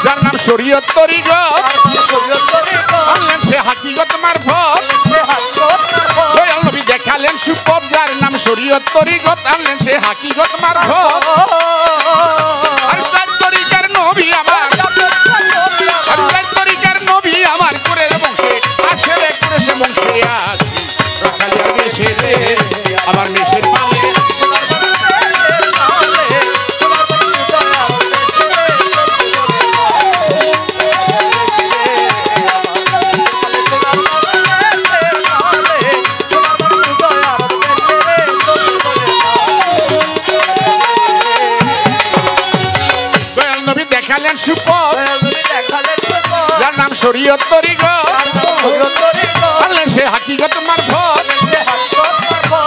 যার নাম শরীয়ত তরিকত, আনলেন সে হাকিকত মারফত। দয়াল নবী দেখালেন সুপথ, যার নাম শরীয়ত তরিকত, আনলেন সে হাকিকত মারফত। আর চার তরিকার নবী আমার, আর চার তরিকার নবী আমার করে বংশে আসে রে, করে সে বংশে আসে রাখালিয়ার বেশে রে আমার মেষের পালে। দেখালেন সুপথ, যার নাম শরীয়ত তরিকত, আনলেন সে হাকিকত মারফত।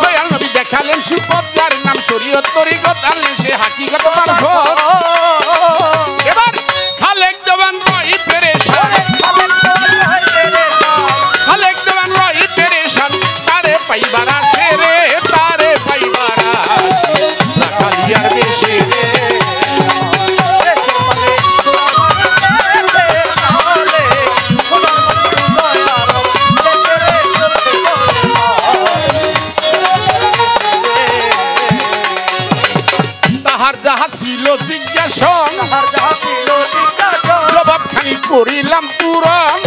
দয়াল নবী দেখালেন সুপথ, যার নাম শরীয়ত তরিকত, আনলেন সে হাকিকত মারফত। এবার খালেক দেওয়ান রই পেরেশান, খালেক দেওয়ান রই পেরেশান, তারে পাইবার আসে রে, তারে পাইবার আসে রাখালিয়ার বেশে রে। তাহার যাহা ছিল জিজ্ঞাসন তাহার যাহা ছিল জিজ্ঞাসা জবাব খানি করিলাম পূরণ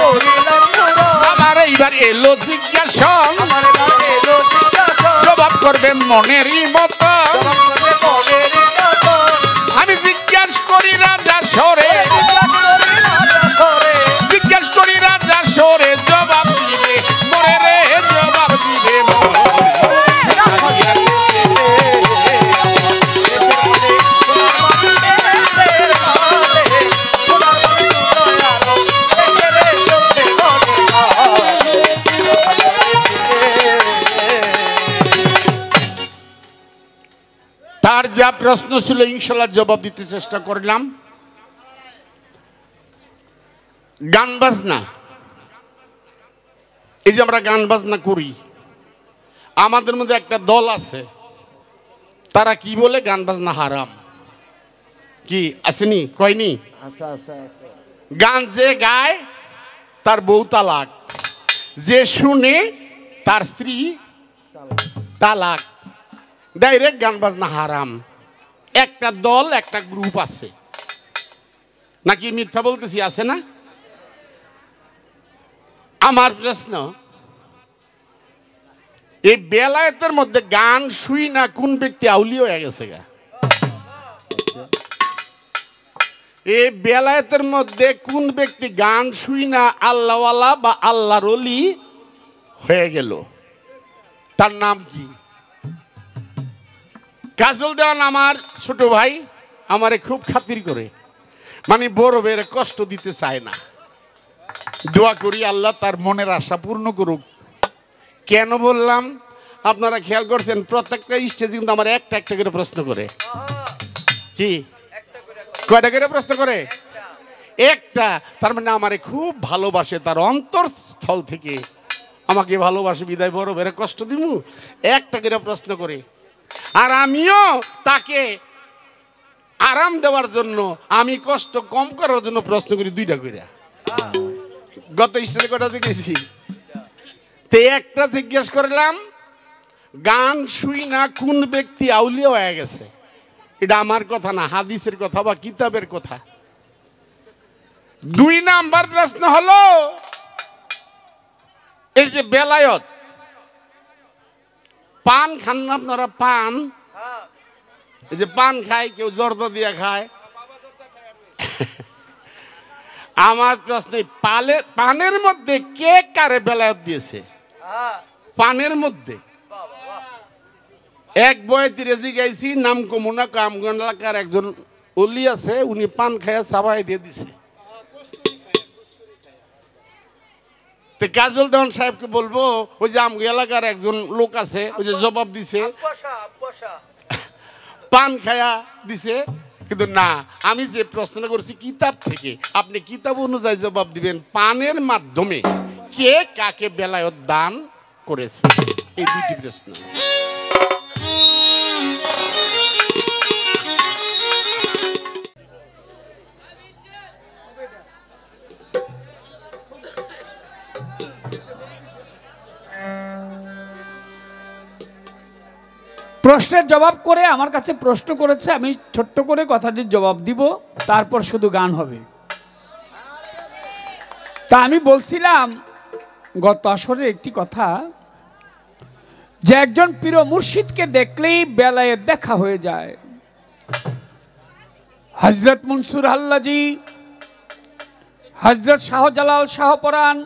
করিলাম পূরণ আমার এইবার এলো জিজ্ঞাসন আমার এবার এলো জিজ্ঞাসা জবাব করবে মনেরই মতো জবাব করবে মনেরই মতো আমি জিজ্ঞাস করি রাজা সরে জিজ্ঞাস করি রাজা সরে জবাব দিবে মরে রে জবাব দিবে তার যা প্রশ্ন ছিল ইনশাআল্লাহ জবাব দিতে চেষ্টা করলাম। গান বাজনা, এই যে আমরা গান বাজনা করি, আমাদের মধ্যে একটা দল আছে, তারা কি বলে গান বাজনা হারাম। কি আসেনি? কয়নি? আচ্ছা আচ্ছা আচ্ছা গান যে গায় তার বউ তালাক, যে শুনে তার স্ত্রী তালাক, ডাইরেক্ট গান বাজনা হারাম। একটা দল, একটা গ্রুপ আছে, নাকি মিথ্যা বলতেছি? আছে না? আমার প্রশ্ন, এই বেলায়েতের মধ্যে গান শুই না কোন ব্যক্তি আউলিয়া হয়ে গেছে গা? এই বেলায়েতের মধ্যে কোন ব্যক্তি গান শুই না আল্লাহওয়ালা বা আল্লাহর ওলি হয়ে গেল? তার নাম কি? কাজল দেওয়ান আমার ছোট ভাই, আমারে খুব খাতির করে, মানে বড় বেড়ে কষ্ট দিতে চায় না। দোয়া করি আল্লাহ তার মনের আশা পূর্ণ করুক। কেন বললাম আপনারা খেয়াল করছেন, প্রত্যেকটা স্টেজে কিন্তু আমার একটা একটা করে প্রশ্ন করে। কি কয়টা করে প্রশ্ন করে? একটা। তার মানে আমারে খুব ভালোবাসে, তার অন্তরস্থল থেকে আমাকে ভালোবাসে, বিদায় বড় বেড়ে কষ্ট দিব, একটা করে প্রশ্ন করে। আর আমিও তাকে আরাম দেওয়ার জন্য, আমি কষ্ট কম করার জন্য প্রশ্ন করি দুইটা করে। গত স্টেজে কটা দেখেছি, তে একটা জিজ্ঞেস করলাম গান শুই না কোন ব্যক্তি আউলিয়া হয়ে গেছে। এটা আমার কথা না, হাদিসের কথা বা কিতাবের কথা। 2 নাম্বার প্রশ্ন হলো, এই যে বেলায়েত, পান খান না আপনারা? পান, এই যে পান খায়, কেউ জর্দা দিয়ে খায়। আমার প্রশ্ন, পানের মধ্যে কে কারে বেলায়েত দিয়েছে? পানের মধ্যে এক বয়েতে রেজি গাইছি, নাম কমুনা কামগঞ্জ এলাকার একজন অলি আছে, উনি পান খায়া চাবাই দিয়ে দিছে। কাজল দেওয়ান সাহেবকে বলবো, ওই যে আমগো এলাকার একজন লোক আছে, ওই যে জবাব দিছে পান খায়া দিছে। কিন্তু না, আমি যে প্রশ্ন করছি কিতাব থেকে, আপনি কিতাব অনুযায়ী জবাব দিবেন। পানের মাধ্যমে কে কাকে বেলায়েত দান করেছে? এই দুটি প্রশ্ন। প্রশ্নের জবাব করে আমার কাছে প্রশ্ন করেছে, আমি ছোট্ট করে কথাটির জবাব দিব, তারপর শুধু গান হবে। তা আমি বলছিলাম গত আসরে একটি কথা, যে একজন পীর মুর্শিদকে দেখলেই বেলায়েত দেখা হয়ে যায়। হযরত মনসুর হাল্লাজি, হযরত শাহজালাল শাহপরাণ,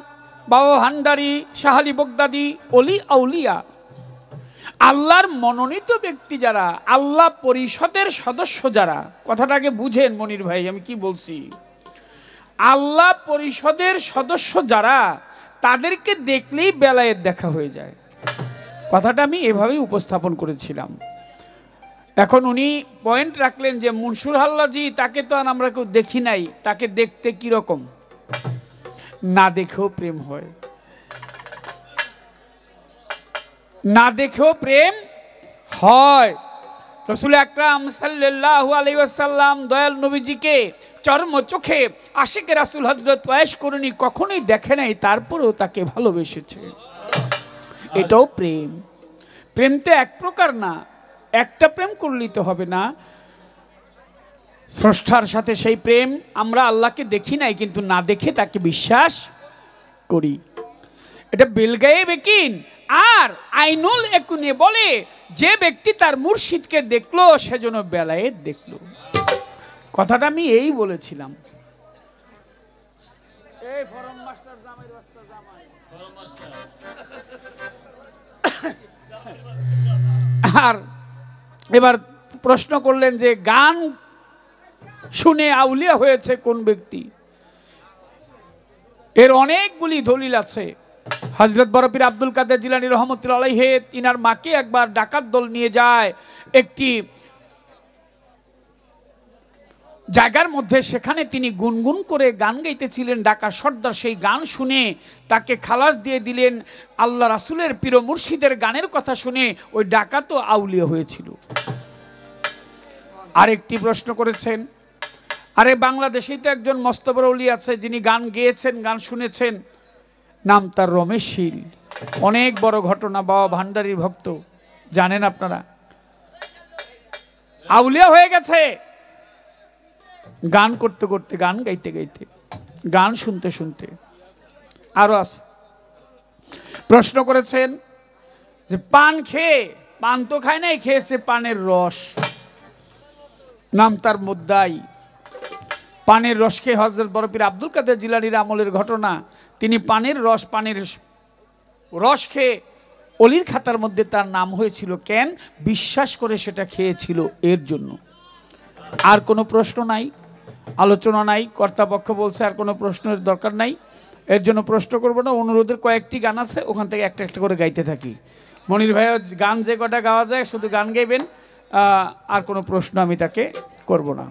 বাবা ভান্ডারী, শাহ আলী বগদাদী, অলি আউলিয়া, আল্লাহর মনোনীত ব্যক্তি যারা, আল্লাহ পরিষদের সদস্য যারা, কথাটাকে বুঝেন মনির ভাই আমি কি বলছি। আল্লাহ পরিষদের সদস্য যারা, তাদেরকে দেখলেই বেলায়েত দেখা হয়ে যায়। কথাটা আমি এভাবেই উপস্থাপন করেছিলাম। এখন উনি পয়েন্ট রাখলেন যে মনসুর হাল্লাজি, তাকে তো আর আমরা কেউ দেখি নাই, তাকে দেখতে কিরকম? না দেখেও প্রেম হয়, না দেখেও প্রেম হয়। রাসূল আকরাম সাল্লাল্লাহু আলাইহি ওয়াসাল্লাম দয়াল নবীজিকে চর্ম চোখে আশিকে রাসূল হযরত ওয়াইস করুনি কখনোই দেখে নাই, তারপরেও তাকে ভালোবেসেছে। এটাও প্রেম। প্রেম তো এক প্রকার না, একটা প্রেম করলেই তো হবে না, স্রষ্টার সাথে সেই প্রেম। আমরা আল্লাহকে দেখি নাই, কিন্তু না দেখে তাকে বিশ্বাস করি। এটা বেলগায়ে বেকিন আর আইনুল একুনে বলে, যে ব্যক্তি তার মুর্শিদকে দেখলো সেজন্য বেলায়েত দেখলো। কথাটা আমি এই বলেছিলাম। আর এবার প্রশ্ন করলেন যে গান শুনে আউলিয়া হয়েছে কোন ব্যক্তি? এর অনেকগুলি দলিল আছে। হযরত বড় পীর আব্দুল কাদের জিলানী রহমতুল্লাহ আলাইহি তিনার মাকে একবার ডাকাত দল নিয়ে যায় একটি জায়গার মধ্যে, সেখানে তিনি গুনগুন করে গান গাইতেছিলেন। ডাকা সর্দার সেই গান শুনে তাকে খালাস দিয়ে দিলেন। আল্লাহ রাসূলের পীর মুর্শিদের গানের কথা শুনে ওই ডাকাতও আউলিয়া হয়েছিল। আরেকটি প্রশ্ন করেছেন, আরে বাংলাদেশে তো একজন মস্ত বড় ওলি আছে যিনি গান গেয়েছেন, গান শুনেছেন, নাম তার রমেশ শীল। অনেক বড় ঘটনা, বাবা ভান্ডারীর ভক্ত, জানেন আপনারা। আউলিয়া হয়ে গেছে গান করতে করতে, গান গাইতে গাইতে, গান শুনতে শুনতে। আরো আছে। প্রশ্ন করেছেন যে পান খেয়ে, পান তো খায় নাই, খেয়েছে পানের রস, নাম তার মুদ্দাই। পানের রস খেয়ে হযরত বড় পীর আব্দুল কাদের জিলানীর আমলের ঘটনা। তিনি পানের রস খেয়ে অলির খাতার মধ্যে তার নাম হয়েছিল। কেন? বিশ্বাস করে সেটা খেয়েছিল, এর জন্য। আর কোনো প্রশ্ন নাই, আলোচনা নাই, কর্তাপক্ষ বলছে আর কোনো প্রশ্নের দরকার নাই, এর জন্য প্রশ্ন করবো না। অনুরোধের কয়েকটি গান আছে, ওখান থেকে একটা একটা করে গাইতে থাকি। মনির ভাইও গান যে কটা গাওয়া যায় শুধু গান গাইবেন, আর কোনো প্রশ্ন আমি তাকে করব না।